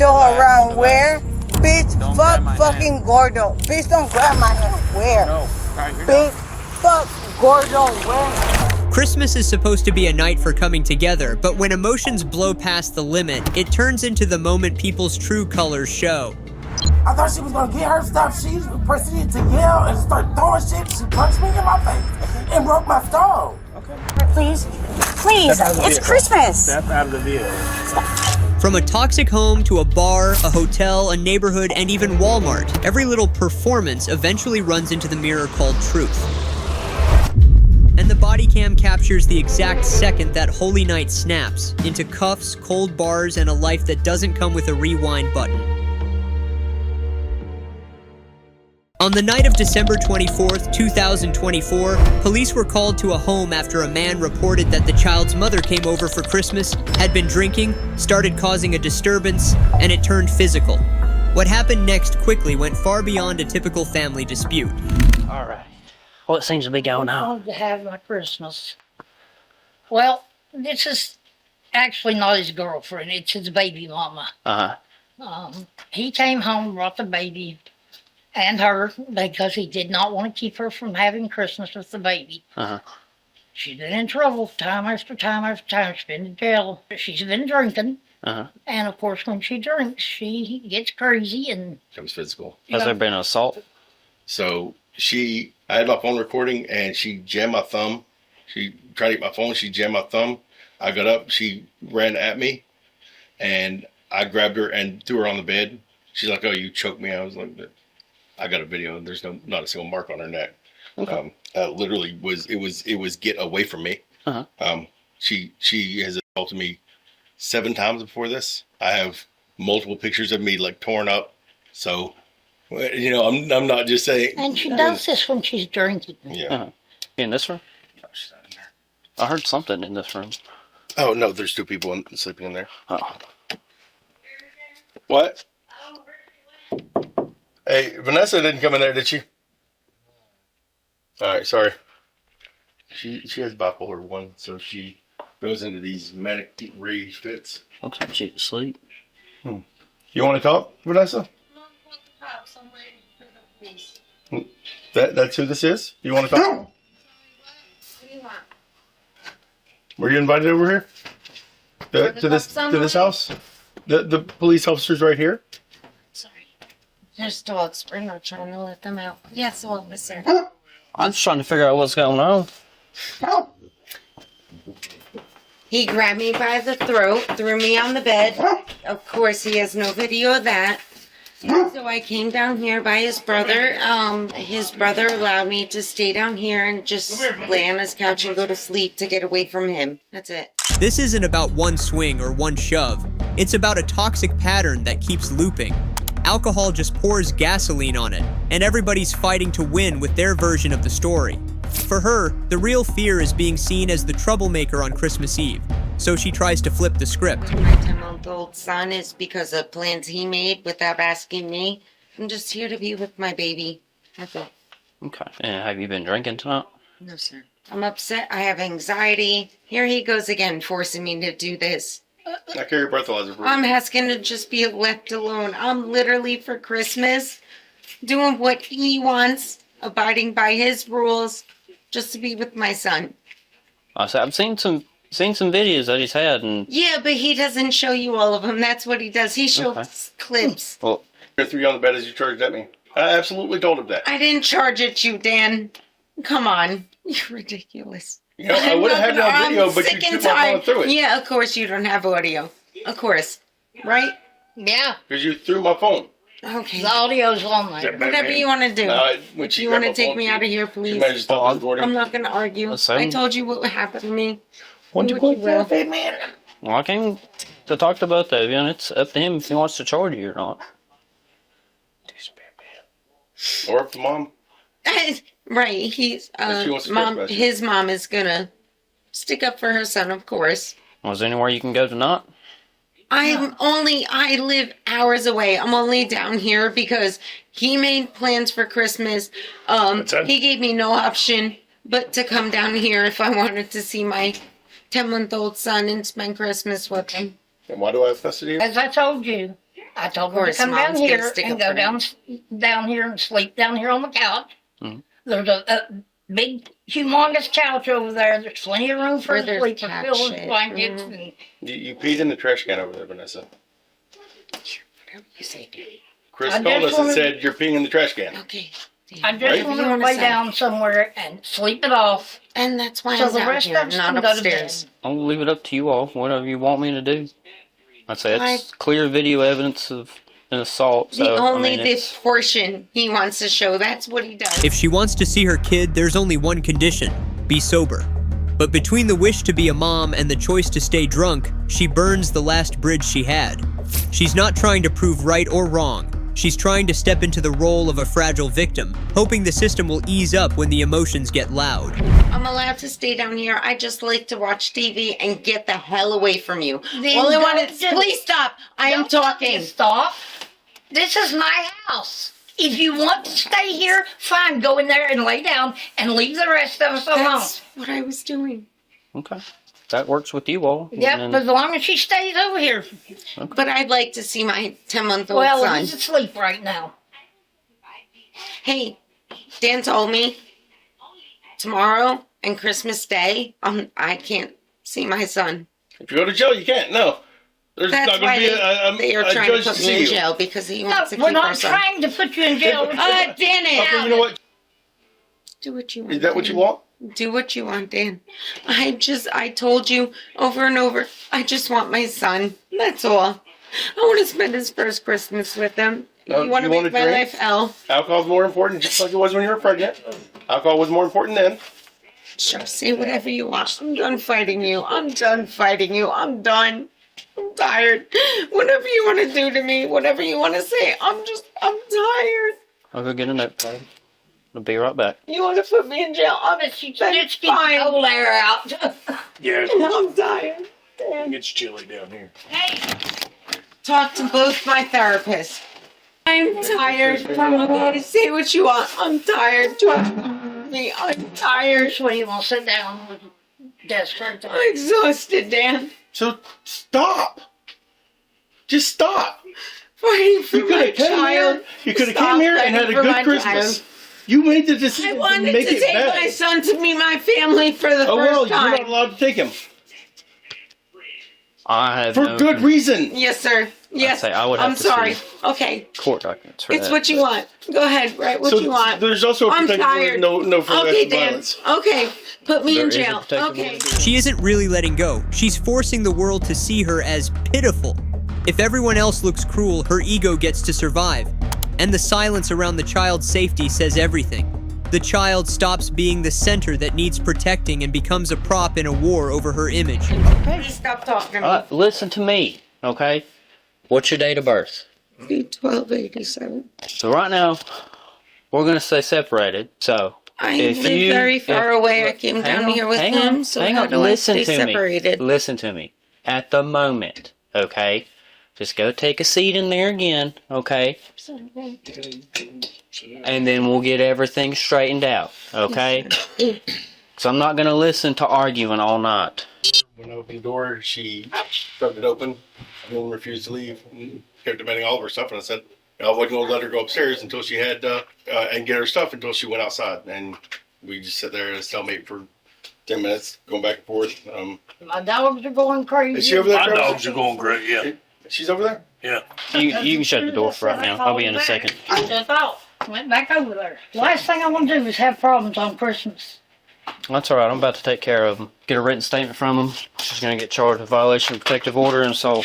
Gordo around where? Bitch, fuck fucking Gordo. Bitch, don't grab my hand. Where? No. Bitch, fuck Gordo where? Christmas is supposed to be a night for coming together, but when emotions blow past the limit, it turns into the moment people's true colors show. I thought she was gonna get her stuff. She proceeded to yell and start throwing shit. She punched me in my face and broke my stove. Okay. Please, it's Christmas. Step out of the vehicle. From a toxic home to a bar, a hotel, a neighborhood, and even Walmart, every little performance eventually runs into the mirror called truth. And the body cam captures the exact second that holy night snaps into cuffs, cold bars, and a life that doesn't come with a rewind button. On the night of December 24th, 2024, police were called to a home after a man reported that the child's mother came over for Christmas, had been drinking, started causing a disturbance, and it turned physical. What happened next quickly went far beyond a typical family dispute. All right. What seems to be going I on? wanted to have my Christmas. Well, this is actually not his girlfriend. It's his baby mama. He came home, brought the baby and her because he did not want to keep her from having Christmas with the baby. She's been in trouble time after time after time. She's been in jail. She's been drinking. And of course, when she drinks, she gets crazy and becomes physical. Has there been an assault? So I had my phone recording and she jammed my thumb. She tried to get my phone. She jammed my thumb. I got up. She ran at me and I grabbed her and threw her on the bed. She's like, "Oh, you choked me." I was like, I got a video and there's not a single mark on her neck. Okay. Literally it was get away from me. She has assaulted me 7 times before this. I have multiple pictures of me like torn up. So, you know, I'm not just saying. And she does this when she's drinking. Yeah. In this room? I heard something in this room. Oh no, there's 2 people sleeping in there. Oh. What? Hey, Vanessa didn't come in there, did she? All right, sorry. She has bipolar 1, so she goes into these manic rage fits. Looks like she's asleep. You want to talk, Vanessa? That's who this is? You want to talk? What do you want? Were you invited over here? To this house? The police officers right here? There's dogs. We're not trying to let them out. Yes, officer. I'm just trying to figure out what's going on. He grabbed me by the throat, threw me on the bed. Of course, he has no video of that. So I came down here by his brother. His brother allowed me to stay down here and just lay on his couch and go to sleep to get away from him. That's it. This isn't about one swing or one shove. It's about a toxic pattern that keeps looping. Alcohol just pours gasoline on it, and everybody's fighting to win with their version of the story. For her, the real fear is being seen as the troublemaker on Christmas Eve, so she tries to flip the script. My 10-month-old son is because of plans he made without asking me. I'm just here to be with my baby. That's it. Okay. And have you been drinking tonight? No, sir. I'm upset. I have anxiety. Here he goes again, forcing me to do this. I carry breathalyzer for you. I'm asking to just be left alone. I'm literally for Christmas doing what he wants, abiding by his rules, just to be with my son. I've seen some videos that he's had, and Yeah, but he doesn't show you all of them. That's what he does. He shows clips. well, I threw you on the bed as you charged at me. I absolutely told him that. I didn't charge at you, Dan. Come on. You're ridiculous. You know, I would have had you on video, but you took my phone through it. Yeah, of course you don't have audio. Of course. Right? Yeah, Because you threw my phone. Okay. the audio's on there. Whatever you want to do. When If she you grabbed want to my take phone, me out of here, please. She managed to stop this morning. I'm not going to argue. Listen. I told you what happened to me. When you What put you will. that man? well, I came to talk to both of you, and it's up to him if he wants to charge you or not. Or if the mom. Right. He's If she wants to talk about you. his mom is going to stick up for her son, of course. Was there anywhere you can go tonight? I live hours away. I'm only down here because he made plans for Christmas. He gave me no option but to come down here if I wanted to see my 10-month-old son and spend Christmas with him. And why do I have custody of? As I told you, I told Of her to course, come down Mom's gonna here stick and up go for down here and sleep down here on the couch. Mhm. There's a big, humongous couch over there. There's plenty of room for Where her to there's sleep, for cat pillows, shit. blankets, Mhm. and You peed in the trash can over there, Vanessa. Whatever you say, Daddy. Chris I called just us and wanted- said you're peeing in the trash can. Okay. I just Right? want You to wanna lay say. down somewhere and sleep it off. And that's why So I'm the down rest here, of us not can go to upstairs. bed. I'll leave it up to you all. Whatever you want me to do. I'd say it's I- clear video evidence of an assault. So, Only I mean, the it's, portion he wants to show. That's what he does. If she wants to see her kid, there's only one condition: be sober. But between the wish to be a mom and the choice to stay drunk, she burns the last bridge she had. She's not trying to prove right or wrong. She's trying to step into the role of a fragile victim, hoping the system will ease up when the emotions get loud. I'm allowed to stay down here. I just like to watch TV and get the hell away from you. Then All I want don't is, do- please stop. I am Don't tell me talking. to Stop. This is my house. If you want to stay here, fine. Go in there and lay down and leave the rest of us alone. That's what I was doing. okay. That works with you all. Yep, And- as long as she stays over here. But I'd like to see my 10-month-old Well, son. he's asleep right now. Hey, Dan told me tomorrow and Christmas Day, I can't see my son. If you go to jail, you can't. No. There's That's not going why to be they are a trying judge to to put me see in you. jail because he No, wants to we're keep our not son. trying to put you in jail. Dan it. Okay, you know what? Do what you want. Is that what Dan. you want? Do what you want, Dan. I told you over and over, I just want my son. That's all. I want to spend his first Christmas with him. Oh, You want to you make wanna my drink? life hell? Alcohol's more important, just like it was when you were pregnant. Alcohol was more important then. Sure, say whatever you want. I'm done fighting you. I'm done fighting you. I'm done. I'm tired. Whatever you want to do to me, whatever you want to say, I'm tired. I'll go get a notepad. I'll be right back. You want to put me in jail? Let's keep the cold air out. Yeah, I'm tired. it gets chilly down here. Talk to both my therapists. I'm tired. I'm going to say what you want. I'm tired. Talk to me. I'm tired. What do you want to sit down with the desk right there? I'm exhausted, Dan. So stop. Just stop. Fighting for You could my have came child. here. You could have Stop came here and fighting had a for my good Christmas. child. You made the I decision to wanted make to it take bad. my son to meet my family for the Oh well, first you're not time. allowed to take him I have for no good reason. Yes, sir. Yes. say I would have I'm to sorry. see Okay. court documents for It's that. what you want. Go ahead. Write what So you want. there's also a I'm protective order, tired. no further Okay, acts of Dan. violence. Okay. Put me There in is a jail. protective Okay. order. She isn't really letting go. She's forcing the world to see her as pitiful. If everyone else looks cruel, her ego gets to survive. And the silence around the child's safety says everything. The child stops being the center that needs protecting and becomes a prop in a war over her image. Please stop talking to me. Listen to me, okay? What's your date of birth? 1287. So right now, we're gonna stay separated. So I if live you- very far if- away. I look, came hang down on, here with hang him, on, so hang how on. do Listen I stay to separated? me. Listen to me. At the moment, okay? Just go take a seat in there again, okay? And then we'll get everything straightened out, okay? So I'm not gonna listen to arguing all night. When I opened the door, she shoved it open and refused to leave. And kept demanding all of her stuff, and I said I wasn't going to let her go upstairs until she had and get her stuff until she went outside. And we just sat there at a stalemate for 10 minutes, going back and forth. My dogs are going crazy. Is she over there? My Travis? dogs are going great, yeah. She's over there. Yeah. You can shut the door for right now. I'll be in a second. I just thought. Went back over there. Last thing I want to do is have problems on Christmas. That's all right. I'm about to take care of them. Get a written statement from them. She's gonna get charged with violation of protective order and assault.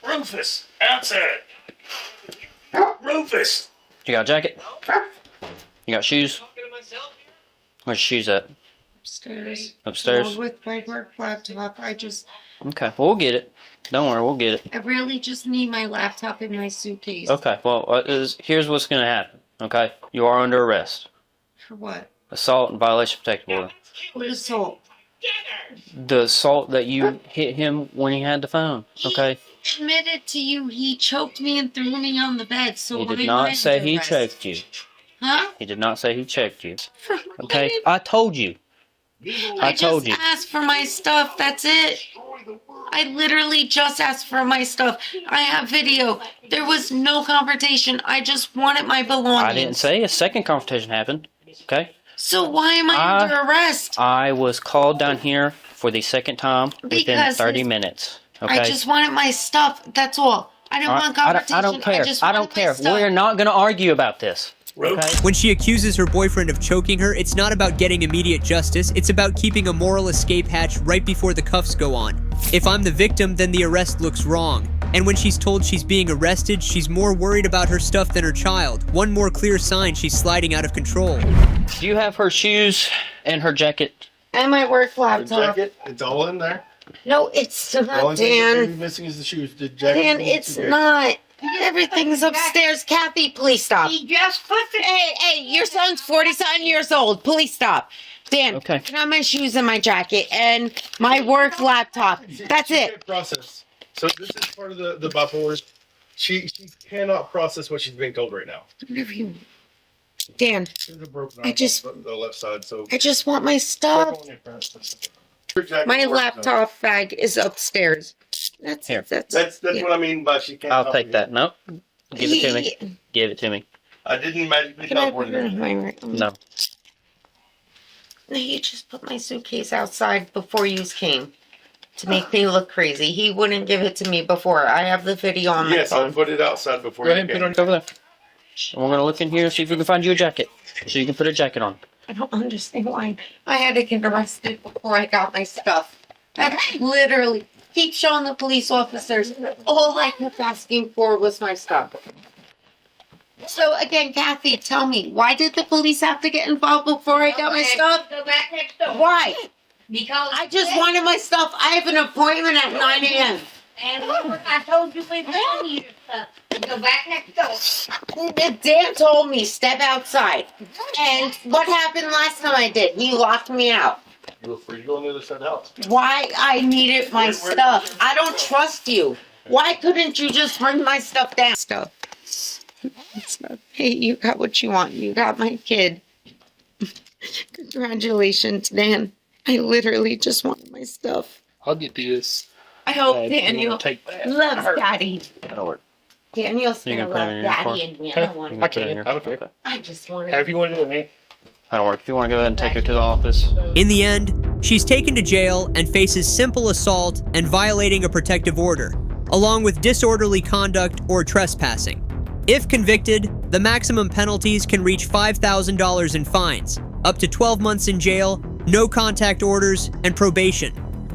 Rufus, outside. Rufus. You got a jacket? You got shoes? Where's your shoes at? Upstairs. Upstairs? Along with my work laptop. Okay, well, we'll get it. Don't worry, we'll get it. I really just need my laptop in my suitcase. Okay, well, here's what's gonna happen, okay? You are under arrest. For what? Assault and violation of protective order. What assault? The assault that you hit him when he had the phone, okay? He admitted to you he choked me and threw me on the bed, so He why did am not I say under he arrest? choked you. Huh? He did not say he checked you. I Okay? didn't- I told you. I told just you. asked for my stuff. That's it. I literally just asked for my stuff. I have video. There was no confrontation. I just wanted my belongings. I didn't say a second confrontation happened. Okay? So why am I under arrest? I was called down here for the second time within 30 minutes. Okay? I just wanted my stuff. That's all. I didn't want confrontation. I don't care. I don't care. We're not going to argue about this. Okay? When she accuses her boyfriend of choking her, it's not about getting immediate justice, it's about keeping a moral escape hatch right before the cuffs go on. If I'm the victim, then the arrest looks wrong. And when she's told she's being arrested, she's more worried about her stuff than her child. One more clear sign she's sliding out of control. Do you have her shoes and her jacket? And my work laptop. jacket, it's all in there. No, it's The not, only thing you're Dan. missing is the shoes. The jacket. Dan, it's not. Everything's upstairs. Kathy, please stop. He just put the. Hey, your son's 40-something years old. Please stop. Dan, Okay. can I have my shoes and my jacket and my work laptop? That's She it. can't process. So this is part of the bipolar. She cannot process what she's being told right now. Whatever you. Dan, There's a broken I arm just- on the left side. So I just want my stuff. My laptop bag is upstairs. That's Here. it. That's yeah. what I mean by she can't. I'll take that. No. Give it to me. Give it to me. I didn't magically Can I teleport put it in it. my right? No. He just put my suitcase outside before you came to make me look crazy. He wouldn't give it to me before. I have the video on my Yes, I'll phone. put it outside before Go you ahead and came. put it over there. And we're going to look in here and see if we can find you a jacket. So you can put a jacket on. I don't understand why I had to get arrested before I got my stuff. I literally keep showing the police officers all I kept asking for was my stuff. So again, Kathy, tell me, why did the police have to get involved before I got my stuff? Go back next door. Why? Because I just wanted my stuff. I have an appointment at 9 a.m. And I told you we found your stuff. Go back next door. Dan told me step outside. And what happened last time I did? He locked me out. You were free to go on the other side of the house. Why I needed my stuff. I don't trust you. Why couldn't you just bring my stuff down? Stuff. Hey, you got what you want. You got my kid. Congratulations, Dan. I literally just wanted my stuff. I'll get this. I hope bag. Daniel Take that. loves Daddy. That'll work. Daniel's You gonna gonna put it in love your car? Daddy and me. I don't want You to. can put it in your- I don't care. Okay. I just wanted. However you want to do it, man. That'll work. If you want to go ahead and take her to the office. In the end, she's taken to jail and faces simple assault and violating a protective order, along with disorderly conduct or trespassing. If convicted, the maximum penalties can reach $5,000 in fines, up to 12 months in jail, no contact orders, and probation.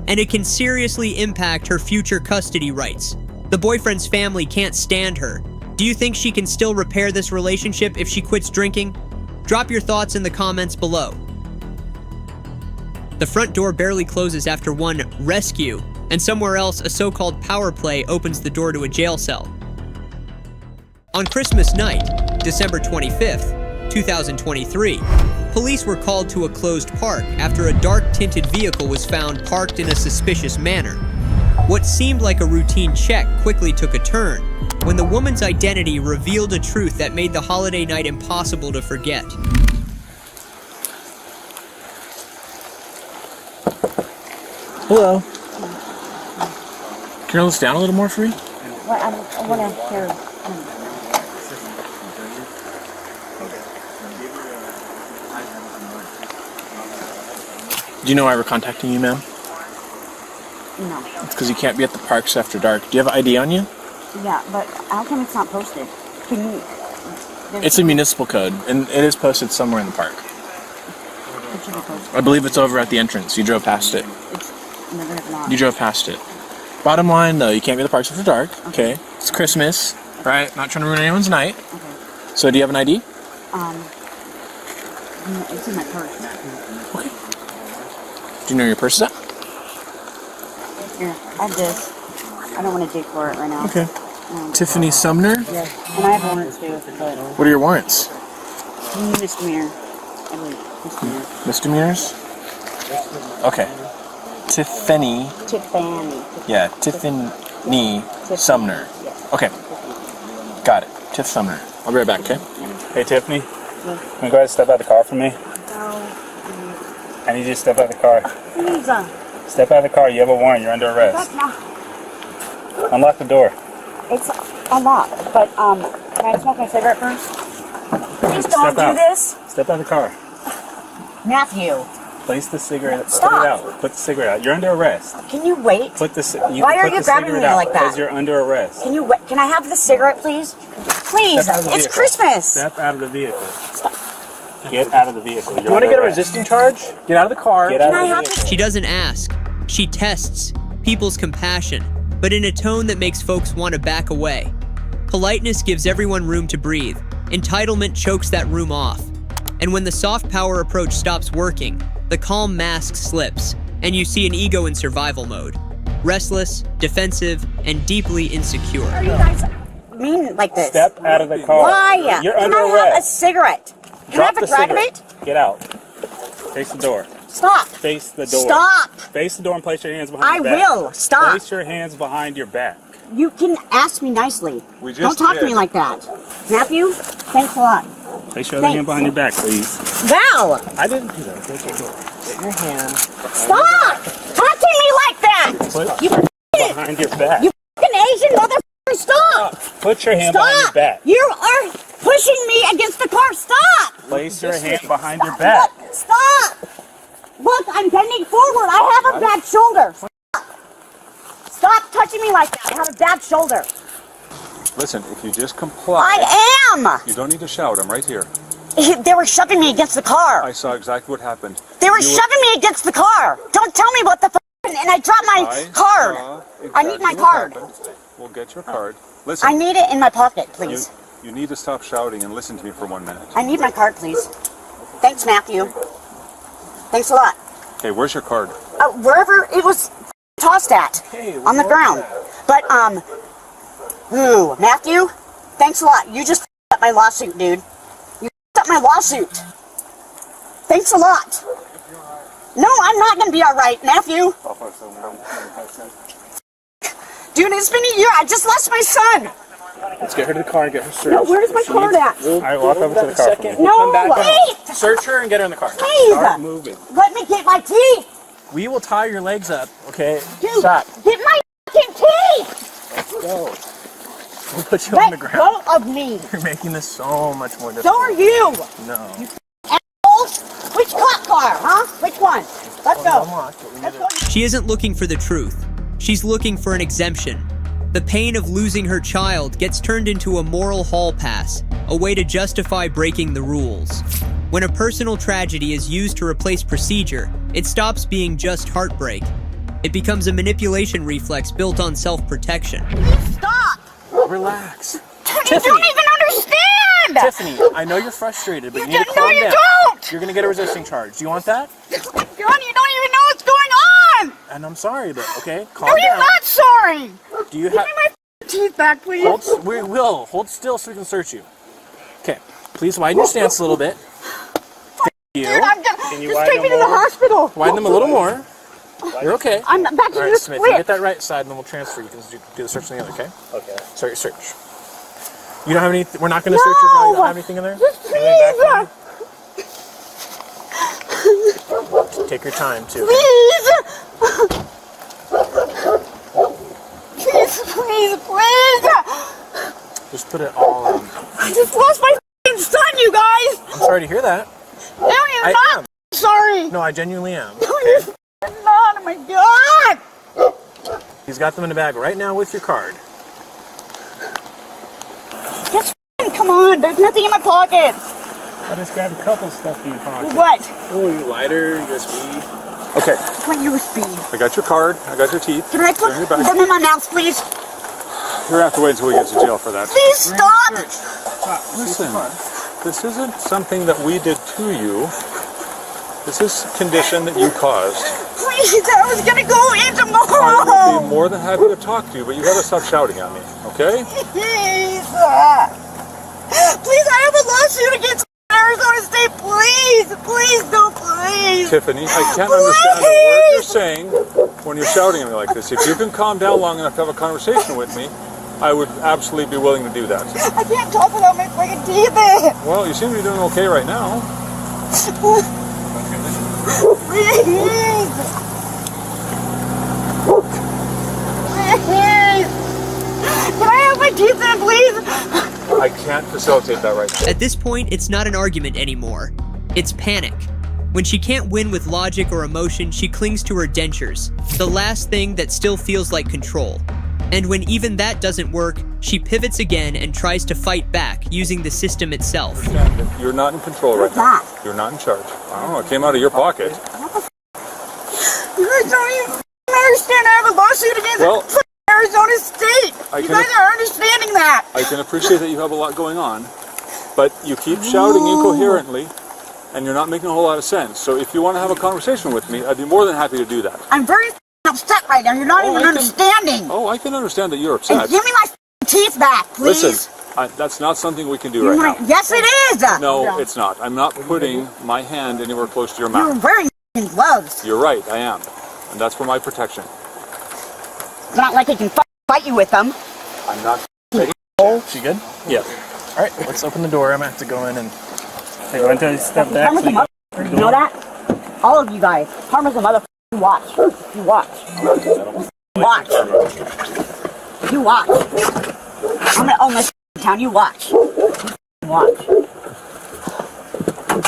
And it can seriously impact her future custody rights. The boyfriend's family can't stand her. Do you think she can still repair this relationship if she quits drinking? Drop your thoughts in the comments below. The front door barely closes after one rescue, and somewhere else a so-called power play opens the door to a jail cell. On Christmas night, December 25th, 2023, police were called to a closed park after a dark-tinted vehicle was found parked in a suspicious manner. What seemed like a routine check quickly took a turn when the woman's identity revealed a truth that made the holiday night impossible to forget. Hello. Can you hold this down a little more for me? I want to hear. Do you know why we're contacting you, ma'am? No. It's because you can't be at the parks after dark. Do you have ID on you? Yeah, but how come it's not posted? Can you? It's a municipal code, and it is posted somewhere in the park. It should be posted. I believe it's over at the entrance. You drove past it. It's never have not. You drove past it. Bottom line, though, you can't be at the parks after dark. Okay. It's Christmas, right? Not trying to ruin anyone's night. Okay. So, do you have an ID? It's in my purse. Okay. Do you know where your purse is at? Here, I have this. I don't want to dig for it right now. Okay. Tiffany Sumner? Yeah, and I have warrants too. But What are your warrants? misdemeanor. I believe misdemeanor. Misdemeanors? Okay. Tiffany. Tiffany. Yeah, Tiffany Sumner. Okay. Got it. Tiff Sumner. I'll be right back, okay? Hey, Tiffany. Can you go ahead and step out of the car for me? I need you to step out of the car. Please, Step out of the car. You have a warrant. You're under arrest. Unlock the door. it's unlocked, but can I smoke my cigarette first? Please don't Step do out. this. Step out of the car. Matthew, Place the cigarette. Stop. Put it out. Put the cigarette out. You're under arrest. can you wait? Put the. Why are you grabbing me like that? Because you're under arrest. Can you wait? Can I have the cigarette, please? Please, Step out of the it's vehicle. Christmas. Step out of the vehicle. Get out of the vehicle. You want to get a resisting charge? Get out of the car. Get out of the vehicle. She doesn't ask. She tests people's compassion, but in a tone that makes folks want to back away. Politeness gives everyone room to breathe. Entitlement chokes that room off. And when the soft power approach stops working, the calm mask slips, and you see an ego in survival mode. Restless, defensive, and deeply insecure. Are you guys mean like this? Step out of the car. Why? You're Can under I have a arrest. cigarette? Can I have a drag of it? Get out. Face the door. Stop. Face the door. Stop. Face the door and place your hands behind I your back. will. Stop. Place your hands behind your back. You can ask me nicely. We just Don't talk to did. me like that. Matthew, thanks a lot. Place your other hand behind your back, please. Wow. I didn't do that. Get your hand Stop touching me like that. Put You behind your back. You fucking Asian motherfucker, stop. Put your hand behind your Stop. back. You are pushing me against the car. Stop. Place your hand behind your back. Look, stop. Look, I'm bending forward. I have a bad shoulder. Stop touching me like that. I have a bad shoulder. Listen, if you just comply... I am. You don't need to shout. I'm right here. They were shoving me against the car. I saw exactly what happened. They were shoving me against the car. Don't tell me what the and I dropped my card. I need my card. We'll get your card. Listen. I need it in my pocket, please. You need to stop shouting and listen to me for 1 minute. I need my card, please. Thanks, Matthew. Thanks a lot. Okay, where's your card? Wherever it was tossed at, on the ground. But, ooh, Matthew, thanks a lot. You just up my lawsuit, dude. You up my lawsuit. Thanks a lot. No, I'm not going to be all right, Matthew. Dude, it's been a year. I just lost my son. Let's get her to the car and get her searched. No, where's my card at? All right, walk over to the car. For me. No, wait. Search her and get her in the car. Please. Start moving. Let me get my teeth. We will tie your legs up, okay? Dude, Stop. get my fucking teeth. Let's go. We'll put you on the ground. Let go of me. You're making this so much more difficult. So are you. No. You assholes. Which cop car, huh? Which one? Let's go. Let's go. She isn't looking for the truth. She's looking for an exemption. The pain of losing her child gets turned into a moral hall pass, a way to justify breaking the rules. When a personal tragedy is used to replace procedure, it stops being just heartbreak. It becomes a manipulation reflex built on self-protection. Stop. Relax. You don't even understand. Tiffany, I know you're frustrated, but you need to calm No, you down. don't. You're gonna get a resisting charge. Do you want that? God, you don't even know what's going on. And I'm sorry, but okay, calm No, down. you're not sorry. Do you Give have? me my teeth back, please. We will hold still so we can search you. Okay, please widen your stance a little bit. Thank you. Dude, I'm gonna Can you just widen take me them to the more? hospital. Widen them a little more. You're okay. I'm back to All right, your Smith, split. you get that right side, and then we'll transfer. You can do the search on the other, okay? Okay. Start your search. You don't have any. We're not going to search your body. You don't have anything in there. Just please. Take your time too. Please. Please. Just put it all in. I just lost my f***ing son, you guys. I'm sorry to hear that. No, you're I not am. sorry. No, I genuinely am. No, you're f***ing not. Oh my God. He's got them in a bag right now with your card. Just f***ing come on. There's nothing in my pockets. I just grabbed a couple stuff in your pocket. What? Oh, you lighter, USB. Okay. What USB? I got your card. I got your teeth. Can I put Bring it back. them in my mouth, please? You're going to have to wait until we get to jail for that. Please stop. Listen, this isn't something that we did to you. This is a condition that you caused. Please, I was gonna go in I tomorrow. would be more than happy to talk to you, but you got to stop shouting at me, okay? Please. Please, I have a lawsuit against Arizona State. Please, no, please. Tiffany, I can't understand a word you're saying when you're shouting at me like this. If you can calm down long enough to have a conversation with me, I would absolutely be willing to do that. I can't talk without my freaking teeth in. Well, you seem to be doing okay right now. Please. Please. Can I have my teeth in, please? I can't facilitate that right now. At this point, it's not an argument anymore. It's panic. When she can't win with logic or emotion, she clings to her dentures, the last thing that still feels like control. And when even that doesn't work, she pivots again and tries to fight back using the system itself. You're not in control right now. You're not in charge. I don't know, it came out of your pocket. You guys don't even understand. I have a lawsuit against Arizona State. You guys are understanding that. I can appreciate that you have a lot going on, but you keep shouting incoherently, and you're not making a whole lot of sense. So if you want to have a conversation with me, I'd be more than happy to do that. I'm very upset right now. You're not even understanding. I can understand that you're upset. And give me my teeth back, please. Listen, that's not something we can do right now. Yes, it is. No, it's not. I'm not putting my hand anywhere close to your mouth. You're wearing gloves. You're right, I am. And that's for my protection. It's not like I can fight you with them. I'm not. She good? Yeah. All right, let's open the door. I'm gonna have to go in and. Hey, you want to step back? You know that? All of you guys. Karma's a motherfucker. Watch. You watch. Watch. You watch. I'm gonna own this town. You watch. Watch.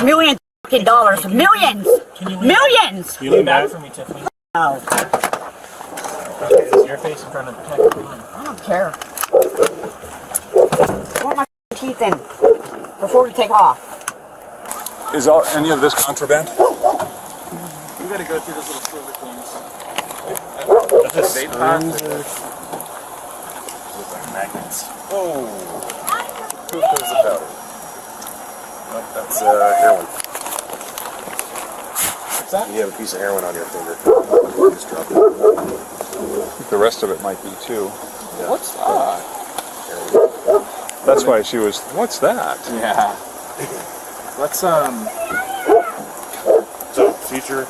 $millions fucking dollars. Millions. Millions. You lean back for me, Tiffany. No. Is your face in front of the camera? I don't care. I want my teeth in before we take off. Is any of this contraband? You gotta go through those little silver things. That's just vape pods. Look like magnets. Oh. Who goes the powder? Nope, that's heroin. What's that? You have a piece of heroin on your finger. Just drop it. The rest of it might be too. Yeah. What's that? That's why she was. What's that? Yeah. Let's so future,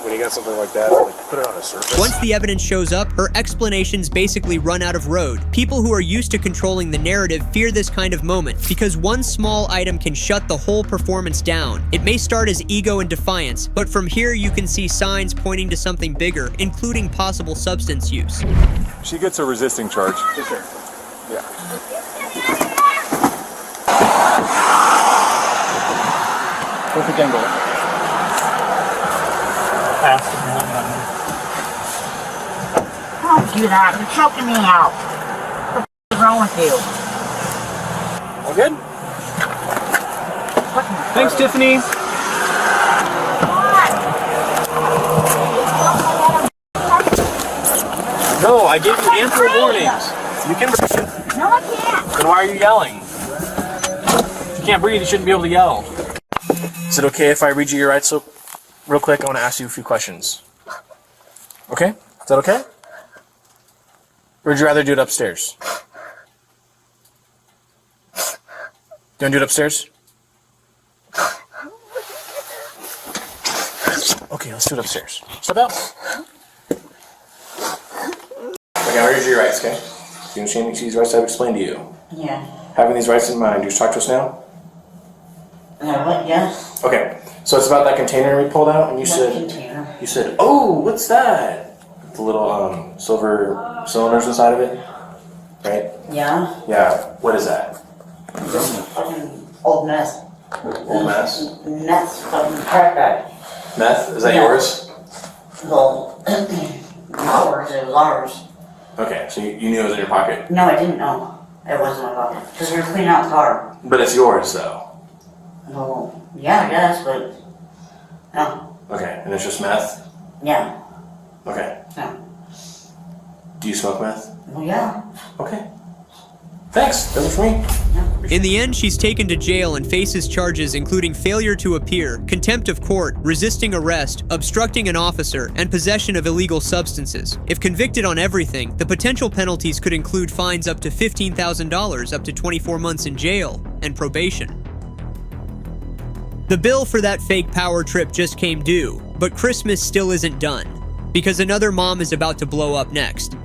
when you got something like that, like put it on a surface. Once the evidence shows up, her explanations basically run out of road. People who are used to controlling the narrative fear this kind of moment, because one small item can shut the whole performance down. It may start as ego and defiance, but from here you can see signs pointing to something bigger, including possible substance use. She gets a resisting charge. For sure. Yeah. Perfect angle. Don't do that. You're choking me out. What the f is wrong with you? All good? Thanks, Tiffany. No, I gave you ample warnings. You can breathe. No, I can't. Then why are you yelling? If you can't breathe, you shouldn't be able to yell. Is it okay if I read you your rights real quick? I want to ask you a few questions. Okay? Is that okay? Or would you rather do it upstairs? Do you want to do it upstairs? Okay, let's do it upstairs. Step out. Okay, I'll read you your rights, okay? You understand these rights I've explained to you? Yeah. Having these rights in mind, do you talk to us now? What? Yeah. Okay, so it's about that container we pulled out, and you said, oh, what's that? The little silver cylinders inside of it, right? Yeah. Yeah. What is that? Just fucking old mess. Old mess. Meth fucking crack. Meth? Is that yours? Well, ours. It was ours. Okay, so you knew it was in your pocket. No, I didn't know it wasn't in my pocket because we were cleaning out the car. But it's yours, though. Well, yeah, I guess, but no. Okay, and it's just meth. Yeah. Okay. Yeah. Do you smoke meth? Well, yeah. Okay. Thanks. That's it for me. In the end, she's taken to jail and faces charges including failure to appear, contempt of court, resisting arrest, obstructing an officer, and possession of illegal substances. If convicted on everything, the potential penalties could include fines up to $15,000, up to 24 months in jail, and probation. The bill for that fake power trip just came due, but Christmas still isn't done, because another mom is about to blow up next.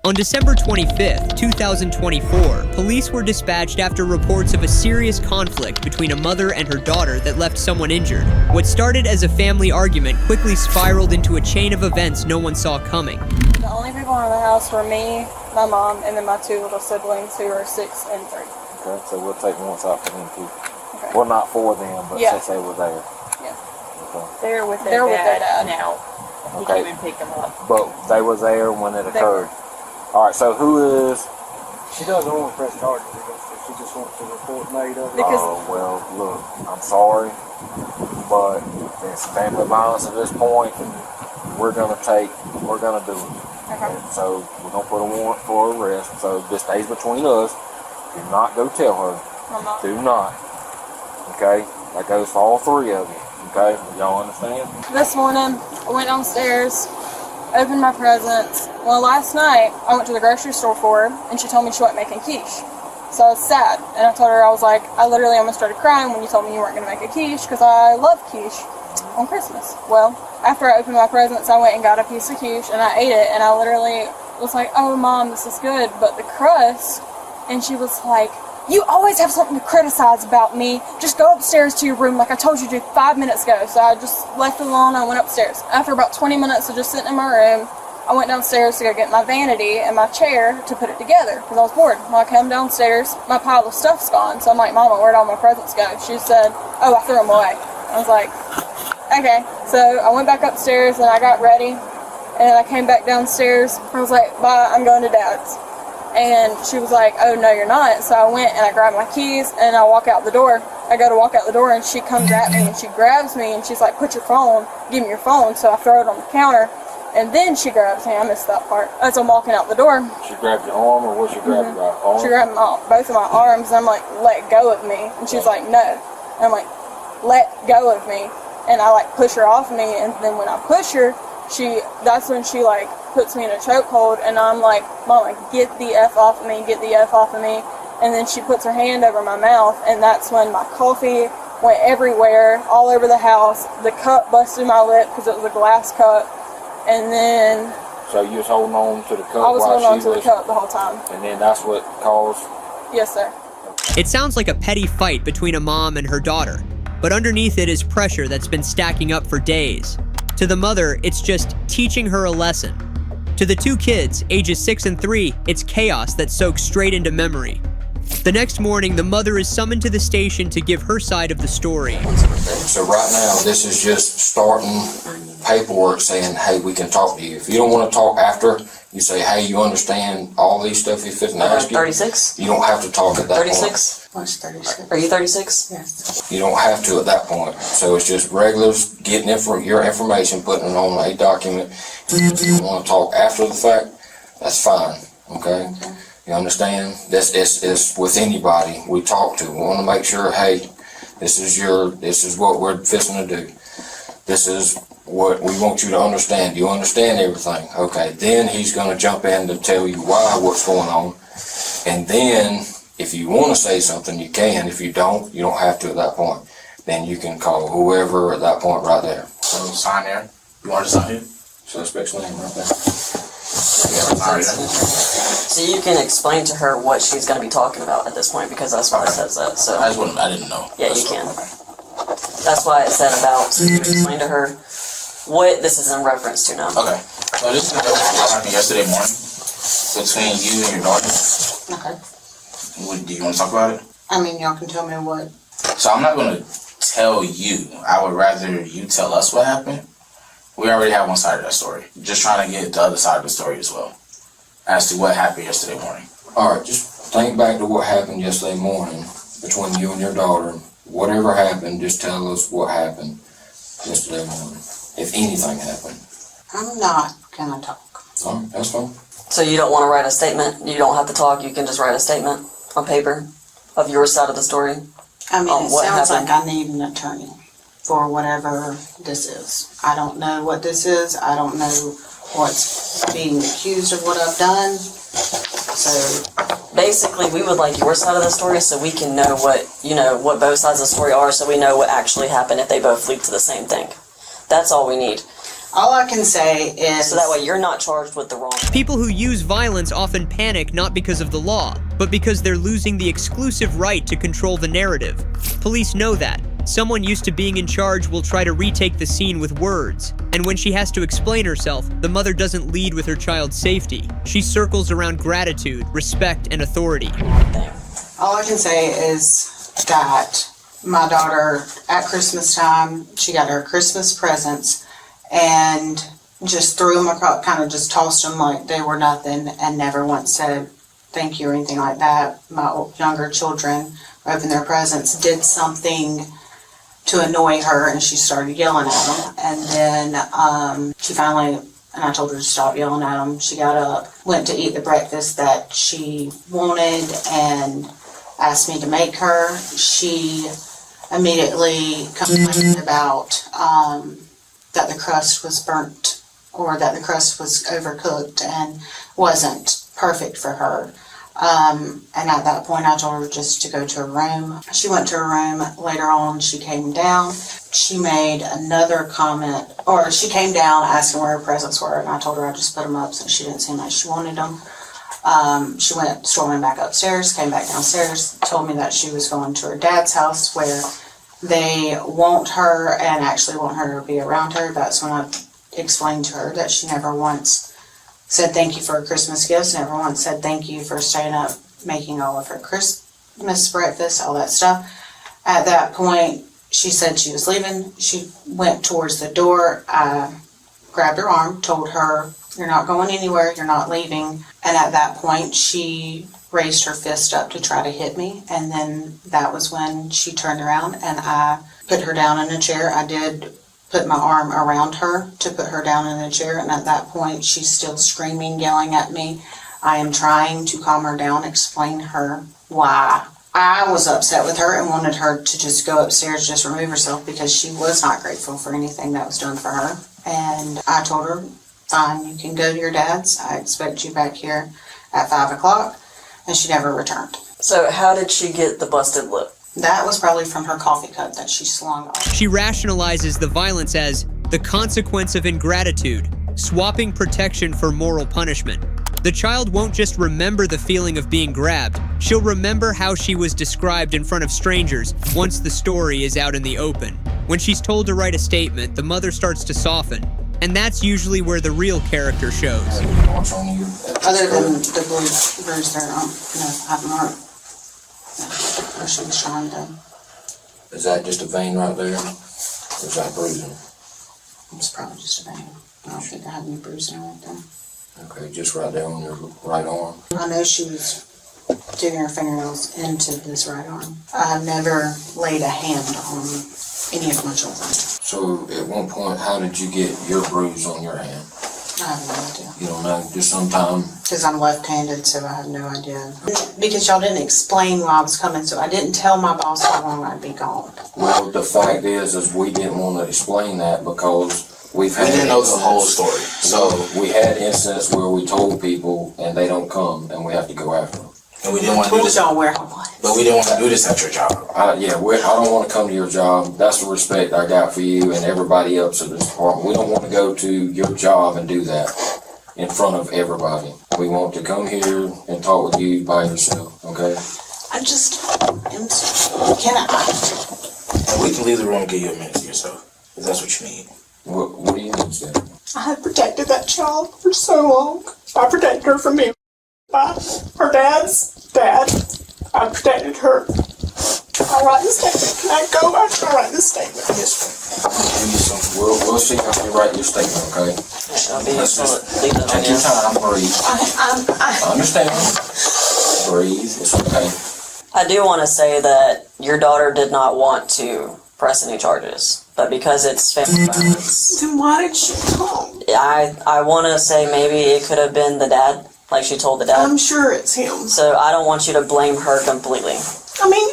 On December 25th, 2024, police were dispatched after reports of a serious conflict between a mother and her daughter that left someone injured. What started as a family argument quickly spiraled into a chain of events no one saw coming. The only people in the house were me, my mom, and then my two little siblings who are 6 and 3. Okay, so we'll take one out for them too. Okay. Well, not for them, but since they were there. Yeah. Okay. They're with their dad now. He Okay. came and picked them up. But they were there when it occurred. All right, so who is... She doesn't want to press charges against her. She just wants a report made of it. Oh, well, look, I'm sorry, but it's family violence at this point. We're gonna do it. Okay. And so we're gonna put a warrant for arrest. So this stays between us. Do not go tell her. I'm not. Do not. Okay? That goes for all three of you. Okay? Y'all understand? This morning, I went downstairs, opened my presents. Well, last night, I went to the grocery store for her, and she told me she wasn't making quiche. So I was sad, and I told her, I was like, I literally almost started crying when you told me you weren't going to make a quiche, because I love quiche on Christmas. Well, after I opened my presents, I went and got a piece of quiche, and I ate it, and I literally was like, oh, Mom, this is good, but the crust, and she was like, you always have something to criticize about me. Just go upstairs to your room like I told you to 5 minutes ago. So I just left it alone and I went upstairs. After about 20 minutes of just sitting in my room, I went downstairs to go get my vanity and my chair to put it together because I was bored. When I came downstairs, my pile of stuff's gone. So I'm like, Mama, where'd all my presents go? She said, oh, I threw them away. I was like, okay. So I went back upstairs and I got ready and I came back downstairs. I was like, bye, I'm going to Dad's. And she was like, oh, no, you're not. So I went and I grabbed my keys and I walk out the door. I go to walk out the door and she comes at me and she grabs me and she's like, put your phone, give me your phone. So I throw it on the counter and then she grabs me. I missed that part. As I'm walking out the door. She grabbed your arm or what she grabbed your arm? She grabbed both of my arms and I'm like, let go of me. And she's like, no. And I'm like, let go of me. And I like push her off me and then when I push her, that's when she like puts me in a chokehold and I'm like, Mama, get the F off of me, get the F off of me. And then she puts her hand over my mouth and that's when my coffee went everywhere, all over the house. The cup busted my lip because it was a glass cup. And then... So you was holding on to the cup? I was holding on to the cup the whole time. And then that's what caused... Yes, sir. It sounds like a petty fight between a mom and her daughter, but underneath it is pressure that's been stacking up for days. To the mother, it's just teaching her a lesson. To the two kids, ages 6 and 3, it's chaos that soaks straight into memory. The next morning, the mother is summoned to the station to give her side of the story. So right now, this is just starting paperwork saying, hey, we can talk to you. If you don't want to talk after, you say, hey, you understand all these stuff he's fitting to ask you? 36? You don't have to talk at that 36? point. 36? Are you 36? Yes. You don't have to at that point. So it's just regulars getting your information, putting it on a document. If you want to talk after the fact, that's fine, okay? You understand? This is with anybody we talk to. We want to make sure, hey, this is what we're fixing to do. This is what we want you to understand. You understand everything? Okay, then he's going to jump in to tell you what's going on. And then, if you want to say something, you can. If you don't have to at that point. Then you can call whoever at that point right there. So sign there. You want to sign here? Suspect's name right there. So you can explain to her what she's going to be talking about at this point because that's why it says that. So I didn't know. Yeah, you can. That's why it said about. So you can explain to her what this is in reference to now. Okay. So this is what happened yesterday morning between you and your daughter. Okay. Do you want to talk about it? I mean, y'all can tell me what. So I'm not going to tell you. I would rather you tell us what happened. We already have one side of that story. Just trying to get the other side of the story as well. As to what happened yesterday morning. Alright, just think back to what happened yesterday morning between you and your daughter. Whatever happened, just tell us what happened yesterday morning. If anything happened. I'm not gonna talk. Alright, that's fine. So you don't want to write a statement? You don't have to talk, you can just write a statement on paper of your side of the story? I mean, it what sounds happened? like I need an attorney for whatever this is. I don't know what this is. I don't know what's being accused of what I've done. So basically, we would like your side of the story so we can know what both sides of the story are so we know what actually happened if they both lead to the same thing. That's all we need. All I can say is... So that way you're not charged with the wrong. People who use violence often panic not because of the law, but because they're losing the exclusive right to control the narrative. Police know that. Someone used to being in charge will try to retake the scene with words. And when she has to explain herself, the mother doesn't lead with her child's safety. She circles around gratitude, respect, and authority. All I can say is that my daughter, at Christmas time, she got her Christmas presents and just threw them across, kind of just tossed them like they were nothing, and never once said thank you or anything like that. My younger children opened their presents, did something to annoy her, and she started yelling at them. And then she finally, and I told her to stop yelling at them. She got up, went to eat the breakfast that she wanted, and asked me to make her. She immediately complained about that the crust was burnt, or that the crust was overcooked and wasn't perfect for her. And at that point I told her just to go to her room. She went to her room. Later on she came down. She made another comment, or she came down asking where her presents were, and I told her I just put them up since she didn't seem like she wanted them. She went storming back upstairs, came back downstairs, told me that she was going to her dad's house where they want her and actually want her to be around her. That's when I explained to her that she never once said thank you for her Christmas gifts, never once said thank you for staying up making all of her Christmas breakfast, all that stuff. At that point, she said she was leaving. She went towards the door. I grabbed her arm, told her, "You're not going anywhere, you're not leaving." And at that point, she raised her fist up to try to hit me. And then that was when she turned around and I put her down in a chair. I did put my arm around her to put her down in a chair. And at that point, she's still screaming, yelling at me. I am trying to calm her down, explain her why I was upset with her and wanted her to just go upstairs, just remove herself, because she was not grateful for anything that was done for her. And I told her, fine, you can go to your dad's. I expect you back here at 5 o'clock. And she never returned. So how did she get the busted lip? That was probably from her coffee cup that she slung off. She rationalizes the violence as the consequence of ingratitude, swapping protection for moral punishment. The child won't just remember the feeling of being grabbed, she'll remember how she was described in front of strangers once the story is out in the open. When she's told to write a statement, the mother starts to soften. And that's usually where the real character shows. Other than the bruise there, no, I haven't hurt. Where she was trying to. Is that just a vein right there? Or is that bruising? It's probably just a vein. I don't think I have any bruising right there. Okay, just right there on your right arm. I know she was digging her fingernails into this right arm. I've never laid a hand on any of my children. So at one point, how did you get your bruise on your hand? I have no idea. You don't know, just sometime? Because I'm left-handed, so I have no idea. Because y'all didn't explain why I was coming, so I didn't tell my boss how long I'd be gone. Well, the fact is we didn't want to explain that because we didn't know the whole story. So we had incidents where we told people and they don't come and we have to go after them. And we didn't want to do this. Y'all where I was. But we didn't want to do this at your job. I don't want to come to your job. That's the respect I got for you and everybody else at this department. We don't want to go to your job and do that in front of everybody. We want to come here and talk with you by yourself, okay? I just can I? And we can leave the room and give you a minute to yourself, if that's what you need. What do you need, Steph? I had protected that child for so long. I protected her from me. By her dad's dad. I protected her. I'll write the statement. Can I go after I write this statement? Yes, ma'am. We'll see how you write your statement, okay? Let's just take your time, breathe. I understand. Breathe, it's okay. I do want to say that your daughter did not want to press any charges, but because it's family violence. Then why did she come? I want to say maybe it could have been the dad, like she told the dad. I'm sure it's him. So I don't want you to blame her completely. I mean,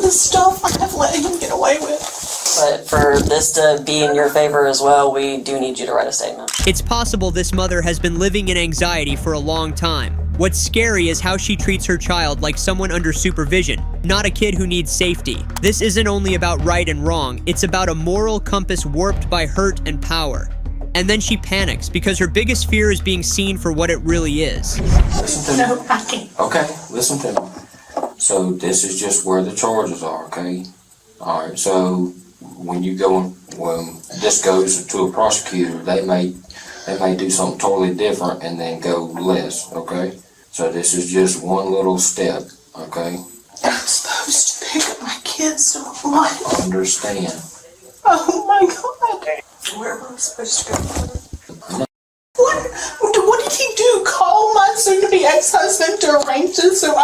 the stuff I have let him get away with. But for this to be in your favor as well, we do need you to write a statement. It's possible this mother has been living in anxiety for a long time. What's scary is how she treats her child like someone under supervision, not a kid who needs safety. This isn't only about right and wrong, it's about a moral compass warped by hurt and power. And then she panics because her biggest fear is being seen for what it really is. Listen to me. I can't. Okay, listen to me. So this is just where the charges are, okay? Alright, so when this goes to a prosecutor, they may do something totally different and then go less, okay? So this is just one little step, okay? I'm supposed to pick up my kids, so what? Understand. Oh my God. Where am I supposed to go? What did he do? Call my soon-to-be ex-husband to arrange this so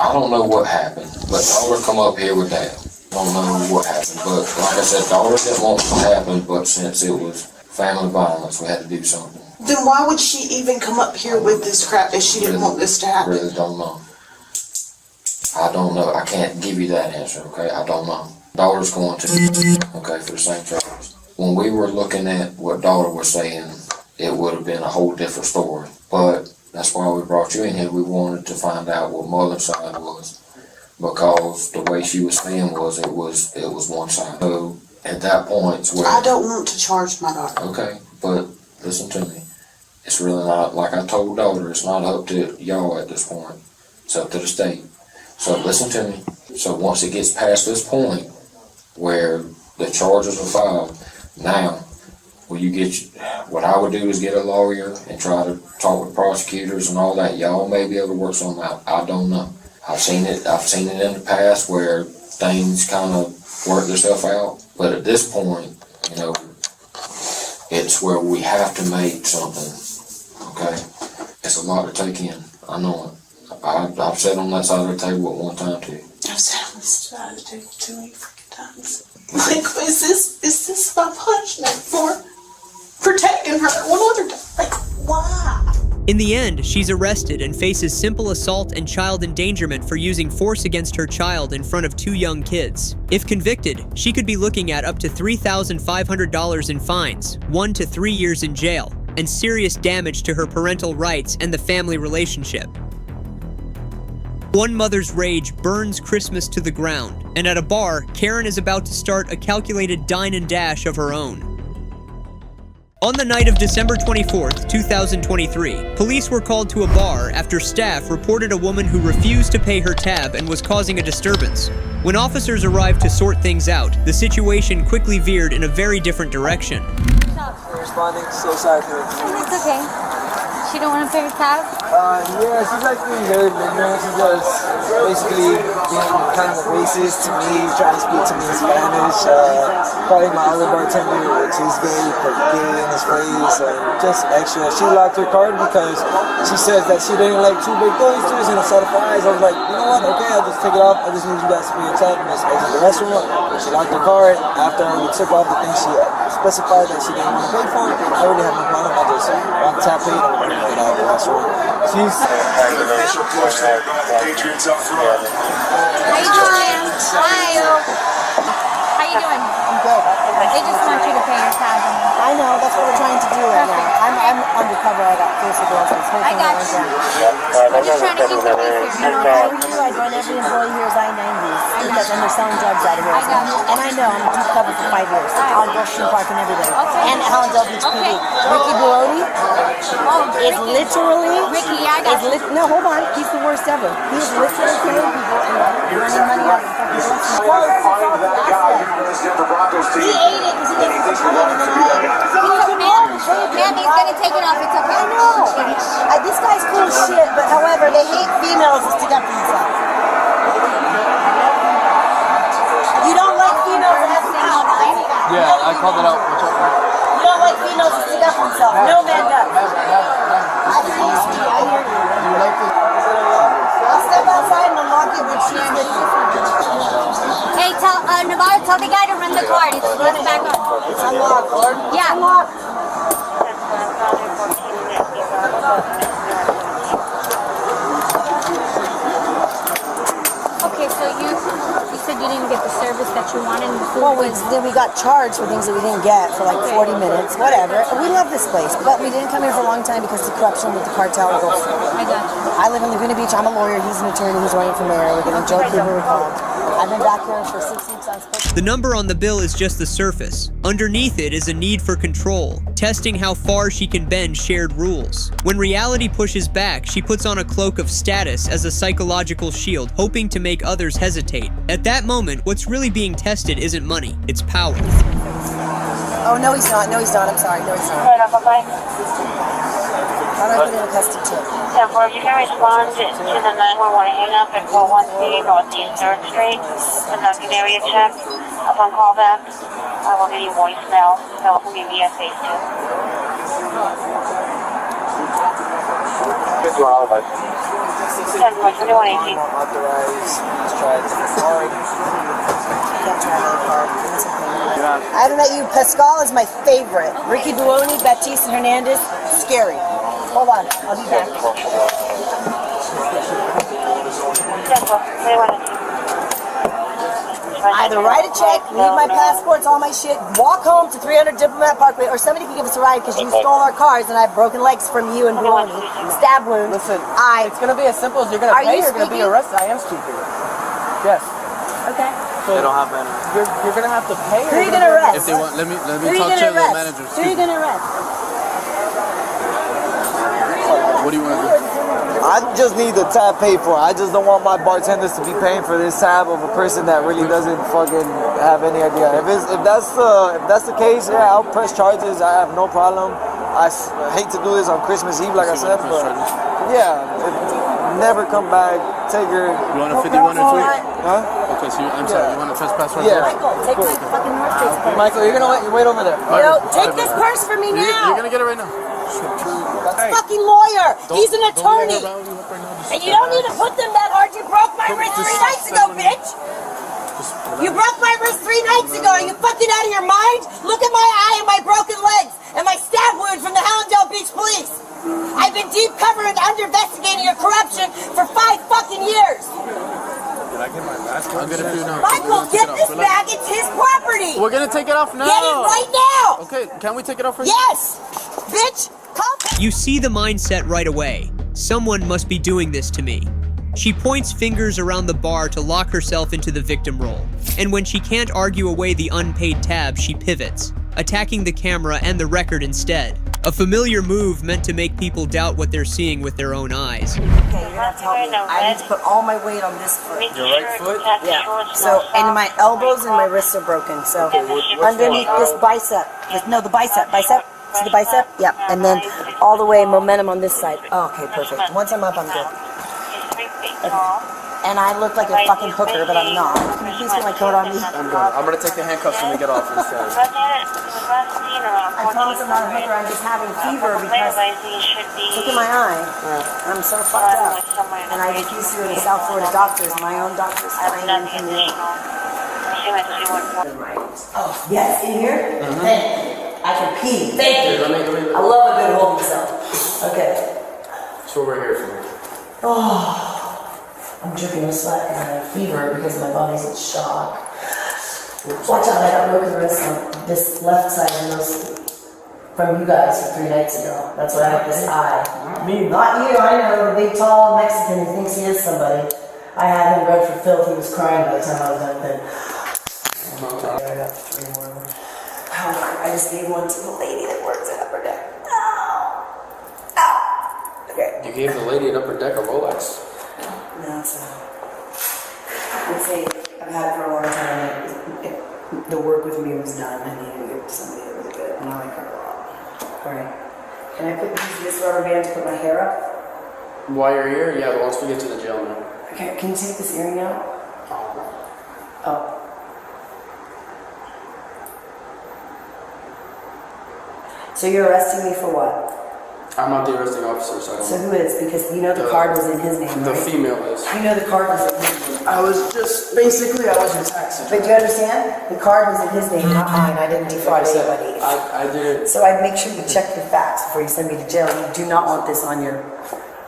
I don't know what happened, but Dollar come up here with that. I don't know what happened, but like I said, Dollar didn't want it to happen, but since it was family violence, we had to do something. Then why would she even come up here with this crap if she didn't want this to happen? Really don't know. I don't know. I can't give you that answer, okay? I don't know. Dollar's going to, okay, for the same charges. When we were looking at what Dollar was saying, it would have been a whole different story. But that's why we brought you in here. We wanted to find out what Mother's side was, because the way she was saying was it was one side. So at that point, where I don't want to charge my daughter. Okay, but listen to me. It's really not, like I told Dollar, it's not up to y'all at this point. It's up to the state. So listen to me. So once it gets past this point where the charges are filed, now, what I would do is get a lawyer and try to talk with prosecutors and all that. Y'all may be able to work something out. I don't know. I've seen it in the past where things kind of work themselves out. But at this point, it's where we have to make something, okay? It's a lot to take in. I know it. I've sat on that side of the table at one time too. I've sat on this side of the table too many freaking times. Like, is this my punishment for protecting her one other time? Like, why? In the end, she's arrested and faces simple assault and child endangerment for using force against her child in front of 2 young kids. If convicted, she could be looking at up to $3,500 in fines, 1 to 3 years in jail, and serious damage to her parental rights and the family relationship. One mother's rage burns Christmas to the ground, and at a bar, Karen is about to start a calculated dine and dash of her own. On the night of December 24th, 2023, police were called to a bar after staff reported a woman who refused to pay her tab and was causing a disturbance. When officers arrived to sort things out, the situation quickly veered in a very different direction. Responding, so sorry for it. It's okay. She don't want to pay her tab? Yeah, she's like being very ignorant. She's just basically being kind of racist to me, trying to speak to me in Spanish, calling my other bartender, which is gay in his face, and just extra. She locked her card because she says that she didn't like 2 big oysters and a set of fries. I was like, you know what, okay, I'll just take it off. I just need you guys to be your tab and just exit the restaurant. She locked her card. After we took off the thing she specified that she didn't want to pay for, I really have no problem. I just want tap paid and get out of the restaurant. She's... How you doing? How you doing? I'm good. They just want you to pay your tab. I know, that's what we're trying to do right now. I'm undercover. I got face aggressors. I got you. I'm just trying to keep the peace here. I join every employee here is I-90s because then they're selling drugs out of here. And I know I'm deep cover for 5 years. On Gulfstream Park and everything. And Hollandale Beach PD. Ricky Brody is literally... Ricky, I got you. No, hold on. He's the worst ever. He's literally killing people and running money out of the fucking He ate it because he didn't complain and then man, he's gonna take it off. It's okay. I know. This guy's cool as shit, but however, they hate females that stick up for themselves. You don't like females that stick up for themselves. Yeah, I called it out. You don't like females that stick up for themselves. No man does. I hear you. I'll step outside and unlock it when she's with you. Hey, Navarro, tell the guy to run the card. It's back on. It's unlocked. Yeah. Unlocked. Okay, so you said you didn't get the service that you wanted. And the food Well, then we got charged for things that we didn't get for like 40 minutes, whatever. We love this place, but we didn't come here for a long time because of the corruption with the cartel. I got you. I live in Laguna Beach. I'm a lawyer. He's an attorney. He's running for mayor. We're getting Joe Cooper called. I've been back here for 6 weeks on special. The number on the bill is just the surface. Underneath it is a need for control, testing how far she can bend shared rules. When reality pushes back, she puts on a cloak of status as a psychological shield, hoping to make others hesitate. At that moment, what's really being tested isn't money, it's power. Oh, no, he's not. No, he's not. I'm sorry. No, he's not. Right, Uncle Mike. How do I put in a custom tip? Yeah, well, you can respond to the 911 hang up and call 13 Northeast 3rd Street, conducting area check. Upon callback, I will give you voicemail. They'll give you a face too. 10.2118. I haven't met you. Pascal is my favorite. Ricky Buoni, Baptiste Hernandez, scary. Hold on, I'll be back. Either write a check, leave my passports, all my shit, walk home to 300 Diplomat Parkway, or somebody can give us a ride because you stole our cars and I have broken legs from you and Buoni. Stab wound. Listen, it's going to be as simple as you're going to pay, you're going to be arrested. I am speaking. Yes. Okay. They don't have managers. You're going to have to pay. Who are you going to arrest? If they want, let me Who are you talk going to to the arrest? managers. Who are you going to arrest? What do you want to do? I just need the tab paid for. I just don't want my bartenders to be paying for this tab of a person that really doesn't fucking have any idea. If that's the case, yeah, I'll press charges. I have no problem. I hate to do this on Christmas Eve, like I said, but yeah, never come back. Take her. You want a 51 or 3? Huh? Okay, so I'm sorry. You want to trespass right Yeah. Michael, take this fucking North Face purse. Michael, you're gonna wait over there. Yo, take this purse from me now. You're gonna get it right now. Fucking lawyer. He's an attorney. And you don't need to put them that hard. You broke my wrist 3 nights ago, bitch. You broke my wrist 3 nights ago. Are you fucking out of your mind? Look at my eye and my broken legs and my stab wound from the Hallandale Beach Police. I've been deep cover and under investigating your corruption for 5 fucking years. Can I get my mask? I'll get it for you now. Michael, get this bag. It's his property. We're gonna take it off now. Get it right now. Okay, can we take it off right Yes, bitch. You see the mindset right away. Someone must be doing this to me. She points fingers around the bar to lock herself into the victim role. And when she can't argue away the unpaid tab, she pivots, attacking the camera and the record instead. A familiar move meant to make people doubt what they're seeing with their own eyes. Okay, you're gonna have to help me. I need to put all my weight on this foot. Your right foot? Yeah. So, and my elbows and my wrists are broken. So, underneath this bicep. The bicep. Bicep? See the bicep? Yeah. And then all the way momentum on this side. Oh, okay, perfect. Once I'm up, I'm good. Okay. And I look like a fucking hooker, but I'm not. Can you please put my coat on me? I'm good. I'm gonna take the handcuffs when we get off instead. I promise I'm not a hooker. I'm just having fever because look at my eye. I'm so fucked up. And I refuse to go to South Florida doctors. My own doctors. I ain't even from New York. Oh, yes, in here? Thank you. I can pee. Thank you. I love a good holding cell. Okay. So we're here for me. Oh. I'm dripping with sweat and I have fever because my body's in shock. Watch out, I got broken wrist on this left side of those from you guys 3 nights ago. That's why I have this eye. Me? Not you, I know, the big tall Mexican who thinks he is somebody. I had him red for filth, he was crying by the time I was done with him. I got 3 more. Oh, I just gave one to the lady that works at Upper Deck. Oh. Oh. Okay. You gave the lady at Upper Deck a Rolex. No, so let's say I've had it for a long time. The work with me was done. I needed to give it to somebody that was good, and I like her a lot. All right. Can I use this rubber band to put my hair up? While you're here, yeah, but once we get to the jail now. Okay. Can you take this earring out? Oh. So you're arresting me for what? I'm not the arresting officer, so I don't So who is? Because you know the card was in his name, The right? female is. You know the card was in his name. I was just, basically, I was your taxi. But do you understand? The card was in his name, not mine. I didn't defraud anybody. I didn't. So I'd make sure you check your facts before you send me to jail. You do not want this on your...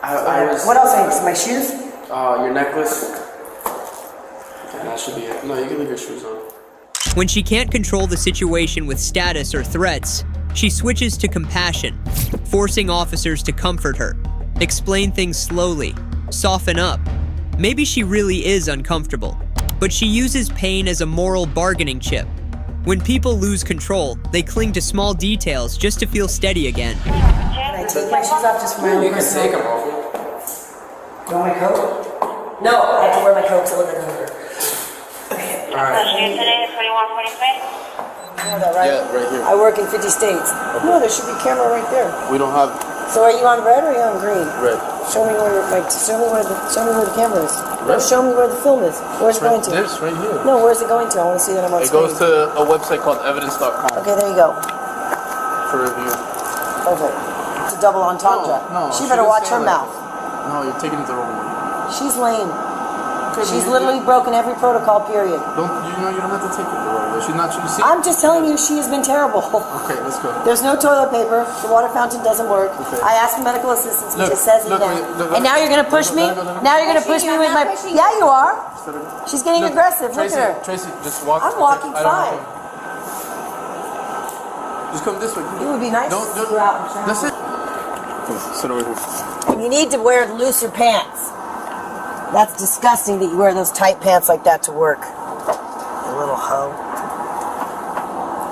I was... What else? My shoes? Your necklace. And that should be it. No, you can leave your shoes on. When she can't control the situation with status or threats, she switches to compassion, forcing officers to comfort her, explain things slowly, soften up. Maybe she really is uncomfortable. But she uses pain as a moral bargaining chip. When people lose control, they cling to small details just to feel steady again. Can I take my shoes off just for my own personal? You can take them off. You want my coat? No, I have to wear my coat because I look like a hooker. Today is 2143. You know that, right? Yeah, right here. I work in 50 states. Okay. No, there should be a camera right there. We don't have So are you on red or are you on green? red. Show me where the camera is. Red? Show me where the film is. Where's it going to? This right here. No, where's it going to? I want to see that I'm on It screen. goes to a website called evidence.com Okay, there you go. for review. Perfect. It's a double entendre. No, She better watch her mouth. No, you're taking it the wrong way. She's lame. She's literally broken every protocol, period. You don't have to take it the wrong way. She's not. You see? I'm just telling you, she has been terrible. Okay, let's go. There's no toilet paper. The water fountain doesn't work. Okay. I asked for medical assistance. He Look, just says it look, now. look, And now you're gonna push me? Now you're gonna push me with my. Yeah, you are. She's getting aggressive. Look Tracy, at her. Tracy, just walk. I'm walking fine. Just come this way. It would be nice to go out and That's it. Sit over here. And you need to wear looser pants. That's disgusting that you wear those tight pants like that to work. You little hoe.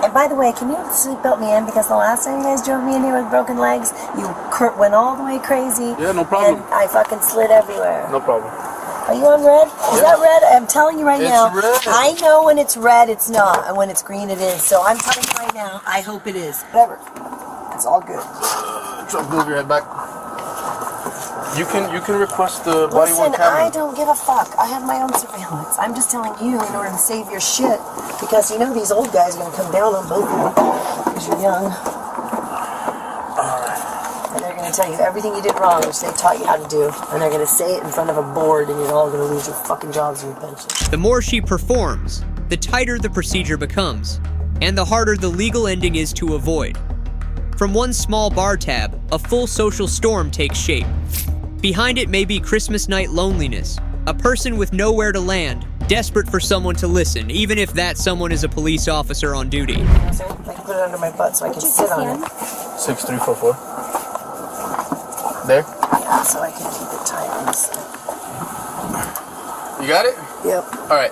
And by the way, can you seatbelt me in? Because the last time you guys drove me in here with broken legs, you went all the way crazy. Yeah, no problem. And I fucking slid everywhere. No problem. Are you on red? Is that red? I'm telling you right now. It's red. I know when it's red, it's not. And when it's green, it is. So I'm telling you right now, I hope it is. Whatever. It's all good. Try to move your head back. You can request the body worn Listen, camera. I don't give a fuck. I have my own surveillance. I'm just telling you in order to save your shit. Because you know these old guys are going to come down on both of you. Because you're young. And they're going to tell you everything you did wrong, which they taught you how to do. And they're going to say it in front of a board, and you're all going to lose your fucking jobs and your pension. The more she performs, the tighter the procedure becomes, and the harder the legal ending is to avoid. From one small bar tab, a full social storm takes shape. Behind it may be Christmas night loneliness, a person with nowhere to land, desperate for someone to listen, even if that someone is a police officer on duty. I can put it under my butt so I can sit on it. 6344. There. Yeah, so I can keep it tight on this side. You got it? Yep. All right.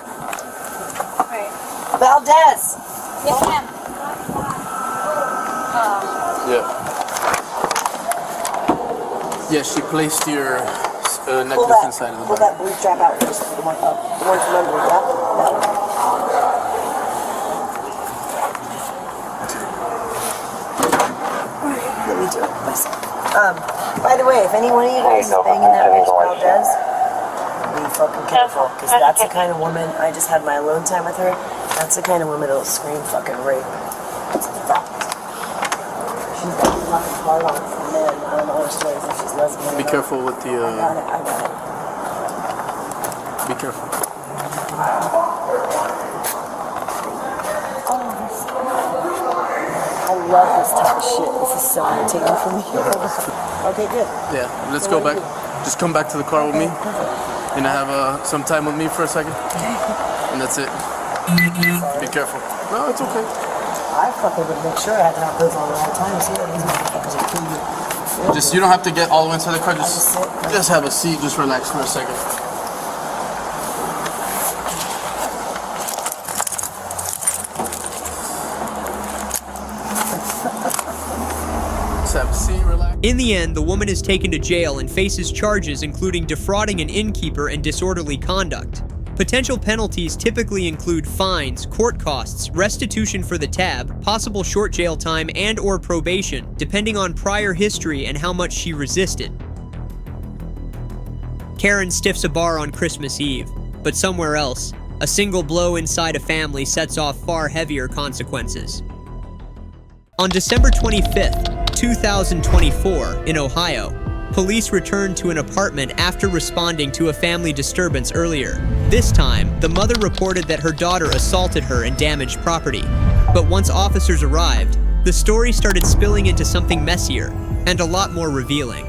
Valdez! Yes, ma'am. Yeah. Yeah, she placed your necklace inside of the Pull bag. that blue strap out first. The one from under, yeah? That one. Let me do it myself. By the way, if any one of you guys is banging that bitch Valdez, be fucking careful, because that's the kind of woman, I just had my alone time with her, that's the kind of woman that'll scream fucking rape. It's a fact. She's got fucking hard on for men. I don't know her stories if she's lesbian. Be careful with the. I got it. Be careful. I love this type of shit. This is so entertaining for me. Okay, good. Yeah, let's go back. Just come back to the car with me. And have some time with me for a second. And that's it. Be careful. No, it's okay. I fucking would make sure I had to have those on at all times. See what these motherfuckers are doing. Just you don't have to get all the way inside the car. Just have a seat. Just relax for a second. Just have a seat. Relax. In the end, the woman is taken to jail and faces charges including defrauding an innkeeper and disorderly conduct. Potential penalties typically include fines, court costs, restitution for the tab, possible short jail time and/or probation, depending on prior history and how much she resisted. Karen stiffs a bar on Christmas Eve, but somewhere else, a single blow inside a family sets off far heavier consequences. On December 25th, 2024, in Ohio, police returned to an apartment after responding to a family disturbance earlier. This time, the mother reported that her daughter assaulted her and damaged property. But once officers arrived, the story started spilling into something messier and a lot more revealing.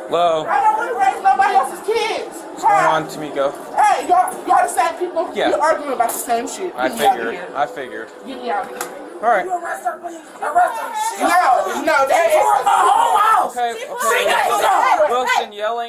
Hello. I don't want to raise nobody else's kids. What's going on, Tamiko? Hey, y'all the same people? Yeah. You're arguing about the same shit. I Get me out of figured. here. I figured. Get me out of here. All right. You arrest her, please. Arrest her. No, that is. Okay. Wilson,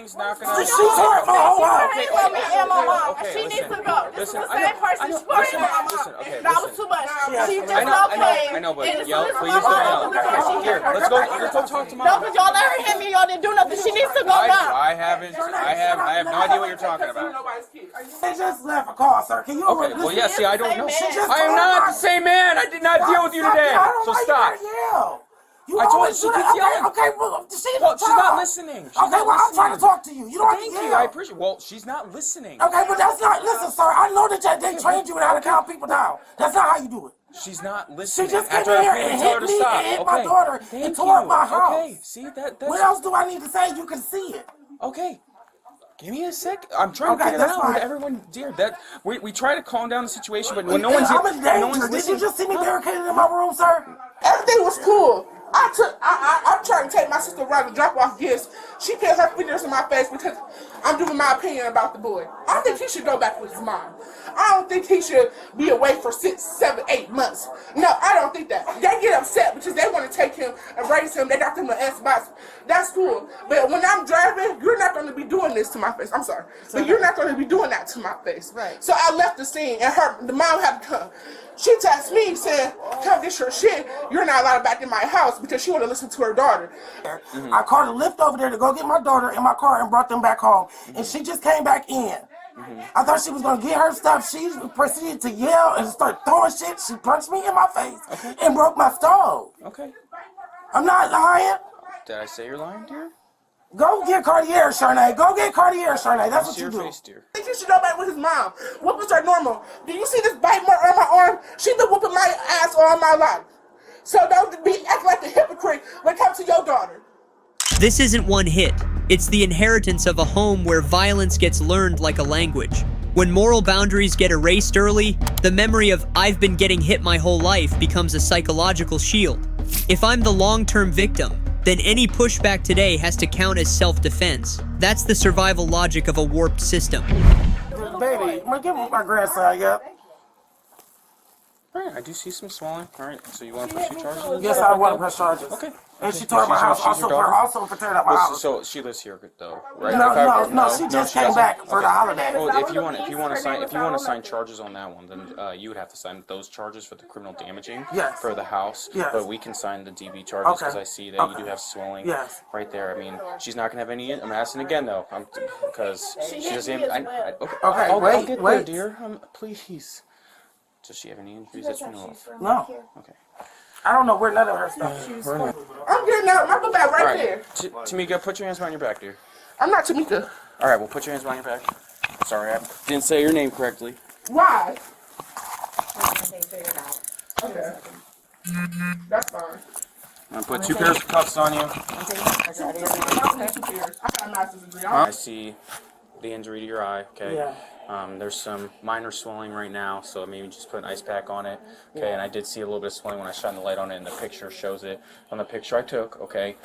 she's not gonna. She's hurt my whole life. Okay, Well, me and my mom. okay, She needs listen, to go. This listen, is the I same know- person. I know- She put listen, my mom. listen, okay, That was listen. too much. She just I not know, paid. I know, but And as yell, soon as please my don't mom yell. opened the door, she Here, hit let's go talk to mom. No, because y'all let her hit me. Y'all didn't do nothing. She needs to go now. I have no idea what you're talking about. They just left a call, sir. Can you? Okay, well, yeah, see, I don't know. She just I am not the same man. I did not deal with you today. So stop. You I told always her she do keeps that. yelling. Okay, well, she's She's not listening. She's Okay, not well, I'm trying to listening. talk to you. You don't have to Thank yell. you. I appreciate. Well, she's not listening. Okay, but that's not. Listen, sir. I know that they trained you in how to calm people down. That's not how you do it. She's not listening. She just came After in I here repeatedly and tell her hit to me stop. and hit Okay. my daughter Thank and tore up you. my house. Okay. See that's. What else do I need to say? You can see it. Okay. Give me a sec. I'm trying to Okay, get it that's out. fine. Everyone, dear, that we try to calm down the situation, but when no one's I'm in when danger. no one's Did you listening. just see me barricaded in my room, sir? Everything was cool. I'm trying to take my sister around to drop off gifts. She put her fingers in my face because I'm giving my opinion about the boy. I think he should go back with his mom. I don't think he should be away for 6, 7, 8 months. No, I don't think that. They get upset because they want to take him and raise him. They got them an S-box. That's cool. But when I'm driving, you're not going to be doing this to my face. I'm sorry. But you're not going to be doing that to my face. Right. So I left the scene and the mom had to come. She texted me saying, come get your shit. You're not allowed back in my house because she want to listen to her daughter. I called a lift over there to go get my daughter in my car and brought them back home. And she just came back in. I thought she was going to get her stuff. She proceeded to yell and start throwing shit. She punched me in my face and broke my stove. Okay. I'm not lying. Did I say you're lying, dear? Go get Cartier, Sharnay. Go get Cartier, Sharnay. That's what See you your do. face, dear. I think he should go back with his mom. What was her normal? Do you see this bite mark on my arm? She been whooping my ass all my life. So don't be acting like a hypocrite when it comes to your daughter. This isn't one hit. It's the inheritance of a home where violence gets learned like a language. When moral boundaries get erased early, the memory of "I've been getting hit my whole life" becomes a psychological shield. If I'm the long-term victim, then any pushback today has to count as self-defense. That's the survival logic of a warped system. Baby, give my grandson, yeah. Alright, I do see some swelling. Alright, so you want to press your charges? Yes, I want to press charges. Okay. And she tore up my house also for tearing up my house. So she lives here though, right? No, she just came back for the holiday. Well, if you want to sign charges on that one, then you would have to sign those charges for the criminal damaging for the house. Yes. But we can sign the DB charges because Okay. I see that you do have swelling right there. I mean, she's not gonna have any. I'm asking again though, because she doesn't. I'll get there, dear. Please. Does she have any injuries that you know of? No. Okay. I don't know where none of her stuff is. I'm getting out. My back right there. Tamika, put your hands behind your back, dear. I'm not Tamika. All right, well, put your hands behind your back. Sorry, I didn't say your name correctly. Why? Okay. That's fine. I'm gonna put 2 pairs of cuffs on you. I see the injury to your eye. Okay. Yeah. There's some minor swelling right now, so maybe just put an ice pack on it. Okay, and I did see a little bit of swelling when I shine the light on it, and the picture shows it on the picture I took. Okay,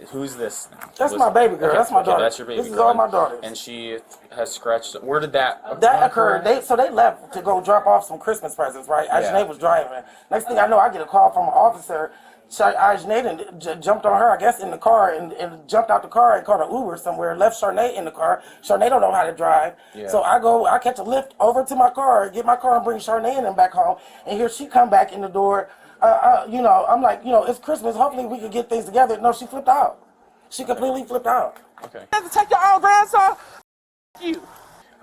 who's this? That's my baby girl. Okay, That's my daughter. That's your baby This is girl. all my daughters. And she has scratched. Where did that occur? That occurred. They left to go drop off some Christmas presents, right? Ajane was driving. Next thing I know, I get a call from an officer. Ajane jumped on her, I guess, in the car and jumped out the car and called an Uber somewhere. Left Sharnay in the car. Sharnay don't know how to drive, so I catch a lift over to my car, get my car, and bring Sharnay and them back home. And here she come back in the door. I'm like, it's Christmas. Hopefully we can get things together. No, she flipped out. She completely flipped out. Okay. You have to take your own grandson. You.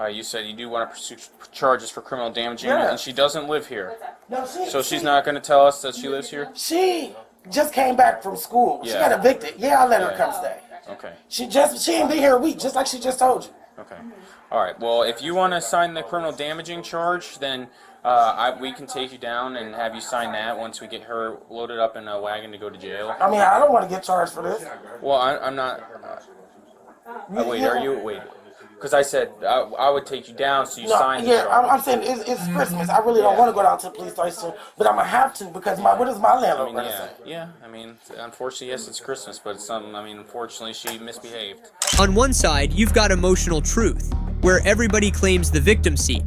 You said you do want to pursue charges for criminal damaging, Yeah. and she doesn't live here. No, So she's not going to tell us that she lives here? She just came back from school. She got evicted. Yeah, I let her come stay. Okay. She ain't been here a week, just like she just told you. Okay. All right. Well, if you want to sign the criminal damaging charge, then we can take you down and have you sign that once we get her loaded up in a wagon to go to jail. I mean, I don't want to get charged for this. Well, I'm not. Wait. Because I said I would take you down, so you sign the charge. I'm saying it's Christmas. I really don't want to go down to the police station, but I'm gonna have to because what is my landlord gonna say? Yeah. I mean, unfortunately, yes, it's Christmas, but unfortunately, she misbehaved. On one side, you've got emotional truth, where everybody claims the victim seat.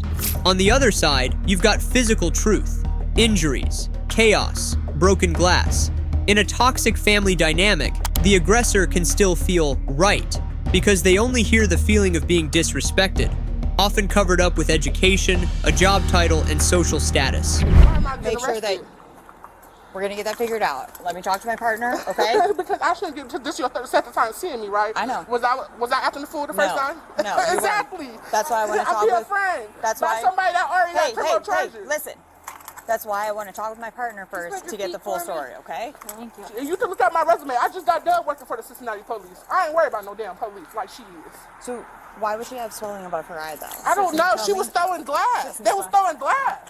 On the other side, you've got physical truth, injuries, chaos, broken glass. In a toxic family dynamic, the aggressor can still feel right, because they only hear the feeling of being disrespected, often covered up with education, a job title, and social status. Make sure that we're gonna get that figured out. Let me talk to my partner, okay? Because I shouldn't get to this your second time seeing me, right? I know. Was I acting the fool the first time? No, you exactly. weren't. That's why I want to talk with with. friend. That's by why. Somebody that already got criminal charges. Listen. That's why I want to talk with my partner first to get the full story, okay? Thank you. You can look at my resume. I just got done working for the Cincinnati police. I ain't worried about no damn police like she is. So why would she have swelling above her eye, though? I don't know. She was throwing glass. They was throwing glass.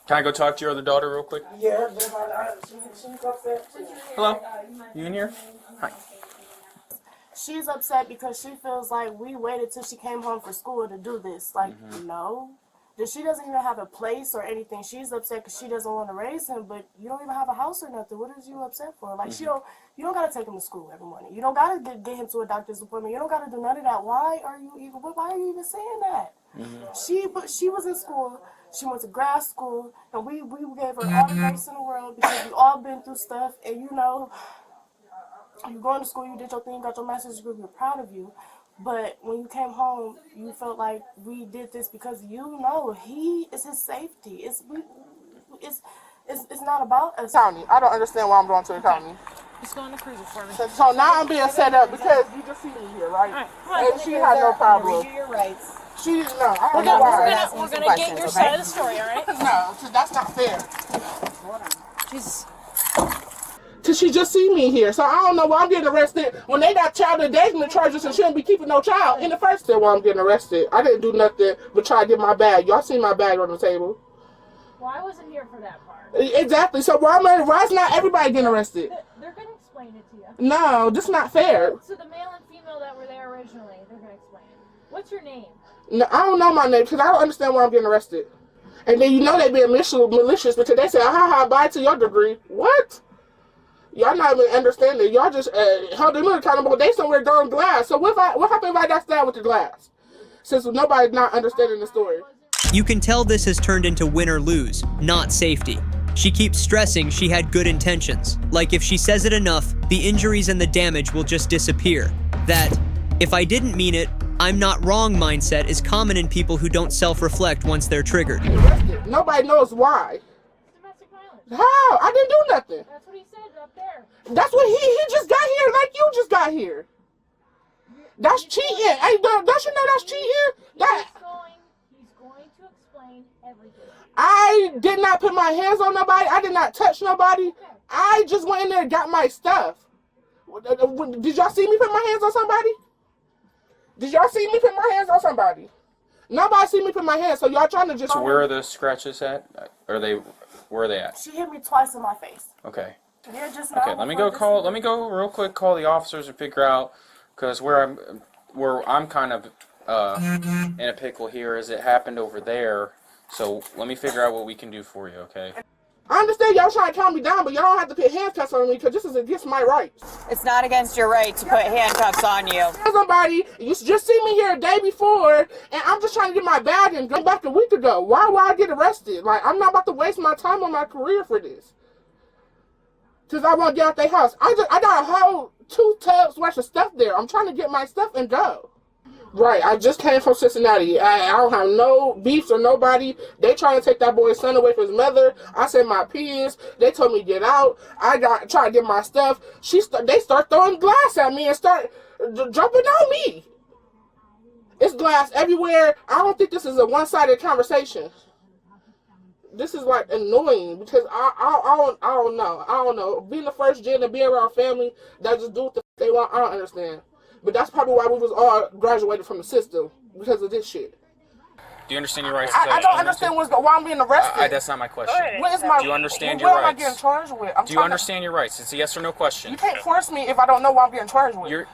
Can I go talk to your other daughter real quick? Yeah. Hello? You in here? Hi. She's upset because she feels like we waited till she came home from school to do this. Like, no. She doesn't even have a place or anything. She's upset because she doesn't want to raise him, but you don't even have a house or nothing. What is you upset for? Like, you don't got to take him to school every morning. You don't got to get him to a doctor's appointment. You don't got to do none of that. Why are you even saying that? She was in school. She went to grad school, and we gave her all the grace in the world because we all been through stuff. And you going to school, you did your thing, you got your master's degree, we're proud of you. But when you came home, you felt like we did this because he is his safety. It's not about us. County. I don't understand why I'm going to the county. Just go on the cruiser for me. So now I'm being set up because you just see me here, right? And she had no problem. Review your rights. She no. I don't know why. We're gonna get your side of the story, all right? No, that's not fair. Jesus. Till she just see me here, so I don't know why I'm getting arrested when they got child endangerment charges and shouldn't be keeping no child in the first place. Why I'm getting arrested? I didn't do nothing but try to get my bag. Y'all see my bag on the table? Well, I wasn't here for that part. Exactly. So why is not everybody getting arrested? They're gonna explain it to you. No, this is not fair. So the male and female that were there originally, they're gonna explain it. What's your name? No, I don't know my name because I don't understand why I'm getting arrested. And then they being malicious because they say, bye to your degree. What? Y'all not even understanding. Y'all just held them accountable. They somewhere throwing glass. So what happened if I got stabbed with the glass? Since nobody's not understanding the story. You can tell this has turned into win or lose, not safety. She keeps stressing she had good intentions. Like if she says it enough, the injuries and the damage will just disappear. That, if I didn't mean it, I'm not wrong mindset is common in people who don't self-reflect once they're triggered. Nobody knows why. How? I didn't do nothing. That's what he said up there. That's what he just got here like you just got here. That's cheating. Hey, don't you know that's cheating? He's going to explain everything. I did not put my hands on nobody. I did not touch nobody. Okay. I just went in there and got my stuff. Did y'all see me put my hands on somebody? Did y'all see me put my hands on somebody? Nobody see me put my hands, so y'all trying to just... So where are the scratches at? Where are they at? She hit me twice in my face. Okay. They're just Okay, let me go real quick, call the officers and figure out, because where I'm kind of in a pickle here is it happened over there. So let me figure out what we can do for you, okay? I understand y'all trying to calm me down, but y'all don't have to put handcuffs on me because this is against my rights. It's not against your right to put handcuffs on you. Somebody, you just see me here a day before, and I'm just trying to get my bag and go back a week ago. Why would I get arrested? Like, I'm not about to waste my time on my career for this. Because I want to get out their house. I got a whole 2 tubs worth of stuff there. I'm trying to get my stuff and go. Right, I just came from Cincinnati. I don't have no beefs or nobody. They trying to take that boy's son away from his mother. I said my piece. They told me to get out. I tried to get my stuff. They start throwing glass at me and start jumping on me. It's glass everywhere. I don't think this is a one-sided conversation. This is like annoying because I don't know. I don't know. Being the first gen and being around family that just do what the they want, I don't understand. But that's probably why we was all graduated from the system, because of this shit. Do you understand your rights? I don't understand why I'm being arrested. That's not my question. Do you understand your rights? What am I getting charged with? Do you understand your rights? It's a yes or no question. You can't force me if I don't know what I'm getting charged with.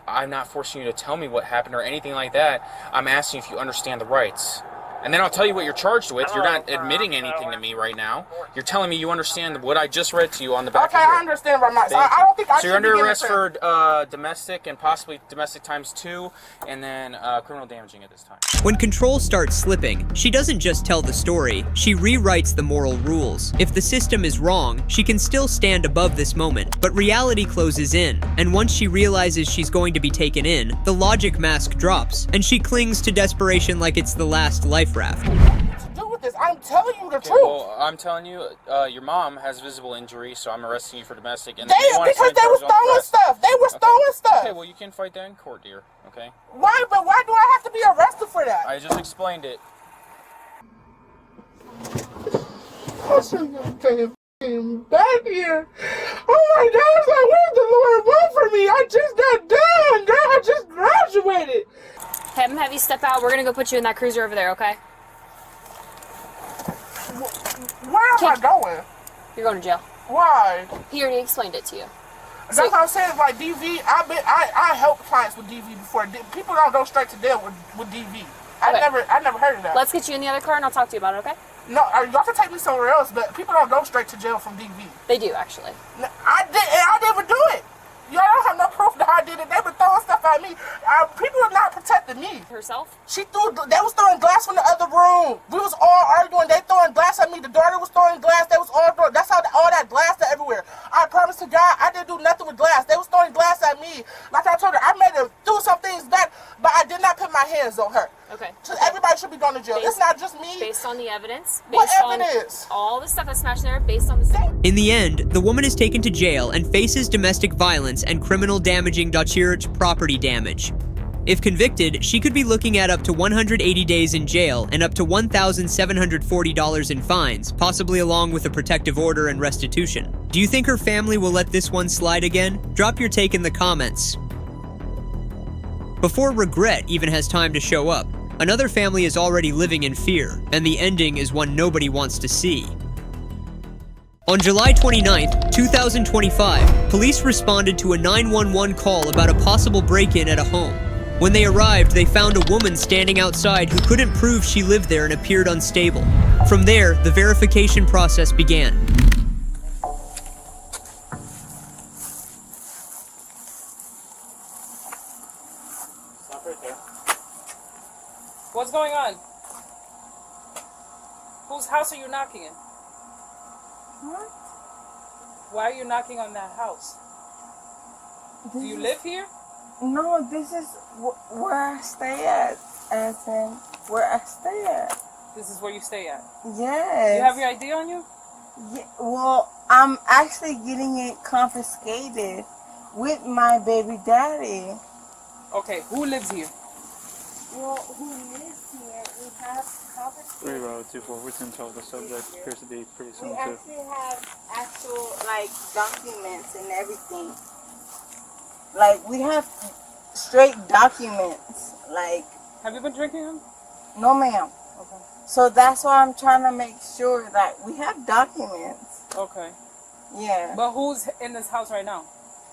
I'm not forcing you to tell me what happened or anything like that. I'm asking if you understand the rights. And then I'll tell you what you're charged with. You're not admitting anything to me right now. You're telling me you understand what I just read to you on the back. Okay, I understand right now. So I don't think I So you're under arrest for domestic and possibly domestic ×2, and then criminal damaging at this time. When control starts slipping, she doesn't just tell the story, she rewrites the moral rules. If the system is wrong, she can still stand above this moment, but reality closes in, and once she realizes she's going to be taken in, the logic mask drops, and she clings to desperation like it's the last life raft. To do with this, I'm telling you the truth. Well, I'm telling you, your mom has visible injury, so I'm arresting you for domestic. And Because they were throwing stuff. They were throwing stuff. Okay, well, you can fight that in court, dear. Okay. Why? But why do I have to be arrested for that? I just explained it. I shouldn't have came back here. Oh my God! It's like, what did the Lord want for me? I just got done, girl. I just graduated. Have him have you step out. We're gonna go put you in that cruiser over there, okay? Where am I going? You're going to jail. Why? He already explained it to you. That's what I'm saying. Like DV, I helped clients with DV before. People don't go straight to jail with DV. I never heard of that. Let's get you in the other car and I'll talk to you about it, okay? No, y'all can take me somewhere else, but people don't go straight to jail from DV. They do, actually. I didn't do it. Y'all don't have no proof that I did it. They were throwing stuff at me. People are not protecting me. Herself? They was throwing glass from the other room. We was all arguing. They throwing glass at me. The daughter was throwing glass. They was all throwing. That's how all that glass to everywhere. I promise to God, I didn't do nothing with glass. They was throwing glass at me. Like I told her, I made her do some things back, but I did not put my hands on her. Okay. So everybody should be going to jail. It's not just me. Based on the evidence. What based evidence? On all the stuff that's smashed there, based on the... In the end, the woman is taken to jail and faces domestic violence and criminal damaging Dachshund property damage. If convicted, she could be looking at up to 180 days in jail and up to $1,740 in fines, possibly along with a protective order and restitution. Do you think her family will let this one slide again? Drop your take in the comments. Before regret even has time to show up, another family is already living in fear, and the ending is one nobody wants to see. On July 29, 2025, police responded to a 911 call about a possible break-in at a home. When they arrived, they found a woman standing outside who couldn't prove she lived there and appeared unstable. From there, the verification process began. Stop right there. What's going on? Whose house are you knocking in? What? Why are you knocking on that house? Do you live here? No, this is where I stay at. As in, where I stay at. This is where you stay at? Yes. You have your ID on you? Yeah, well, I'm actually getting it confiscated with my baby daddy. Okay, who lives here? Well, who lives here? We have confiscated. 3-2-4, we can tell the subject appears to be pretty soon We too. actually have actual, like, documents and everything. Like, we have straight documents. Like, have you been drinking them? No, ma'am. Okay. So that's why I'm trying to make sure that we have documents. Okay. Yeah. But who's in this house right now?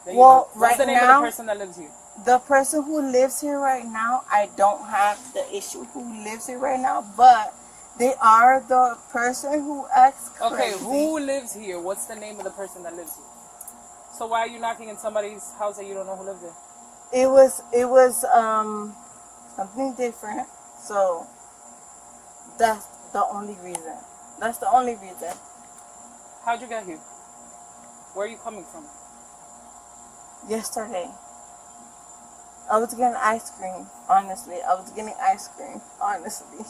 Well, What's the name of the person that lives here? The person who lives here right now, I don't have the issue who lives here right now, but they are the person who acts crazy. Okay, who lives here? What's the name of the person that lives here? So why are you knocking in somebody's house that you don't know who lives there? It was something different. So that's the only reason. That's the only reason. How'd you get here? Where are you coming from? Yesterday. I was getting ice cream, honestly. I was getting ice cream, honestly.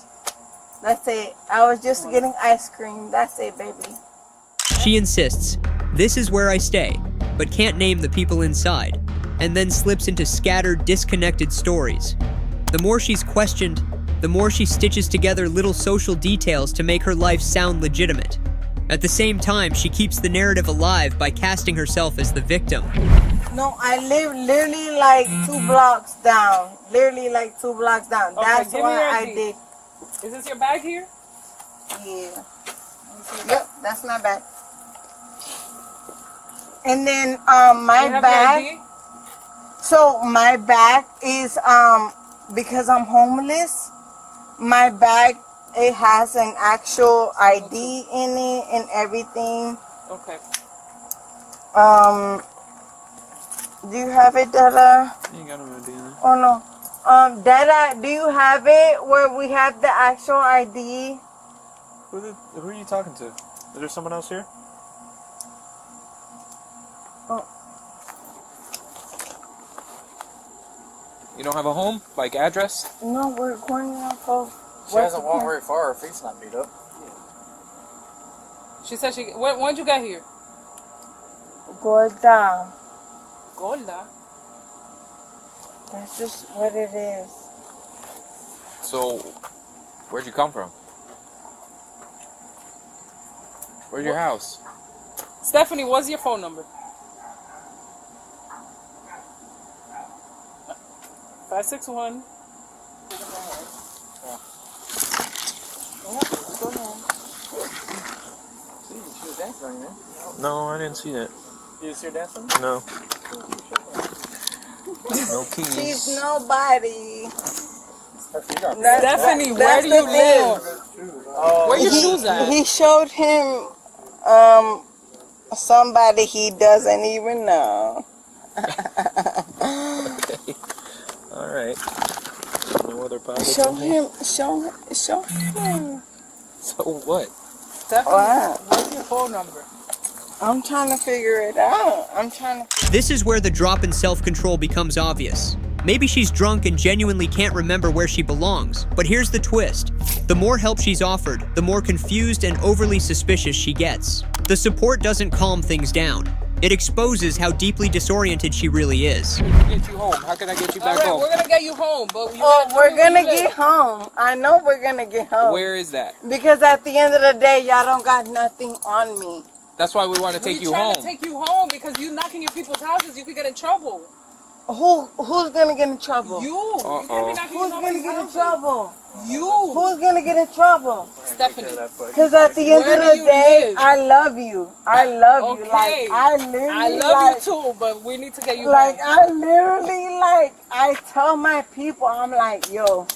That's it. I was just getting ice cream. That's it, baby. She insists, "This is where I stay," but can't name the people inside, and then slips into scattered, disconnected stories. The more she's questioned, the more she stitches together little social details to make her life sound legitimate. At the same time, she keeps the narrative alive by casting herself as the victim. No, I live literally like 2 blocks down. Literally like 2 blocks down. Okay, That's give me your why I ID. did. Is this your bag here? Yeah. Yep, that's my bag. And then my You have bag. your ID? So my bag is because I'm homeless. My bag It has an actual ID in it and everything. Okay. Do you have it, Dada? You got no idea. Oh no. Dada, do you have it where we have the actual ID? Who are you talking to? Is there someone else here? Oh. You don't have a home, like address? No, we're going off of. She hasn't walked very far. Her feet's not beat up. She said she. When'd you get here? Gorda. Gorda. That's just what it is. So, where'd you come from? Where's your house? Stephanie, what's your phone number? 561. No, I didn't see that. You see her dancing? No. No keys. She's nobody. Stephanie, where do you live? Where your shoes at? He showed him somebody he doesn't even know. Okay. All right. No other pockets. Show him. Show him. So what? Stephanie, Wow. what's your phone number? I'm trying to figure it out. This is where the drop in self-control becomes obvious. Maybe she's drunk and genuinely can't remember where she belongs, but here's the twist. The more help she's offered, the more confused and overly suspicious she gets. The support doesn't calm things down. It exposes how deeply disoriented she really is. Get you home. How can I get you back home? We're gonna get you home, but we're gonna get home. I know we're gonna get home. Where is that? Because at the end of the day, y'all don't got nothing on me. That's why we want to take you home. We're trying to take you home because you knocking in people's houses, you could get in trouble. Who's gonna get in trouble? You. Who's gonna get in trouble? You. Who's gonna get in trouble? Stephanie. Because at the end of the day, I love you. I love you. Okay. Like I literally. I love you too, but we need to get you like home. I literally I tell my people, I'm like, yo,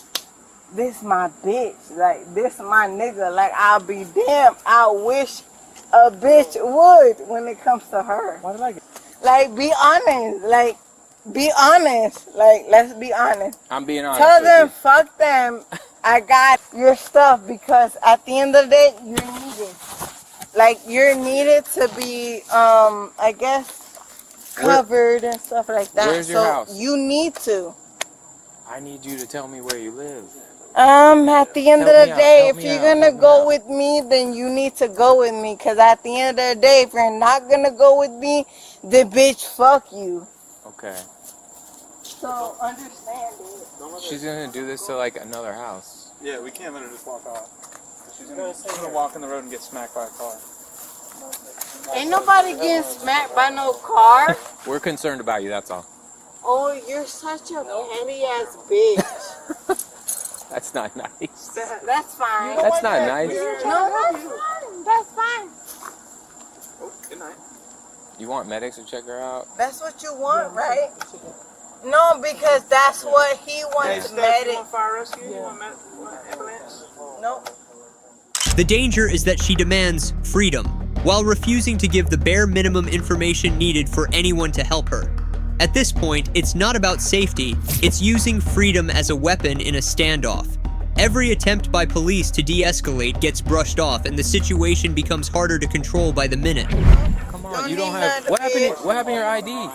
this my bitch. Like this my nigga. Like I'll be damned. I wish a bitch would when it comes to her. Why did I get? Like be honest. Like be honest. Like let's be honest. I'm being honest. Tell them, fuck them. I got your stuff because at the end of the day, you're needed. Like you're needed to be, I guess, covered and stuff like that. Where's your house? You need to. I need you to tell me where you live. At the end of the day, if you're gonna help me go with me, then you need to go with me. Cause at the end of the day, if you're not gonna go with me, the bitch fuck you. Okay. So understand it. She's gonna do this to like another house. Yeah, we can't let her just walk out. She's gonna walk in the road and get smacked by a car. Ain't nobody getting smacked by no car. We're concerned about you, that's all. Oh, you're such a petty ass bitch. That's not nice. That's fine. That's not nice. No, that's fine. That's fine. Oh, good night. You want medics to check her out? That's what you want, right? No, because that's what he wants. Medic. Fire rescue? You want ambulance? Nope. The danger is that she demands freedom, while refusing to give the bare minimum information needed for anyone to help her. At this point, it's not about safety, it's using freedom as a weapon in a standoff. Every attempt by police to de-escalate gets brushed off and the situation becomes harder to control by the minute. Come on, you don't have... What happened to your ID?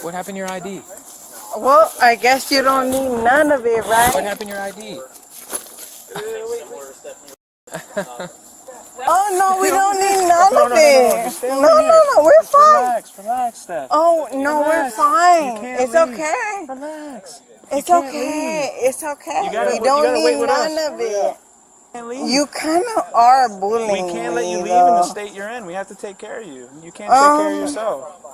What happened to your ID? Well, I guess you don't need none of it, right? What happened to your ID? Oh, no, we don't need none of it. No, we're fine. Relax, Steph. Oh, no, we're fine. It's okay. Relax. It's okay. It's okay. We don't need none of it. You kind of are bullying me. We can't let you leave in the state you're in. We have to take care of you. You can't take care of yourself.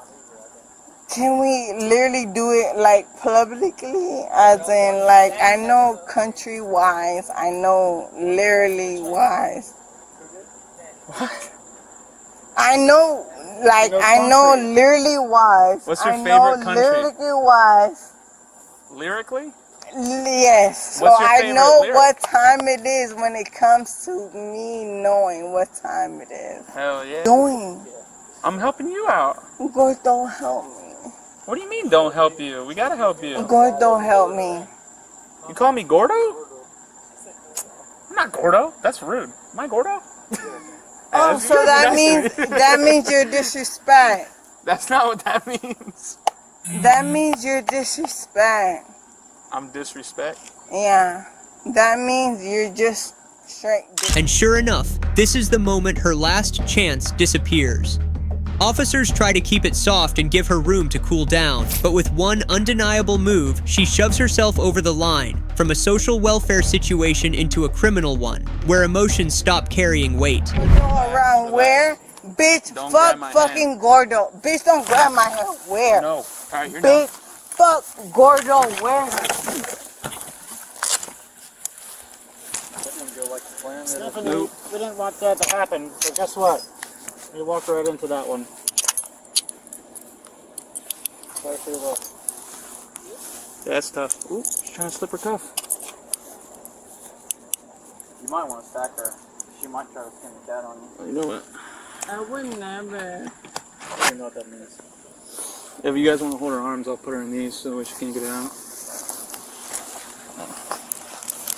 Can we literally do it like publicly? As in, like, I know country wise, I know literally wise. What? I know, like, I know literally wise. What's your I favorite know country? lyrically wise. Lyrically? Yes, so What's your I favorite know lyric? what time it is when it comes to me knowing what time it is. Hell yeah. Doing. I'm helping you out. God, don't help me. What do you mean don't help you? We gotta help you. God, don't help me. You call me Gordo? I'm not Gordo. That's rude. Am I Gordo? Oh, so that means you're disrespect. That's not what that means. That means you're disrespect. I'm disrespect. Yeah. That means you're just straight disrespect. And sure enough, this is the moment her last chance disappears. Officers try to keep it soft and give her room to cool down, but with one undeniable move, she shoves herself over the line, from a social welfare situation into a criminal one, where emotions stop carrying weight. Go around where? Bitch, fuck fucking Gordo. Bitch, don't grab my hand. Where? No. Alright, you're Bitch, fuck Gordo. Where? Stephanie, we didn't want that to happen, but guess what? You walked right into that one. Sorry for your loss. Yeah, that's tough. Ooh, she's trying to slip her cuff. You might want to stack her. She might try to skin the cat on you. You know what? I would never. I don't know what that means. If you guys want to hold her arms, I'll put her in these so she can get it out. You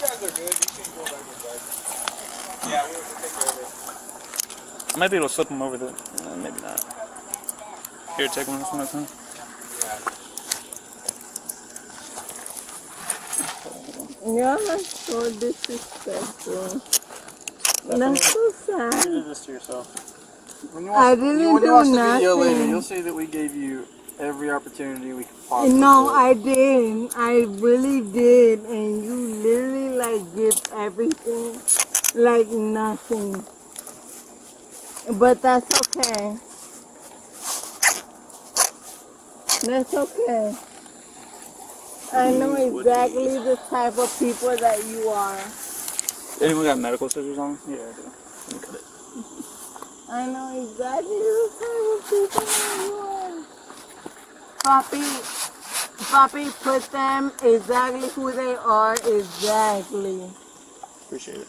guys are good. You can go back inside. Yeah, we'll take care of it. I might be able to slip them over the... maybe not. Here, take one at a time. You're so disrespectful. That's so sad. You did this to yourself. I didn't do When you watch the video later, nothing. you'll see that we gave you every opportunity we could possibly. No, I did. I really did. And you literally like give everything like nothing. But that's okay. That's okay. I know exactly the type of people that you are. Anyone got medical scissors on? Yeah, I do. Let me cut it. I know exactly the type of people that you are. Papi, put them exactly who they are, exactly. Appreciate it.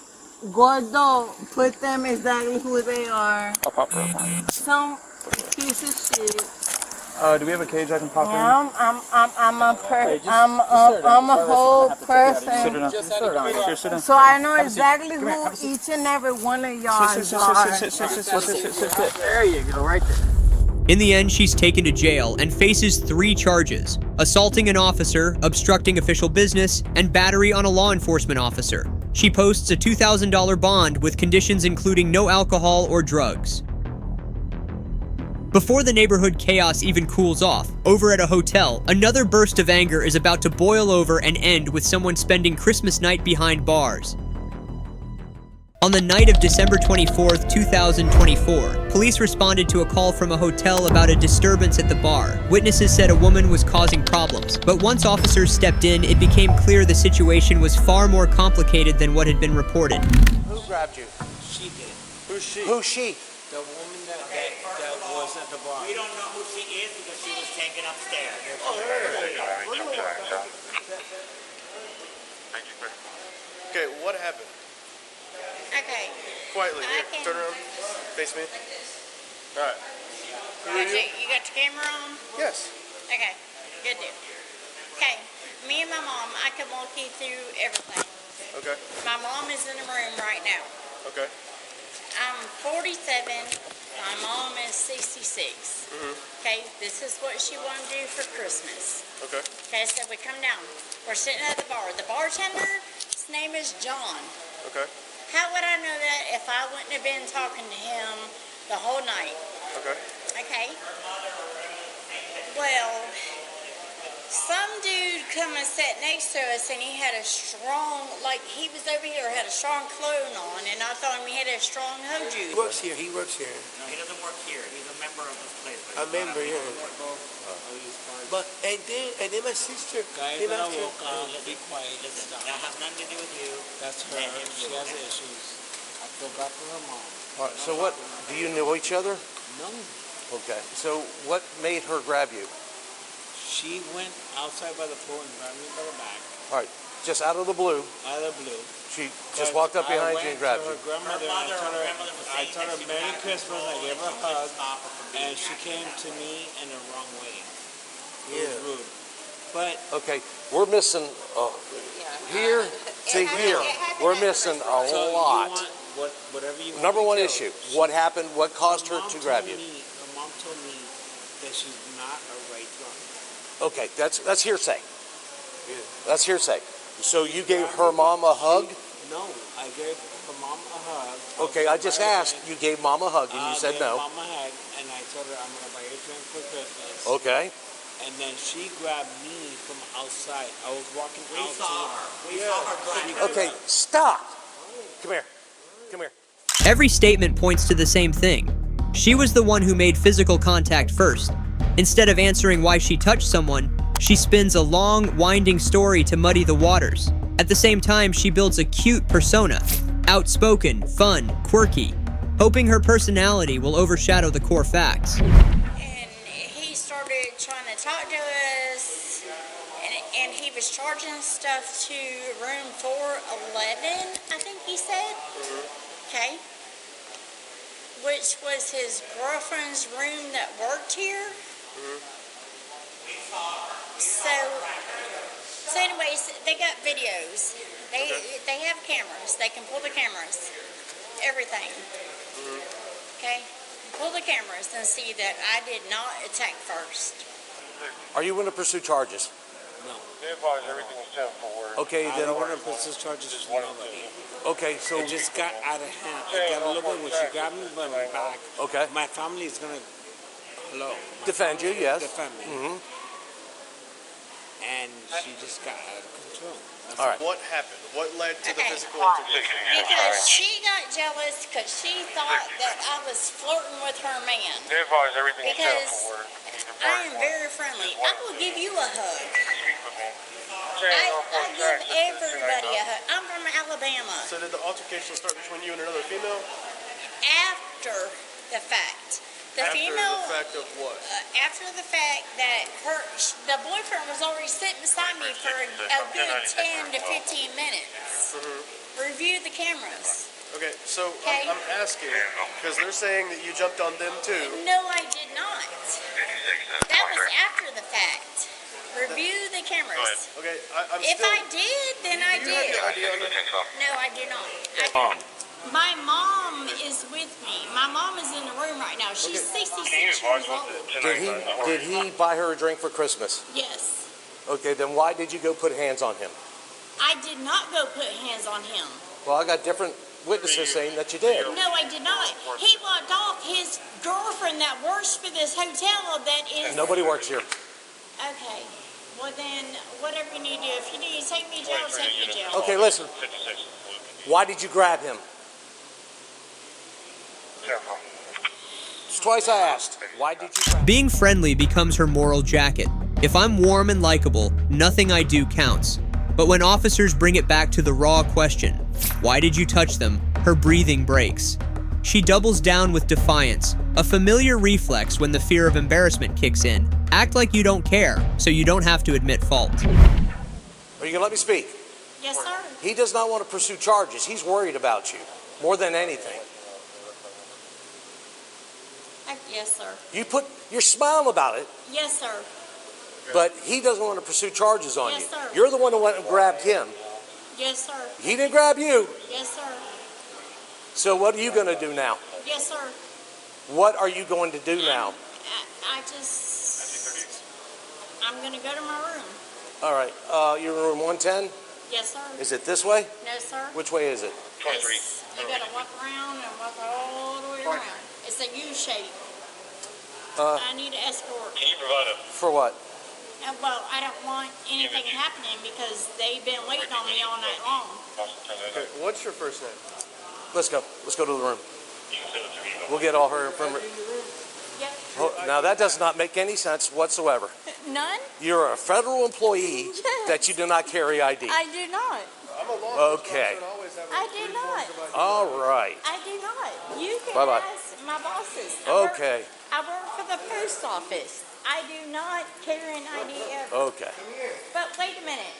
Gordo, put them exactly who they are. I'll pop her up. Some piece of shit. Do we have a cage I can pop Yeah, I'm a whole person. Sit down. So I know exactly who each and every one of y'all are. There you go, right there. In the end, she's taken to jail and faces 3 charges: assaulting an officer, obstructing official business, and battery on a law enforcement officer. She posts a $2,000 bond with conditions including no alcohol or drugs. Before the neighborhood chaos even cools off, over at a hotel, another burst of anger is about to boil over and end with someone spending Christmas night behind bars. On the night of December 24th, 2024, police responded to a call from a hotel about a disturbance at the bar. Witnesses said a woman was causing problems, but once officers stepped in, it became clear the situation was far more complicated than what had been reported. Who grabbed you? She did. Who's she? Who's she? The woman that was at the bar. We don't know who she is because she was taken upstairs. Okay, what happened? Okay. Quietly, here, turn around, face me. Alright. You got your camera on? Yes. Okay, good deal. Okay, me and my mom, I can walk you through everything. Okay. My mom is in the room right now. Okay. I'm 47, my mom is 66. Okay, this is what she wanted to do for Christmas. Okay. Okay, so we come down. We're sitting at the bar. The bartender, his name is John. Okay. How would I know that if I wouldn't have been talking to him the whole night? Okay. Okay. Well, some dude come and sat next to us and he had a strong, like he was over here, had a strong cologne on, and I thought he had a strong hoe juice. He works here. He works here. No, he doesn't work here. He's a member of this place. A member, yeah. But and then my sister. Guys, be quiet. Listen, that has nothing to do with you. That's her. She has issues. I feel bad for her mom. All right, so what? Do you know each other? No. Okay. So what made her grab you? She went outside by the pool and grabbed me by the back. All right, just out of the blue. Out of the blue. She just walked up behind you and grabbed you. Her grandmother, I told her Merry Christmas, I gave her a hug, and she came to me in the wrong way. It was rude. But okay, we're missing here to here. We're missing a lot. Whatever you want. Number one issue: what happened? What caused her to grab you? Her mom told me that she's not a right drunk. Okay, that's hearsay. That's hearsay. So you gave her mom a hug? No, I gave her mom a hug. Okay, I just asked. You gave mom a hug, and you said no. Mom a hug, and I told her I'm gonna buy you a drink for Christmas. Okay. And then she grabbed me from outside. I was walking out. We saw her. Okay, stop. Come here. Come here. Every statement points to the same thing. She was the one who made physical contact first. Instead of answering why she touched someone, she spins a long, winding story to muddy the waters. At the same time, she builds a cute persona. Outspoken, fun, quirky, hoping her personality will overshadow the core facts. He started trying to talk to us, and he was charging stuff to room 411, I think he said. Okay. Which was his girlfriend's room that worked here. So anyways, they got videos. They have cameras. They can pull the cameras. Everything. Okay? Pull the cameras and see that I did not attack first. Are you going to pursue charges? No. Okay, I then. don't want to pursue charges to nobody. Okay, so it just got out of hand. It got a little bit when she grabbed me by my back. Okay. My family is gonna Defend you, yes. Defend me. And she just got out of control. All right. What happened? What led to the physical altercation? Because she got jealous because she thought that I was flirting with her man. Because I am very friendly. I will give you a hug. I give everybody a hug. I'm from Alabama. So did the altercation start between you and another female? After the fact. After the fact of what? After the fact that the boyfriend was already sitting beside me for a good 10 to 15 minutes. Review the cameras. Okay, so I'm asking, because they're saying that you jumped on them too. No, I did not. That was after the fact. Review the cameras. Okay, if I did, then I did. No, I do not. My mom is with me. My mom is in the room right now. She's 66 years old. Did he buy her a drink for Christmas? Yes. Okay, then why did you go put hands on him? I did not go put hands on him. Well, I got different witnesses saying that you did. No, I did not. He walked off. His girlfriend that works for this hotel that is... Nobody works here. Okay. Well then, whatever you need to do. If you need to take me to jail, take me to jail. Okay, listen. Why did you grab him? It's twice I asked. Why did you grab him? Being friendly becomes her moral jacket. If I'm warm and likable, nothing I do counts. But when officers bring it back to the raw question, why did you touch them? Her breathing breaks. She doubles down with defiance, a familiar reflex when the fear of embarrassment kicks in. Act like you don't care, so you don't have to admit fault. Are you gonna let me speak? Yes, sir. He does not want to pursue charges. He's worried about you more than anything. Yes, sir. You're smiling about it, Yes, sir. but he doesn't want to pursue charges on Yes, you. sir. You're the one who went and grabbed him. Yes, sir. He didn't grab you. Yes, sir. So what are you going to do now? Yes, sir. What are you going to do now? I'm going to go to my room. All right. You're in room 110? Yes, sir. Is it this way? No, sir. Which way is it? You got to walk around and walk all the way around. It's a U shape. I need an escort. Can you provide it? For what? Well, I don't want anything happening because they've been waiting on me all night long. Okay, what's your first name? Let's go. Let's go to the room. We'll get all her information. Oh, now that does not make any sense whatsoever. None? You're a federal employee that you do not carry ID. I do not. I'm a law Okay. I do not. All right. I do not. You can Bye-bye. ask my bosses. Okay. I work for the post office. I do not carry an ID ever. Okay. But wait a minute.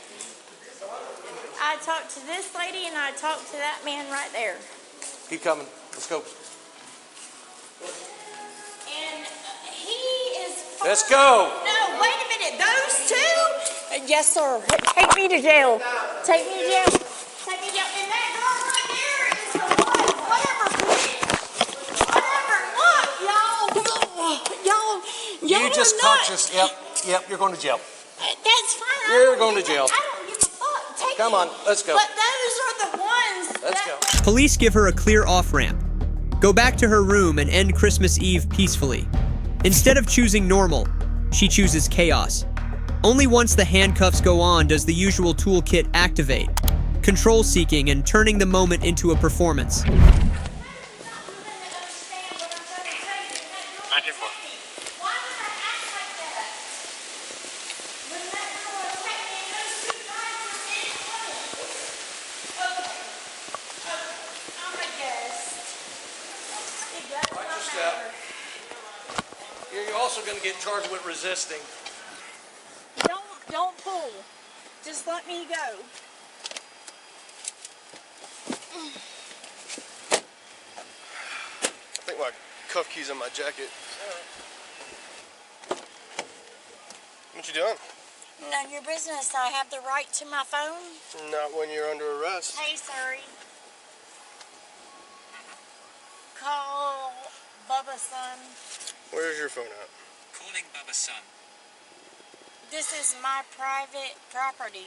I talked to this lady and I talked to that man right there. Keep coming. Let's go. And he is. Let's go. No, wait a minute. Those two? Yes, sir. Take me to jail. Take me to jail. Take me to jail. And that girl right there is the one. Whatever. Whatever. Look, y'all. You just caught us. Yep. You're going to jail. That's fine. You're going to jail. I don't give a fuck. Take Come me. on, let's go. But those are the ones. Let's go. Police give her a clear off-ramp. Go back to her room and end Christmas Eve peacefully. Instead of choosing normal, she chooses chaos. Only once the handcuffs go on does the usual toolkit activate, control-seeking and turning the moment into a performance. You're also going to get charged with resisting. Don't pull. Just let me go. I think my cuff key's in my jacket. What you doing? None of your business. I have the right to my phone. Not when you're under arrest. Hey, sorry. Call Bubba's son. Where's your phone at? Calling Bubba's son. This is my private property.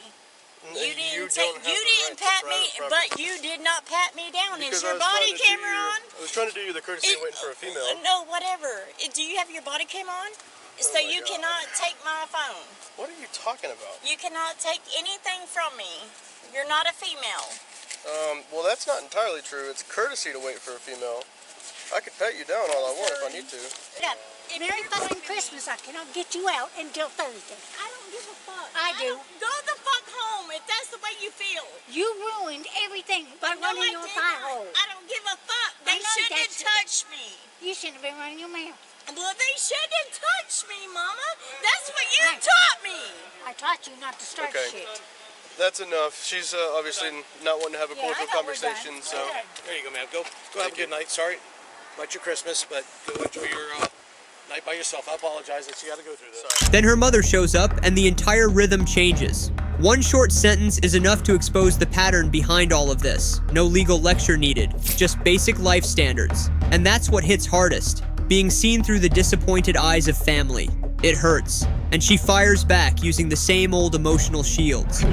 You don't didn't have the pat right to me, private property. but you did not pat me down. Because Is your I was body trying to do camera you- on? I was trying to do you the courtesy of waiting for a female. No, whatever. Do you have your body cam on? So you cannot take my phone. What are you talking about? You cannot take anything from me. You're not a female. Well, that's not entirely true. It's courtesy to wait for a female. I could pat you down all I want if I need to. Yeah. Merry fucking Christmas. I cannot get you out until Thursday. I don't give a fuck. I do. Go the fuck home if that's the way you feel. You ruined everything by No, running I your did pie not. hole. I don't give a fuck. They shouldn't have touched me. You shouldn't have been running your mouth. Well, they shouldn't touch me, Mama. That's what you taught me. I taught you not to start Okay. shit. That's enough. She's obviously not wanting to have a cordial conversation, so. There you go, man. Go have a good night. Sorry about your Christmas, but go enjoy your night by yourself. I apologize that you got to go through this. Then her mother shows up and the entire rhythm changes. One short sentence is enough to expose the pattern behind all of this. No legal lecture needed, just basic life standards. And that's what hits hardest, being seen through the disappointed eyes of family. It hurts, and she fires back using the same old emotional shields.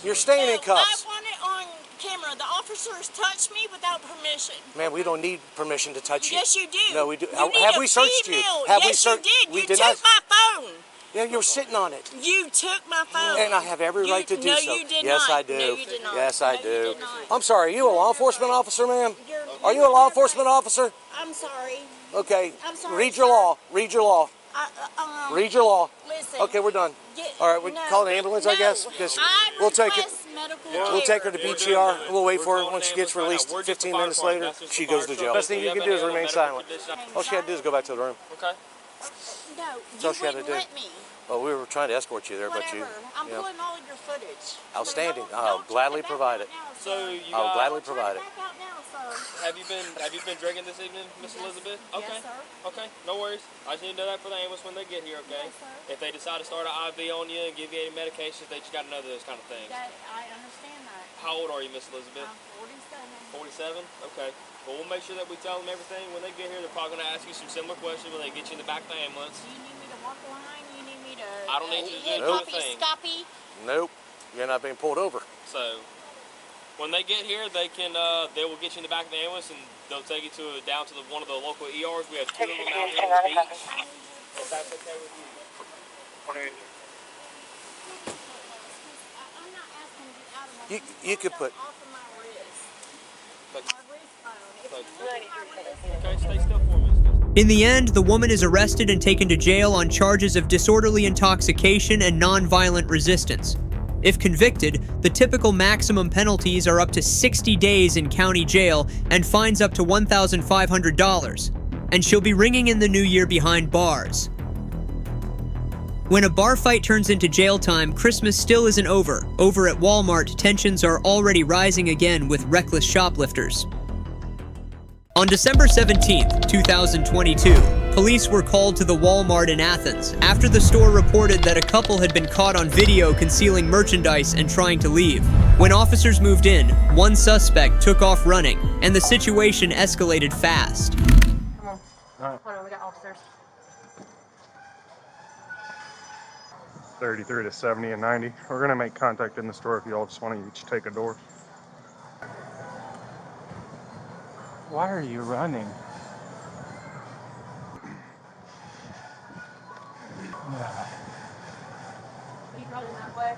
You're staying in cuffs. I want it on camera. The officers touched me without permission. Man, we don't need permission to touch you. Yes, you do. No, we do. You need Have a we searched you? female. Have we Yes, searched? you did. We You did took not. my phone. Yeah, you're sitting on it. You took my phone. And I have every right to do no, so. you did Yes, not. I do. No, you did not. Yes, I No, do. you did not. I'm sorry. Are you a law enforcement officer, ma'am? Are you a law enforcement officer? I'm sorry. Okay. I'm sorry, Read your law. Read your law. Read your law. Listen. Okay, we're done. All right, we call an ambulance, I guess, because we'll take it. We'll take her to BTR. We'll wait for her. Once she gets released 15 minutes later, she goes to jail. Best thing you can do is remain silent. All she had to do is go back to the room. Okay. No, That's all you she had to wouldn't do. let me. Well, we were trying to escort you there, but you. I'm Yeah. pulling all of your footage. Outstanding. I'll gladly provide it. So you I'll gladly provide it. Have you been drinking this evening, Miss Elizabeth? Okay. Yes, sir. Okay, no worries. I just need to know that for the ambulance when they get here, okay? Yes, sir. If they decide to start an IV on you and give you any medications, they just got to know those kind of things. I understand that. How old are you, Miss Elizabeth? I'm 47. 47? Okay. Well, we'll make sure that we tell them everything. When they get here, they're probably going to ask you some similar questions when they get you in the back of the ambulance. Do you need me to walk the line? You need me to I don't need you to do hit anything. Scoppy? Nope. You're not being pulled over. So, when they get here, they will get you in the back of the ambulance and they'll take you down to one of the local ERs. We have 2 of them out here on the beach. If that's okay with you. I'm not asking you out of my You could put. off of my wrist. But, My wrist phone. okay, stay still for me. In the end, the woman is arrested and taken to jail on charges of disorderly intoxication and nonviolent resistance. If convicted, the typical maximum penalties are up to 60 days in county jail and fines up to $1,500, and she'll be ringing in the new year behind bars. When a bar fight turns into jail time, Christmas still isn't over. Over at Walmart, tensions are already rising again with reckless shoplifters. On December 17th, 2022, police were called to the Walmart in Athens after the store reported that a couple had been caught on video concealing merchandise and trying to leave. When officers moved in, one suspect took off running, and the situation escalated fast. Come on. Hold on, we got officers. 33 to 70 and 90. We're gonna make contact in the store if you all just want to each take a door. Why are you running? Keep running that way.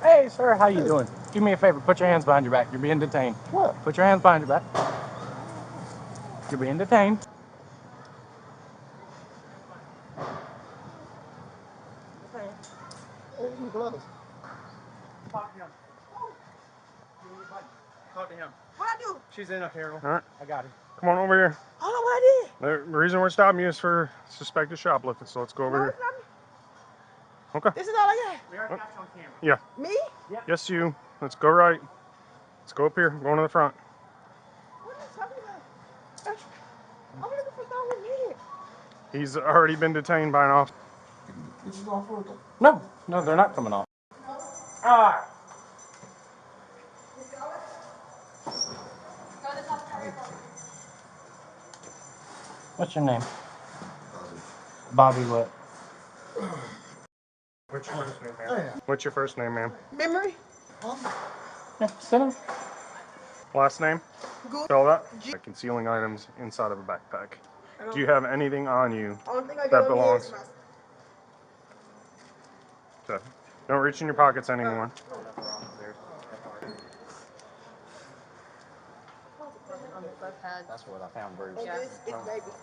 Hey, sir, how you doing? Do me a favor, put your hands behind your back. You're being detained. What? Put your hands behind your back. You're being detained. Where's my gloves? Talk to him. Talk to him. What I do? She's in up here. All right. I got her. Come on over here. Hold on, what I did? The reason we're stopping you is for suspected shoplifting, so let's go over here. Okay. This is all I got. We already got you on camera. Yeah. Me? Yep. Yes, you. Let's go right. Let's go up here. Going to the front. What are you talking about? I'm looking for someone here. He's already been detained by an officer. No, no, they're not coming off. Ah. What's your name? Bobby what? What's your first name, ma'am? What's your first name, ma'am? Memory? Yeah, sit down. Last name? Good. Spell that. Concealing items inside of a backpack. Do you have anything on you that belongs? Okay. Don't reach in your pockets anymore. That's what I found very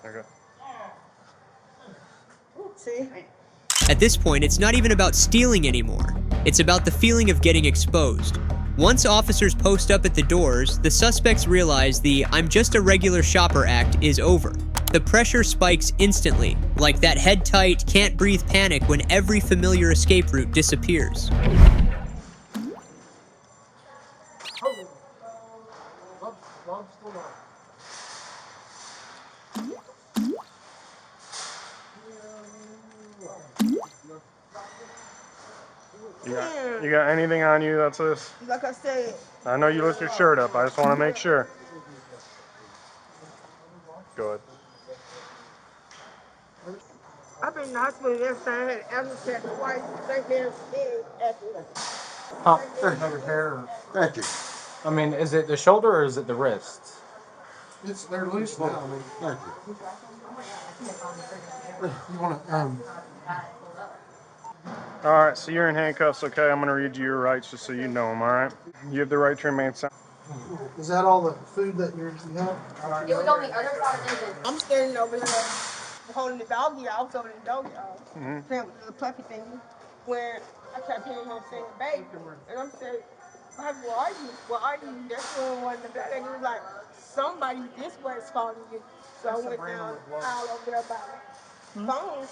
Okay. See? At this point, it's not even about stealing anymore. It's about the feeling of getting exposed. Once officers post up at the doors, the suspects realize the "I'm just a regular shopper" act is over. The pressure spikes instantly, like that head-tight, can't-breathe panic when every familiar escape route disappears. You got anything on you that's this? Like I said. I know you lift your shirt up. I just want to make sure. Go ahead. I've been in the hospital and everything. I had an attack twice. Thank them after. Huh? Thank you. I mean, is it the shoulder or is it the wrist? They're loose now. I mean, thank you. You want to All right, so you're in handcuffs, okay? I'm going to read you your rights just so you know them, all right? You have the right to remain silent. Is that all the food that you have? It was on the other side of the engine. I'm standing over here holding the doggy. I was holding the doggy playing with the puppy thing. Where I kept hearing him saying, "Baby," and I'm saying, "Baby, where are you? Where are you?" That's when one of the black lady was like, "Somebody this way is calling you." So I went down aisle over there by the phones.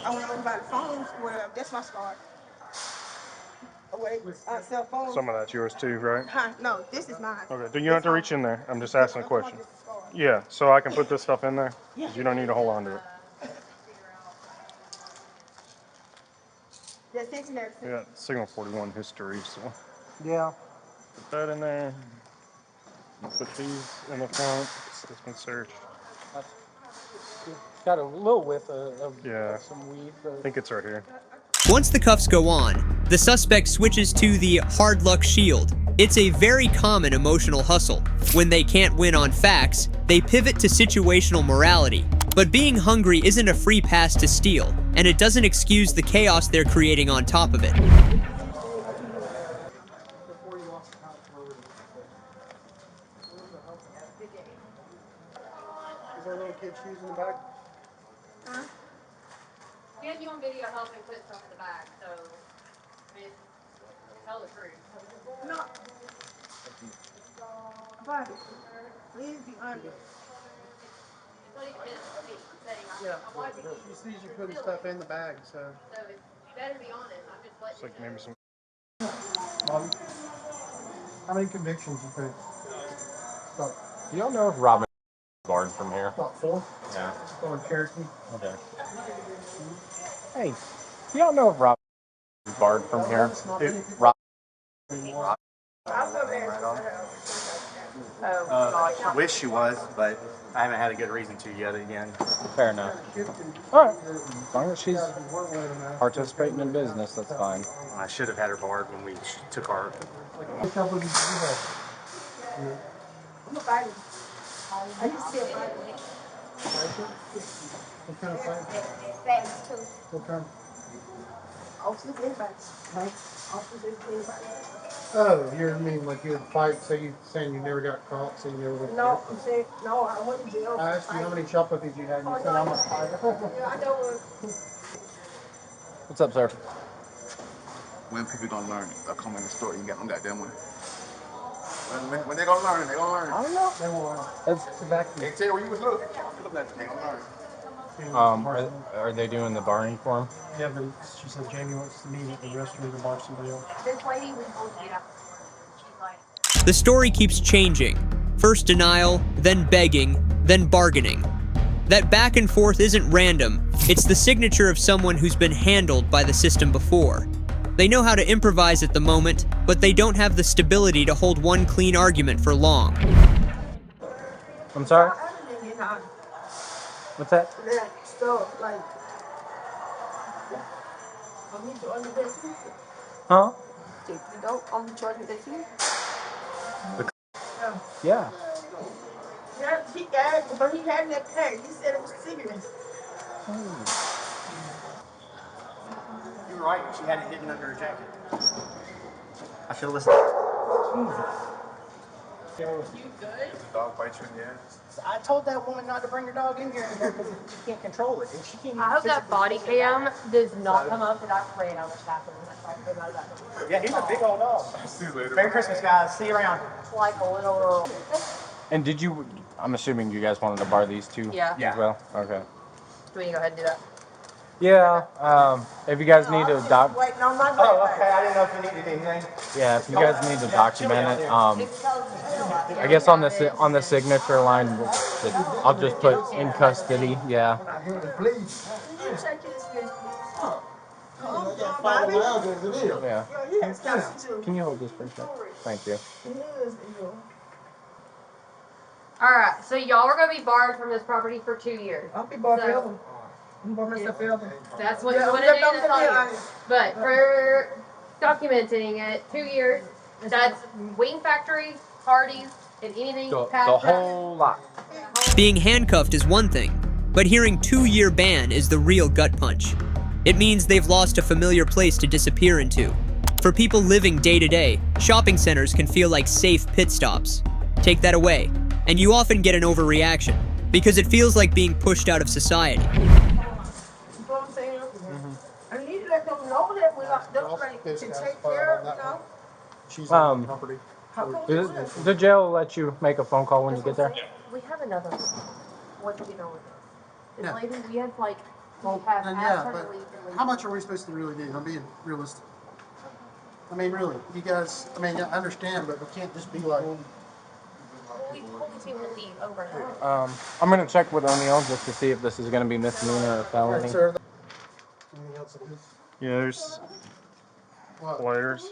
I went over by the phones. Well, that's my scar. Wait, cell phone. Some of that's yours too, right? Huh? No, this is mine. Okay, do you have to reach in there? I'm just asking a question. Yeah, so I can put this stuff in there? Because you don't need to hold on to it. Yeah, thanks, Nurse. We got Signal 41 history, so Yeah. put that in there. Put these in the front. This been searched. Got a little whiff of Yeah, some weed. I think it's right here. Once the cuffs go on, the suspect switches to the hard luck shield. It's a very common emotional hustle. When they can't win on facts, they pivot to situational morality. But being hungry isn't a free pass to steal, and it doesn't excuse the chaos they're creating on top of it. Is there little kid shoes in the back? Huh? We had you on video helping put stuff in the bag, so I mean, tell the truth. No. But please be honest. It's not even business with me. I'm saying Yeah. I'm watching you. She sees you putting stuff in the bag, so. So you better be honest. I'm just letting It's like maybe some. Bobby, how many convictions you think? About, Do y'all know if Robin is barred from here? about 4? Yeah. Going Cherokee. Okay. Hey, do y'all know if Robin is barred from here? Rob. I wish she was, but I haven't had a good reason to yet again. Fair enough. All right. As long as she's participating in business, that's fine. I should have had her barred when we took our. What company did you have? I'm a fighter. I used to be a fighter. What kind of fight? Facts too. What kind? Officers, anybody. Officers, anybody. Oh, you mean like you would fight, so you saying you never got caught, so you never went to No, jail? I'm saying, no, I went to jail. I asked you how many shopliftings you had, and you said I'm a fighter. Yeah, I know. What's up, sir? When people gonna learn? They'll come in the store, you got them goddamn one. When they gonna learn, they gonna learn. I don't know. They won't learn. That's They tell you where you was looking. Look at they gonna learn. Are they doing the barring for him? Yeah, but she said Jamie wants to meet at the restroom to bar somebody else. This lady was supposed to get out. She's like, The story keeps changing. First denial, then begging, then bargaining. That back and forth isn't random. It's the signature of someone who's been handled by the system before. They know how to improvise at the moment, but they don't have the stability to hold one clean argument for long. I'm sorry? What's that? That stuff, like, I need to understand too. Huh? Take the dope, I'm charging that too. Yeah. Yeah, he asked, but he had that pack. He said it was cigarettes. You were right. She had it hidden under her jacket. I should have listened. You good? The dog bites you in the ass. I told that woman not to bring her dog in here anymore because she can't control it. And she can't I hope that body cam does not come up, and I pray how much happens. Yeah, he's a big old dog. See you later. Merry Christmas, guys. See you around. Like a little. And did you? I'm assuming you guys wanted to bar these two Yeah. as well. Okay. Do we need to go ahead and do that? Yeah. If you guys need to Waiting on my Oh, okay. I didn't know if you needed anything. yeah, if you guys need to document it, I guess on the signature line, I'll just put in custody. Yeah. Please. You check his business. Yeah. Can you hold this for a second? Thank you. All right. So y'all are gonna be barred from this property for 2 years. I'll be barred forever. I'm barred myself forever. That's what you want to do. That's on you. But for documenting it, 2 years. That's Wing Factory, Hardee's, and anything The past whole lot. Being handcuffed is one thing, but hearing 2-year ban is the real gut punch. It means they've lost a familiar place to disappear into. For people living day to day, shopping centers can feel like safe pit stops. Take that away, and you often get an overreaction, because it feels like being pushed out of society. You know what I'm saying? I need to let them know that we are those like to take care of, you know. She's on the property. The jail will let you make a phone call when you get there. We have another one. What do you know with this? This Yeah. lady, we had like, Well, have and asked yeah, her but to leave and leave. how much are we supposed to really do? I'm being realistic. I mean, really, you guys, I mean, I understand, but we can't just be like, We told these people to leave over and over. I'm gonna check with O'Neill just to see if this is gonna be misdemeanor or felony. right, sir. Anything else in this? Yeah, there's flares.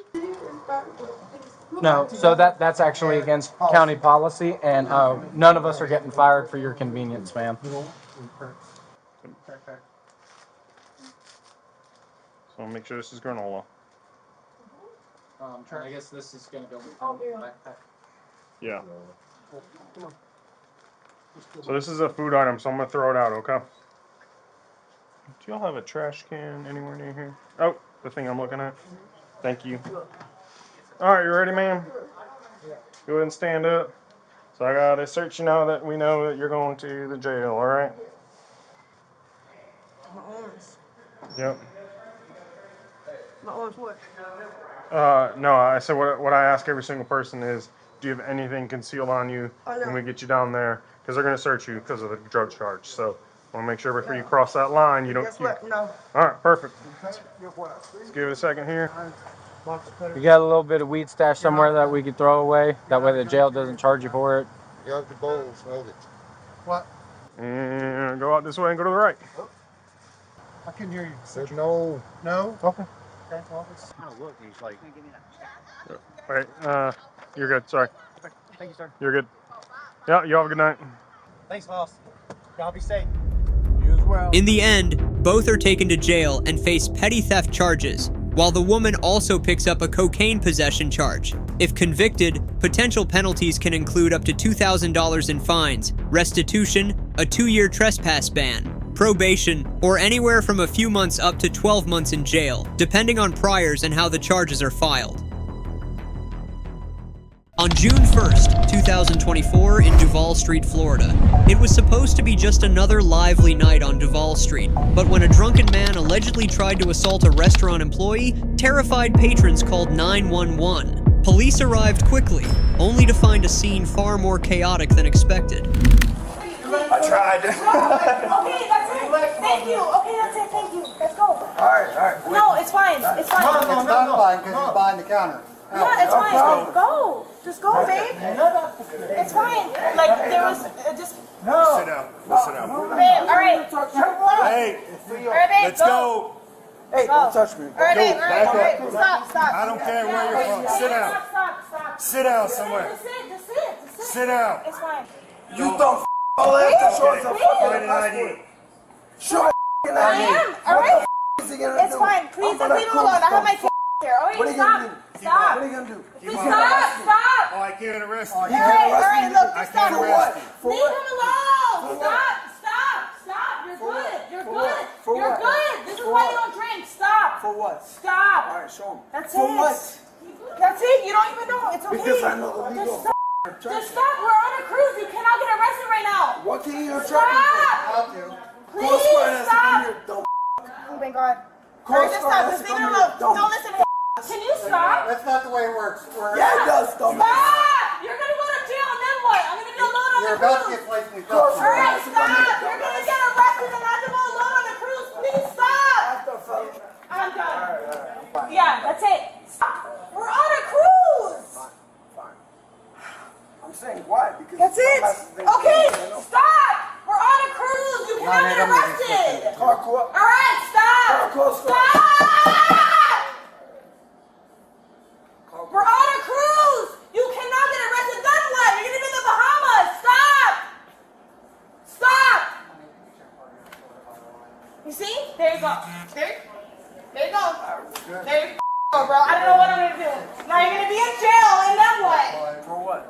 No, so that's actually against county policy, and none of us are getting fired for your convenience, ma'am. So make sure this is granola. I guess this is gonna go with the backpack. Yeah. So this is a food item, so I'm gonna throw it out, okay? Do y'all have a trash can anywhere near here? Oh, the thing I'm looking at. Thank you. All right, you ready, ma'am? Go ahead and stand up. So I gotta search you now that we know that you're going to the jail, all right? My arms. Yep. No, I said what I ask every single person is, do you have anything concealed on you when we get you down there? Because they're going to search you because of the drug charge. So I want to make sure before you cross that line, you don't. No. All right, perfect. Let's give it a second here. You got a little bit of weed stash somewhere that we could throw away? That way the jail doesn't charge you for it? You have the bowls, hold it. What? And go out this way and go to the right. I couldn't hear you. Said no. No? Okay. Okay, well, it's kind of look, he's like. Wait, you're good. Sorry. Thank you, sir. You're good. Yeah, you have a good night. Thanks, boss. Y'all be safe. You as well. In the end, both are taken to jail and face petty theft charges, while the woman also picks up a cocaine possession charge. If convicted, potential penalties can include up to $2,000 in fines, restitution, a 2-year trespass ban, probation, or anywhere from a few months up to 12 months in jail, depending on priors and how the charges are filed. On June 1st, 2024, in Duval Street, Florida, it was supposed to be just another lively night on Duval Street, but when a drunken man allegedly tried to assault a restaurant employee, terrified patrons called 911. Police arrived quickly, only to find a scene far more chaotic than expected. I tried. Okay, that's it. Thank you. Okay, that's it. Thank you. Let's go. All right. No, it's fine. It's fine. It's not fine because he's behind the counter. Yeah, it's fine. Go. Just go, babe. It's fine. Like, there was just... No. Sit down. Sit down. Babe, all right. Hey. All right, babe, Let's go. Hey, don't touch me. All right, babe. All right, all right. Stop. I don't care where you're from. Sit down. Stop. Sit down somewhere. That's it. Sit down. It's fine. You don't all that to show us a fucking ID. Show I am. All right. It's fine. Please, leave him alone. I have my kids here. All right, stop. What are you going to do? Please stop. Oh, I can't arrest you. All right, look, I just can't stop. arrest you. Leave him alone. Stop. You're good. You're good. This is why you don't drink. Stop. For what? Stop. All right, show him. That's For it. what? That's it. You don't even know. It's okay. Because I know the legal. Just stop. We're on a cruise. You cannot get arrested right now. What can you Stop. Please stop. Oh my God. Alright, just stop. Just leave it alone. Don't listen to him. Can you stop? That's not the way it works. Yeah, it does. Stop. You're gonna go to jail and then what? I'm gonna be alone on the You're about to cruise. get placed in custody. Alright, stop. You're gonna get arrested and I have to go alone on the cruise. Please stop. I'm done. Yeah, that's it. Stop. We're on a cruise. Fine. I'm saying why? Because That's it. Okay, stop. We're on a cruise. You cannot get arrested. Alright, stop. Stop. We're on a cruise. You cannot get arrested. Then what? You're gonna be in the Bahamas. Stop. You see? There you go. There you go. There you go, bro. I don't know what I'm gonna do. Now you're gonna be in jail, and then what? For what?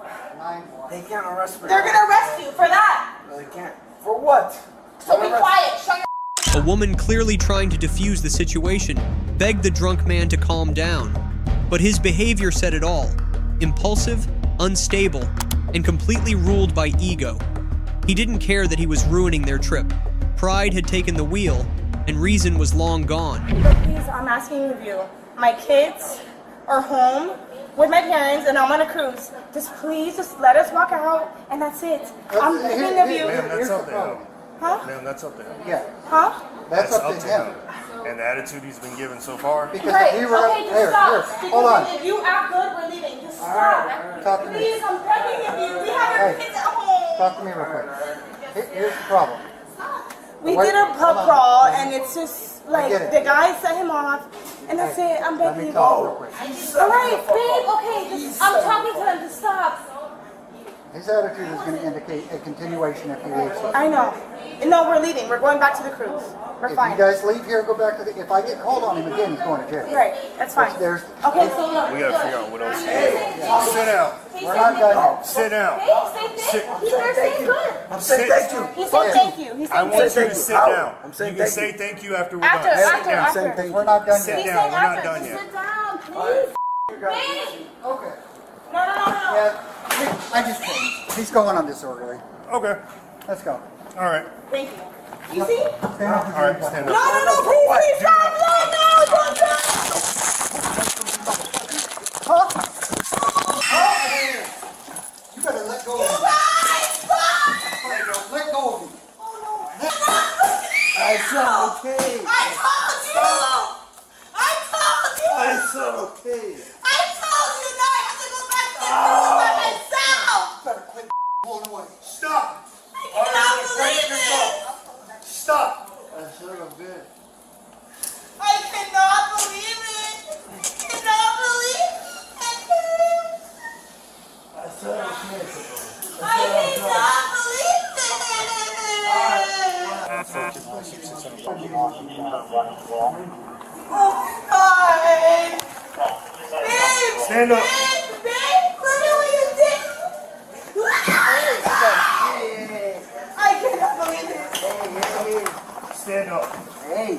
They can't arrest me. They're gonna arrest you for that. No, they can't. For what? So be quiet. Shut your. A woman clearly trying to defuse the situation begged the drunk man to calm down. But his behavior said it all. Impulsive, unstable, and completely ruled by ego. He didn't care that he was ruining their trip. Pride had taken the wheel, and reason was long gone. Please, I'm asking of you. My kids are home with my parents, and I'm on a cruise. Just let us walk out, and that's it. I'm begging of you. Ma'am, that's up to him. Huh? Ma'am, that's up to him. Yeah. Huh? That's up to him. And the attitude he's been given so far. Because Right. if he were Okay, just stop. hold on. If you act good, we're leaving. Just stop. Talk to me. Please, I'm begging of you. We have our kids at home. Talk to me real quick. Here's the problem. We Wait, did a hold pub on. crawl, and it's just like get it. the guy set him off, and that's it. I'm Let begging me you. talk real quick. All right, babe. Okay, I'm talking to them. Just stop. His attitude is going to indicate a continuation if he leaves. I know. No, we're leaving. We're going back to the cruise. We're If fine. you guys leave here, go back to the. If I get called on him again, he's going to jail. Right. That's fine. There's. Okay, so look. We gotta figure out what else to do. Sit down. We're not done yet. Sit down. They're saying good. I'm saying thank you. He said thank you. He said I want you thank to sit down. I'm saying you can say thank you after we're After, done. after, after. We're not done Sit yet. down. We're not done yet. Sit down, please. Please. Okay. No. Yeah. I just told. He's going on disorderly. Okay. Let's go. All right. Thank you. You see? Stand up. All right. Stand up. No, please stop. No, don't. Huh? You better let go of me. Let go of me. I said okay. I told you! I told you! I said okay. I told you now I have to go back to the room by myself! You better quit pulling away. Stop! I cannot believe it! Stop! I said okay. I cannot believe it! I cannot believe it! I said okay. I cannot believe it! Oh God! Babe! Stand up. Babe! Look at what you did! I cannot believe it! Stand up. Hey,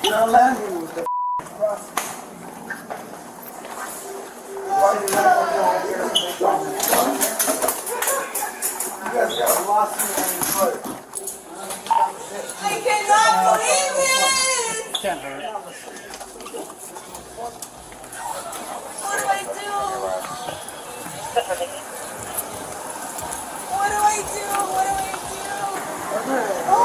you're landing with the process. Why did I go here? You guys got lost in your foot. I cannot believe it! Can't hurt. What do I do? What do I do? What do I do? Oh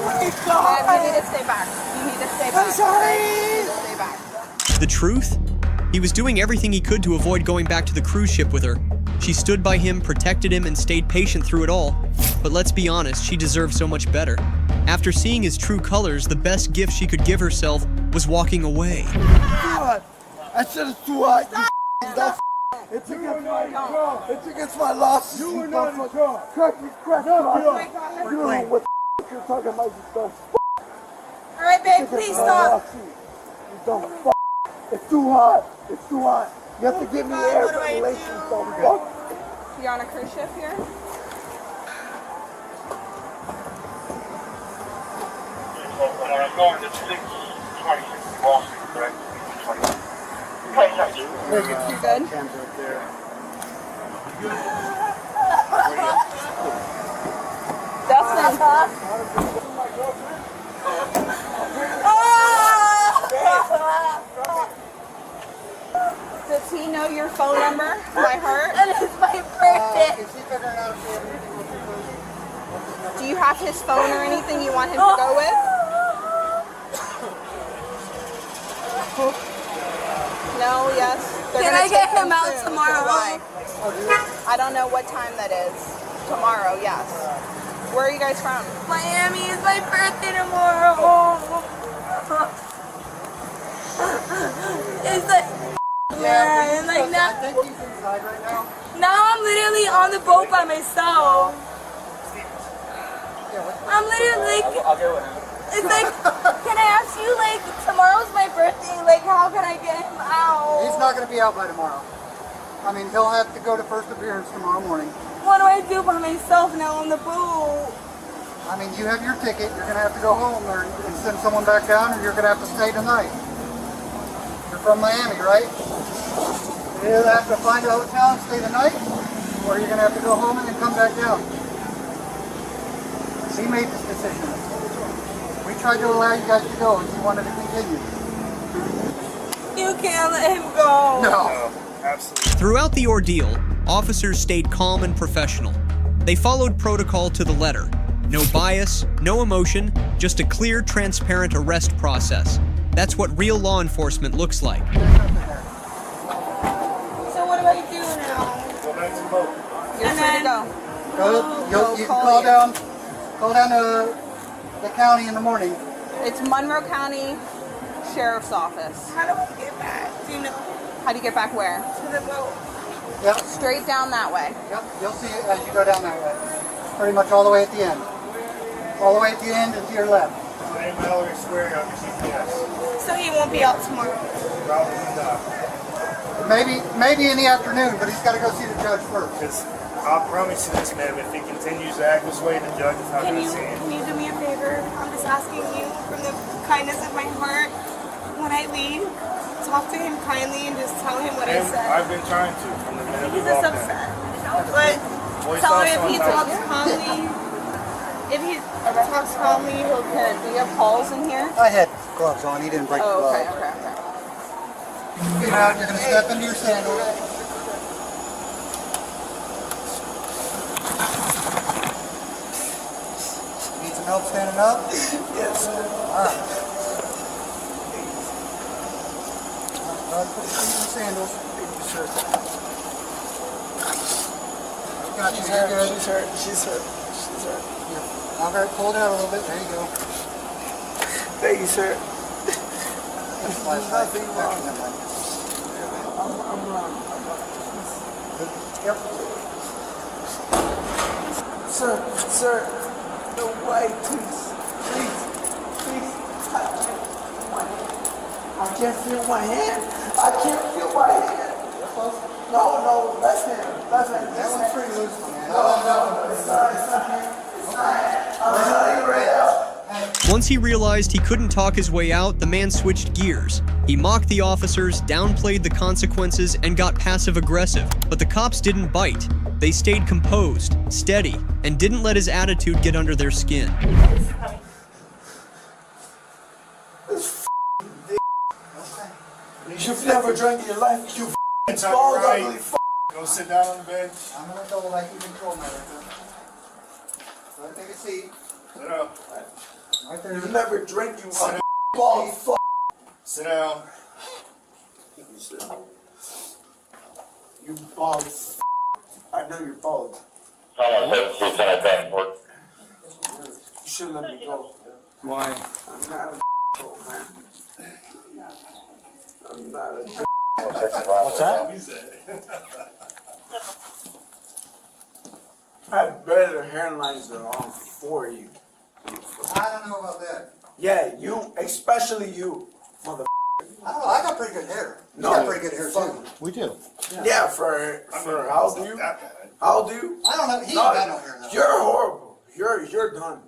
my God! You need to stay back. You need to stay back. I'm sorry! You need to stay back. The truth? He was doing everything he could to avoid going back to the cruise ship with her. She stood by him, protected him, and stayed patient through it all. But let's be honest, she deserved so much better. After seeing his true colors, the best gift she could give herself was walking away. God, I said it's too hot. It's against my losses. You were not in charge. Crack me, crack me. You know what you're talking about, you dumb. Alright, babe, please stop. You dumb. It's too hot. It's too hot. You have to give me air ventilation, dumb fuck. You're on a cruise ship here? I'm going to 626 Wall Street, correct? You good? Dustin. Does he know your phone number by heart? That is my birthday. Do you have his phone or anything you want him to go with? No, yes. Can I get him out tomorrow? Why? I don't know what time that is. Tomorrow, yes. Where are you guys from? Miami is my birthday tomorrow. It's like, man, like now. Now I'm literally on the boat by myself. I'm literally like, it's like, can I ask you, like, tomorrow's my birthday, like, how can I get him out? He's not going to be out by tomorrow. I mean, he'll have to go to first appearance tomorrow morning. What do I do by myself now on the boat? I mean, you have your ticket. You're going to have to go home or and send someone back down, or you're going to have to stay tonight. You're from Miami, right? You either have to find a hotel and stay the night, or you're going to have to go home and then come back down. He made this decision. We tried to allow you guys to go, and he wanted to continue. You can't let him go. No, absolutely. Throughout the ordeal, officers stayed calm and professional. They followed protocol to the letter. No bias, no emotion, just a clear, transparent arrest process. That's what real law enforcement looks like. So what do I do now? Go back to the boat. You're free to go. You can call down to the county in the morning. It's Monroe County Sheriff's Office. How do I get back? Do you know? How do you get back where? To the boat. Yep. Straight down that way. Yep. You'll see it as you go down that way. Pretty much all the way at the end. All the way at the end and to your left. Same Mallory Square on your GPS. So he won't be out tomorrow. Probably not. Maybe in the afternoon, but he's got to go see the judge first. Because I'll promise you this, ma'am, if he continues to act this way, the judge is not going to see him. Can you do me a favor? I'm just asking you from the kindness of my heart. When I leave, talk to him kindly and just tell him what I said. I've been trying to from the minute we He's just walked in. upset. But tell him if he talks calmly, he'll Do you have Paul's in here? I had gloves on. He didn't break the Oh, glove. okay. Get out, you're going to step into your sandals. Need some help standing up? Yes, sir. Alright. Put your feet in the sandals. Thank you, sir. Got you. She's You're hurt. good. She's hurt. She's hurt. She's hurt. Here. Okay, pull it out a little bit. There you go. Thank you, sir. That's nothing wrong. I'm wrong. Yep. Sir, no way, please. I can't feel my hand. I can't feel my hand. No, left hand. That one's pretty loose, man. No, it's not. I'm telling you right now. Once he realized he couldn't talk his way out, the man switched gears. He mocked the officers, downplayed the consequences, and got passive-aggressive. But the cops didn't bite. They stayed composed, steady, and didn't let his attitude get under their skin. You've never drank in your life, you It's bald, alright. ugly Go sit down on the bed. I'm going to go like you control me right there. So take a seat. Sit down. Right there. You've never drank, you Sit down. bald fuck. Sit down. You bald f***. I know you're bald. Someone said transport. You should let me go. Why? I'm not a man. I'm not a What's that? I have better hairlines than all four of you. I don't know about that. Yeah, you, especially you, mother. I don't know, I got pretty good hair. You No, got pretty good hair fuck. too. We do. Yeah, for how old are you? How old are you? I don't know, he ain't got no hair though. You're horrible. You're done.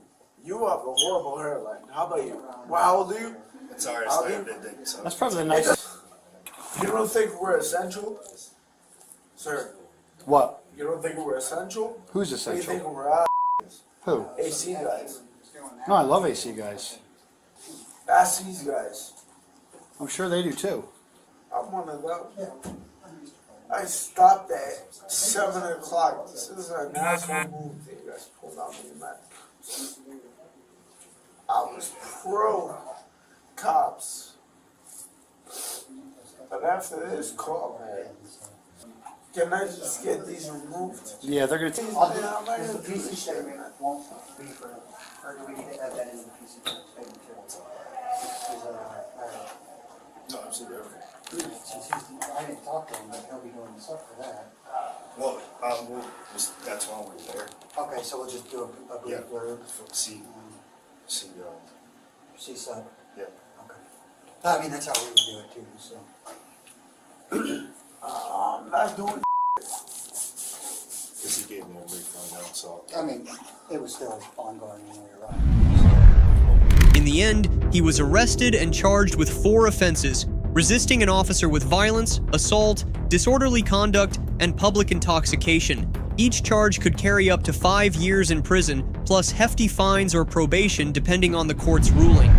You have a horrible hairline. How about you? Well, how old are you? It's alright, How it's old not are a big thing. So. That's probably the nicest. You don't think we're essential? Sir, What? you don't think we're essential? Who's You essential? think we're Who? AC guys? No, I love AC guys. Ask these guys. I'm sure they do too. I'm one of them. I stopped at 7 o'clock. This is an asshole move that you guys pulled on me, man. I was pro cops. But after this call, man, can I just get these removed? Yeah, they're gonna. I'll do the PC statement won't be for, or do we need to add that in the PC statement too? No, absolutely everything. I didn't talk to him, but he'll be doing stuff for that. Well, that's why we're there. Okay, so we'll just do a brief blurb. See, CSUB. Yeah. Okay. I mean, that's how we would do it too, so. I'm not doing Because he gave me a brief rundown, so. I mean, it was still ongoing when we arrived. In the end, he was arrested and charged with 4 offenses: resisting an officer with violence, assault, disorderly conduct, and public intoxication. Each charge could carry up to 5 years in prison, plus hefty fines or probation depending on the court's ruling.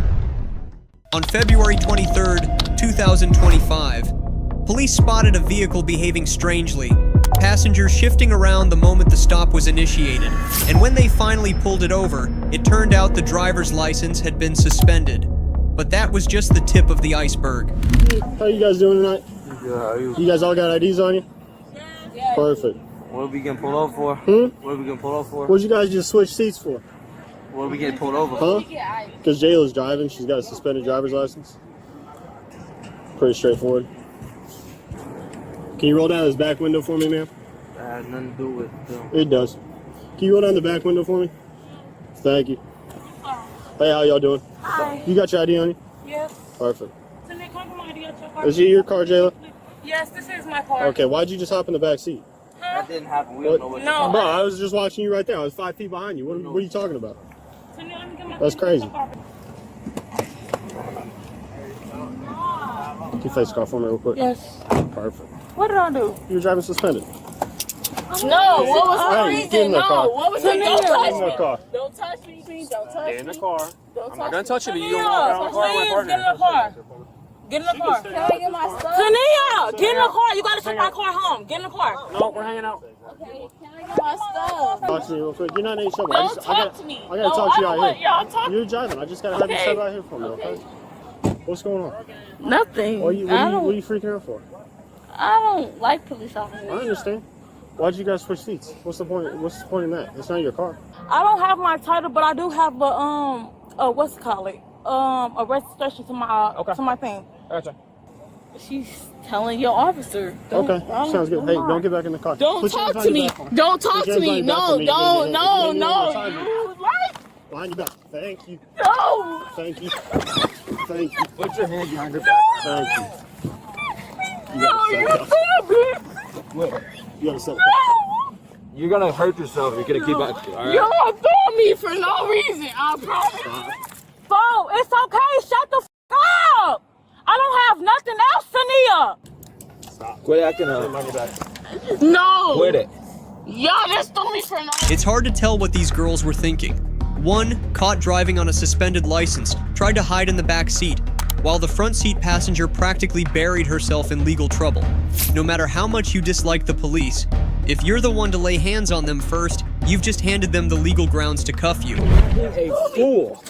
On February 23rd, 2025, police spotted a vehicle behaving strangely, passengers shifting around the moment the stop was initiated, and when they finally pulled it over, it turned out the driver's license had been suspended. But that was just the tip of the iceberg. How you guys doing tonight? Good, how are you? You guys all got IDs on you? Yeah. Perfect. What are we getting pulled over for? Hmm? What are we getting pulled over for? What'd you guys just switch seats for? What are we getting pulled over for? Huh? Because Jayla's driving, she's got a suspended driver's license. Pretty straightforward. Can you roll down this back window for me, ma'am? That has nothing to do with It does. Can you roll down the back window for me? Thank you. Hey, how y'all doing? Hi. You got your ID on you? Yes. Perfect. Is it your car, Jayla? Yes, this is my car. Okay, why'd you just hop in the back seat? That didn't happen. We don't know what No. Bro, I was just watching you right there. I was 5 feet behind you. What are you talking about? That's crazy. Can you face the car for me real quick? Yes. Perfect. What did I do? You were driving suspended. No, what was the Hey, get in reason? the No, car. what was the Get Don't in touch the me. car. Don't touch me, please. Don't touch me. Get in the car. Don't I'm not gonna touch touch me. you, but you gonna walk out of the car with my Please, partner. get in the car. Get in the car. Can I get my stuff? Tania, get in the car. You gotta take my car home. Get in the car. No, we're hanging out. Okay, can I get my stuff? Talk to me real quick. You're not in any trouble. Don't talk to me. I gotta No, talk to you I out don't want here. y'all talk- You're driving. I just gotta have you Okay. step out here for me, okay? What's going on? Nothing. What are you freaking out for? I don't like police officers. I understand. Why'd you guys switch seats? What's the point? What's the point in that? It's not your car. I don't have my title, but I do have a what's it called? A registration to my thing. Gotcha. She's telling your officer. Okay, sounds good. Hey, don't get back in the car. Don't Put your talk hands to on your me. back phone. Don't talk Put your to hands on me. your back No, phone. don't, no, You no. don't You like? Behind your back. Thank you. No. Thank you. Thank you. Put your hand behind your back. Thank you. No, you're gonna be. What? You gotta stop. You're gonna hurt yourself. You're gonna keep up. All right. You're gonna throw me for no reason. I promise. Bo, it's okay. Shut the up. I don't have nothing else, Tania. Stop. Quit acting up. No. Quit it. Y'all just threw me for no. It's hard to tell what these girls were thinking. One, caught driving on a suspended license, tried to hide in the back seat, while the front seat passenger practically buried herself in legal trouble. No matter how much you dislike the police, if you're the one to lay hands on them first, you've just handed them the legal grounds to cuff you. Being a fool.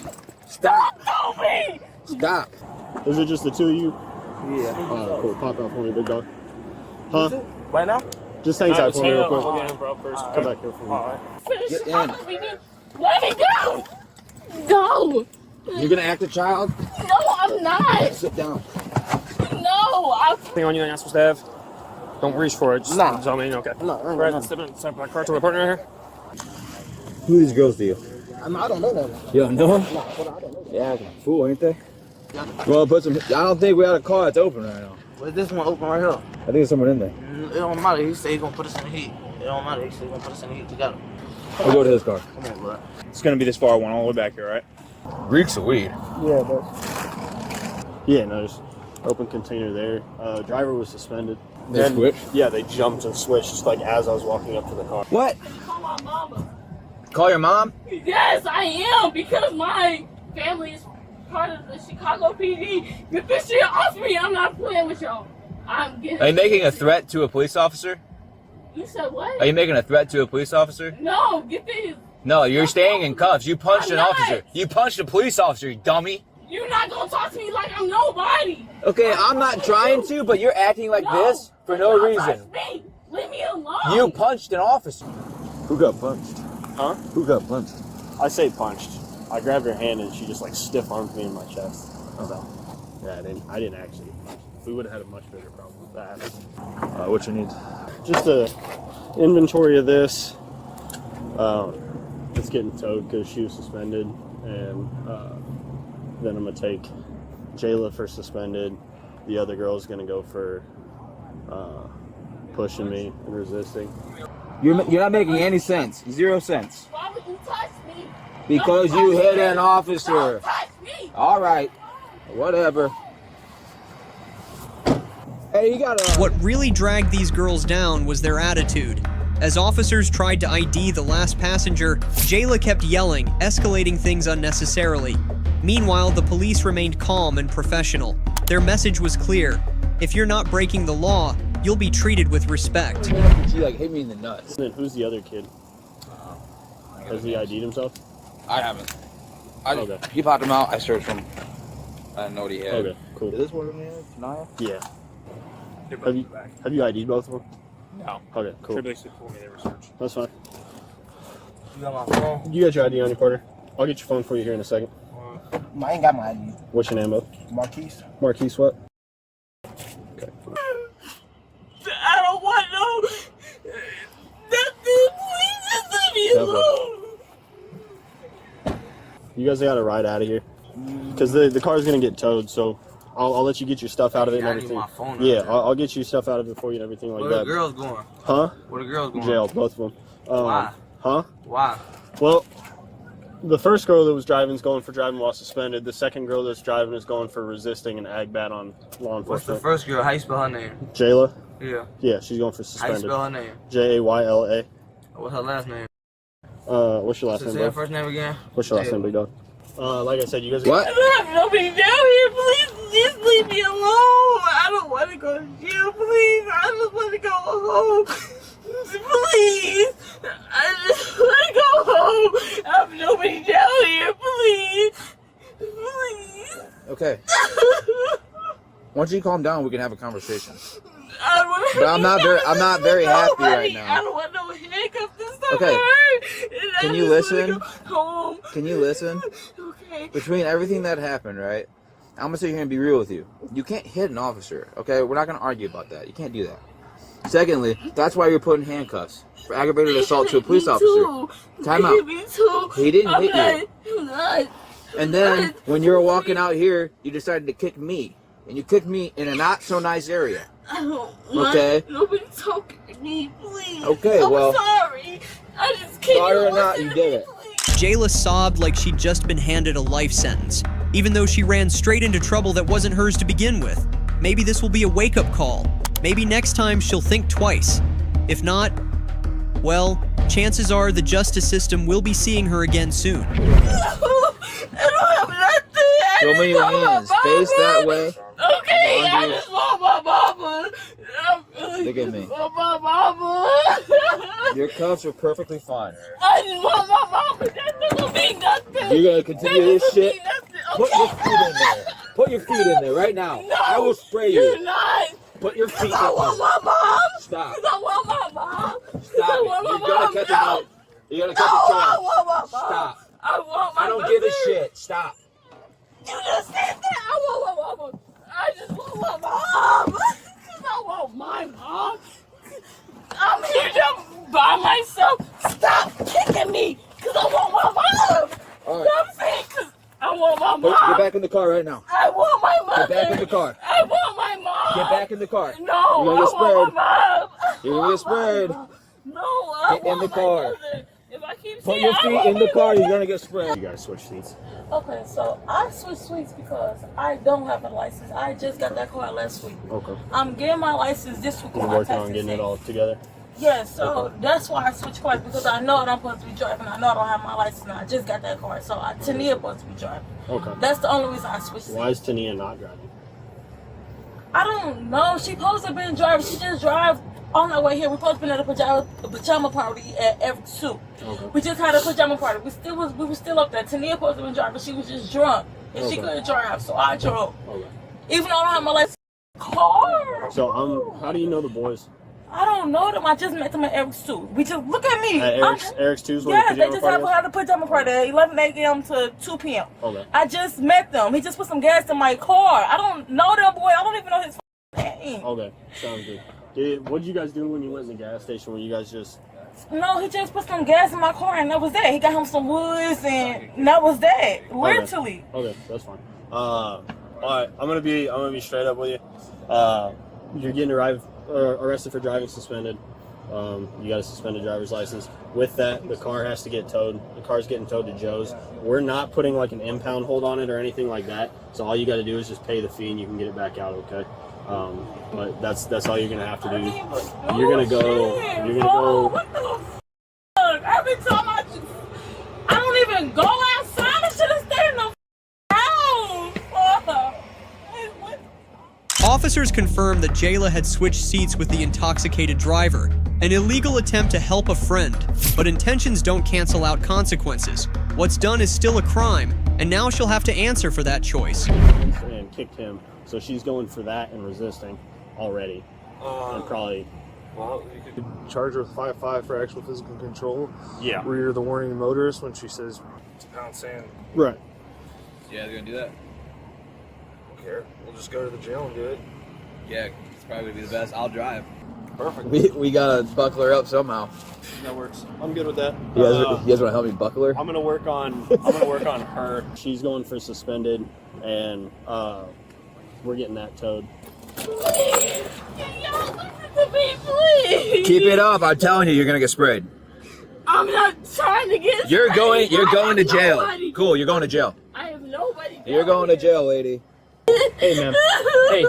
Stop. Don't me. Stop. Is it just the two of you? Yeah. Alright, cool. Pop out for me, big dog. Huh? Right now? Just hang tight for me real quick. I'll get him, bro, first. Come back here for me. Alright. Get in. Let me go. Go. You're gonna act a child? No, I'm not. Sit down. No, I. Thing on you that you're not supposed to have. Don't reach for it. Just tell me. Okay. No, Right, step back. Car to the partner here. Who are these girls to you? I don't know that. You don't know them? Yeah, acting a fool, ain't they? Well, put some. I don't think we had a car that's open right now. Well, this one open right here. I think there's someone in there. It don't matter. He said he gonna put us in the heat. It don't matter. He said he gonna put us in the heat together. We'll go to his car. Come on, bro. It's gonna be this far one all the way back here, right? Reeks of weed. Yeah, but. Yeah, no, just open container there. Driver was suspended. They switched? Yeah, they jumped and switched just like as I was walking up to the car. What? Call my mama. Call your mom? Yes, I am, because my family is part of the Chicago PD. Get this shit off me. I'm not playing with y'all. I'm getting. Are you making a threat to a police officer? You said what? Are you making a threat to a police officer? No, get this. No, you're staying in cuffs. You punched I'm an not. officer. You punched a police officer, you dummy. You're not gonna talk to me like I'm nobody. Okay, I'm not trying to, but you're acting like this for no Don't reason. touch me. Leave me alone. You punched an officer. Who got punched? Huh? Who got punched? I say punched. I grabbed her hand and she just like stiff armed me in my chest. So, yeah, I didn't actually get punched. We would have had a much bigger problem with that. What you need? Just a inventory of this. It's getting towed because she was suspended, and then I'm gonna take Jayla for suspended. The other girl's gonna go for pushing me and resisting. You're not making any sense. 0 cents. Why would you touch me? Because you hit an officer. Don't touch me. All right. Whatever. Hey, you gotta. What really dragged these girls down was their attitude. As officers tried to ID the last passenger, Jayla kept yelling, escalating things unnecessarily. Meanwhile, the police remained calm and professional. Their message was clear. If you're not breaking the law, you'll be treated with respect. She like hit me in the nuts. And then who's the other kid? Has he ID'd himself? I haven't. Okay. He popped him out. I searched him. I didn't know what he had. Okay, cool. Is this one of them? Naya? Yeah. Have you ID'd both of them? No. Okay, cool. They basically told me they were searched. That's fine. You got my phone? You got your ID on your quarter? I'll get your phone for you here in a second. I ain't got my ID. What's your name, bud? Marquise. Marquise what? Okay. I don't want no. Nothing. Please just leave me alone. You guys gotta ride out of here. Because the car's gonna get towed, so I'll let you get your stuff out of it and everything. my phone Yeah, I'll get you stuff out of it for you and everything like Where that. the girls going? Huh? Where the girls going? Jail, both of them. Why? Huh? Why? Well, the first girl that was driving is going for driving while suspended. The second girl that's driving is going for resisting and ag bat on law enforcement. What's the first girl? How you spell her name? Jayla? Yeah. Yeah, she's going for How you suspended. spell her name? Jayla. What's her last name? What's your last name, Say bro? her first name again. What's your last name, big dog? Like I said, you guys. I don't have nobody down here. Please, just leave me alone. I don't want to go to jail. Please, I just want to go home. Please, I just want to go home. I have nobody down here. Please, please. Okay. Once you calm down, we can have a conversation. I don't want to. But I'm not very happy right now. I don't want no handcuffs. This stuff Okay. hurt. Can you listen? Home. Can you listen? Okay. Between everything that happened, right? I'm gonna sit here and be real with you. You can't hit an officer, okay? We're not gonna argue about that. You can't do that. Secondly, that's why you're put in handcuffs for aggravated assault to a police officer. Time out. He didn't hit you. I'm not. And then when you were walking out here, you decided to kick me, and you kicked me in a not so nice area. I don't want Okay. nobody talking to me, please. Okay, well. I'm sorry. I just can't. Sorry or not, you did it. Jayla sobbed like she'd just been handed a life sentence, even though she ran straight into trouble that wasn't hers to begin with. Maybe this will be a wake-up call. Maybe next time she'll think twice. If not, well, chances are the justice system will be seeing her again soon. I don't have nothing. Show me your hands. Face that way. Okay, I just want my mama. Look at me. Want my mama. Your cuffs are perfectly fine. I just want my mama. That doesn't mean nothing. You're gonna continue this shit? Put Okay. your feet in there. Put your feet in there right now. No, I will spray you. You're not. Put your feet in I want there. my mom. Stop. I want my mom. Stop I it. want my You're gonna mom. catch a No. note. You're gonna catch a I charge. want my mom. Stop. I want my I don't mother. give a shit. Stop. You just said that. I want my mama. I just want my mom. I want my mom. I'm here by myself. Stop kicking me, cause I want my mom. All right. I'm saying, cause I want my mom. Get back in the car right now. I want my mother. Get back in the car. I want my mom. Get back in the car. No, You're gonna get I want sprayed. my mom. You're gonna get sprayed. No, I Get in the want car. my mother. If I keep Put saying your I feet want in the my car. mother- You're gonna get sprayed. You guys switch seats. Okay, so I switched suites because I don't have a license. I just got that car last week. Okay. I'm getting my license this week. You're working on getting it all together. Yeah, so that's why I switched cars, because I know I'm supposed to be driving. I know I don't have my license. And I just got that car, so Tania supposed to be driving. Okay. That's the only reason I switched. Why is Tania not driving? I don't know. She supposed to be driving. She just drive on our way here. We supposed to be at a pajama party at every 2. Okay. We just had a pajama party. We were still up there. Tania supposed to be driving. She was just drunk and she Okay. couldn't drive, so I drove. Okay. Even though I don't have my license. Car. So how do you know the boys? I don't know them. I just met them at Eric's 2. We just look at me. At Eric's 2's where Yeah, the they pajama just party was? had a pajama party at 11 a.m. to 2 p.m. Okay. I just met them. He just put some gas in my car. I don't know that boy. I don't even know his name. Okay, sounds good. What did you guys do when you went in the gas station? Were you guys just... No, he just put some gas in my car and that was that. He got him some woods and that was that. Literally. Okay, that's fine. All right, I'm gonna be straight up with you. You're getting arrested for driving suspended. You got a suspended driver's license. With that, the car has to get towed. The car's getting towed to Joe's. We're not putting like an impound hold on it or anything like that. So all you got to do is just pay the fee and you can get it back out. Okay. But that's all you're gonna have to do. You're gonna go. What the fuck? Every time I don't even go outside. I should have stayed in the house. Officers confirmed that Jayla had switched seats with the intoxicated driver, an illegal attempt to help a friend. But intentions don't cancel out consequences. What's done is still a crime, and now she'll have to answer for that choice. And kicked him, so she's going for that and resisting already, and probably. Well, you could charge her with 5-5 for actual physical control. Yeah. Where you're the warning motorist when she says it's pound sand. Right. Yeah, they're gonna do that. Don't care. We'll just go to the jail and do it. Yeah, it's probably gonna be the best. I'll drive. Perfect. We gotta buckle her up somehow. That works. I'm good with that. You guys want to help me buckle her? I'm gonna work on her. She's going for suspended, and we're getting that towed. Please. Y'all listen to me, please. Keep it up. I'm telling you, you're gonna get sprayed. I'm not trying to get You're going to jail. Nobody. Cool, you're going to jail. I have nobody. You're going to jail, lady. Hey, ma'am. Hey.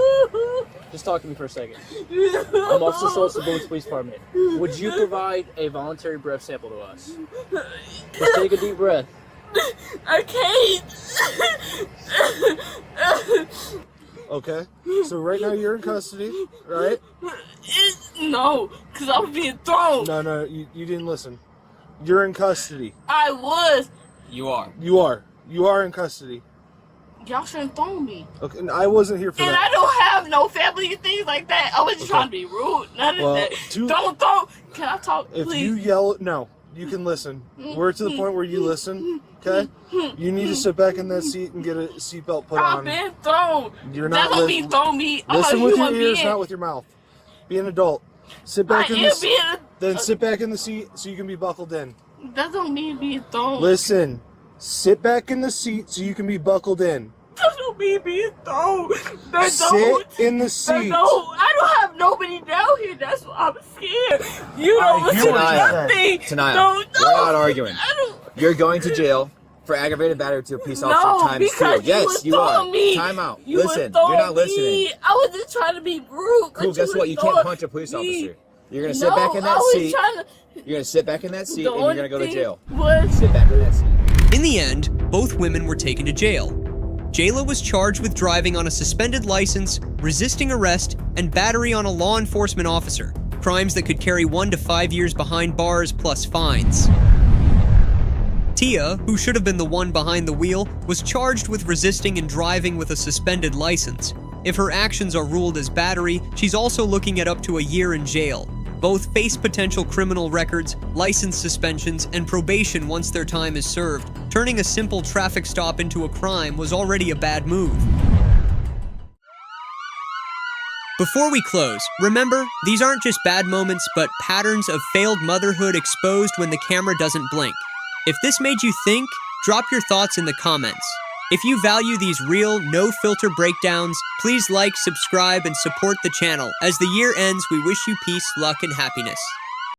Just talk to me for a second. I'm Officer Schultz of the Boone Police Department. Would you provide a voluntary breath sample to us? Just take a deep breath. I can't. Okay, so right now you're in custody, right? No, because I was being thrown. No, you didn't listen. You're in custody. I was. You are. You are in custody. Y'all shouldn't throw me. Okay, and I wasn't here for And that. I don't have no family and things like that. I wasn't trying to be rude. None of that. Don't throw. Can I talk, If please? you yell, no, you can listen. We're to the point where you listen, okay? You need to sit back in that seat and get a seatbelt put I've on. been thrown. You're That not don't mean throw me. I'm Listen a with your human ears, being. not with your mouth. Be an adult. Sit back I in am the being Then sit back in the seat so you can be buckled in. That don't mean being thrown. Listen, sit back in the seat so you can be buckled in. That don't mean being thrown. That Sit don't. in the That seat. don't. I don't have nobody down here. That's why I'm scared. You don't listen to nothing. Tanaya, No, we're not arguing. You're going to jail for aggravated battery to a police officer No, times because 2. Yes, you are. Me. Time out. You Listen, were you're not me. listening. I was just trying to be rude. Cool, guess what? You can't punch a police officer. You're going to sit No, back in I that was seat. trying to- You're going to sit back in that seat and you're going to go to jail. What? Sit back in that seat. In the end, both women were taken to jail. Jayla was charged with driving on a suspended license, resisting arrest, and battery on a law enforcement officer, crimes that could carry 1 to 5 years behind bars plus fines. Tia, who should have been the one behind the wheel, was charged with resisting and driving with a suspended license. If her actions are ruled as battery, she's also looking at up to a year in jail. Both face potential criminal records, license suspensions, and probation once their time is served. Turning a simple traffic stop into a crime was already a bad move. Before we close, remember, these aren't just bad moments, but patterns of failed motherhood exposed when the camera doesn't blink. If this made you think, drop your thoughts in the comments. If you value these real, no-filter breakdowns, please like, subscribe, and support the channel. As the year ends, we wish you peace, luck, and happiness.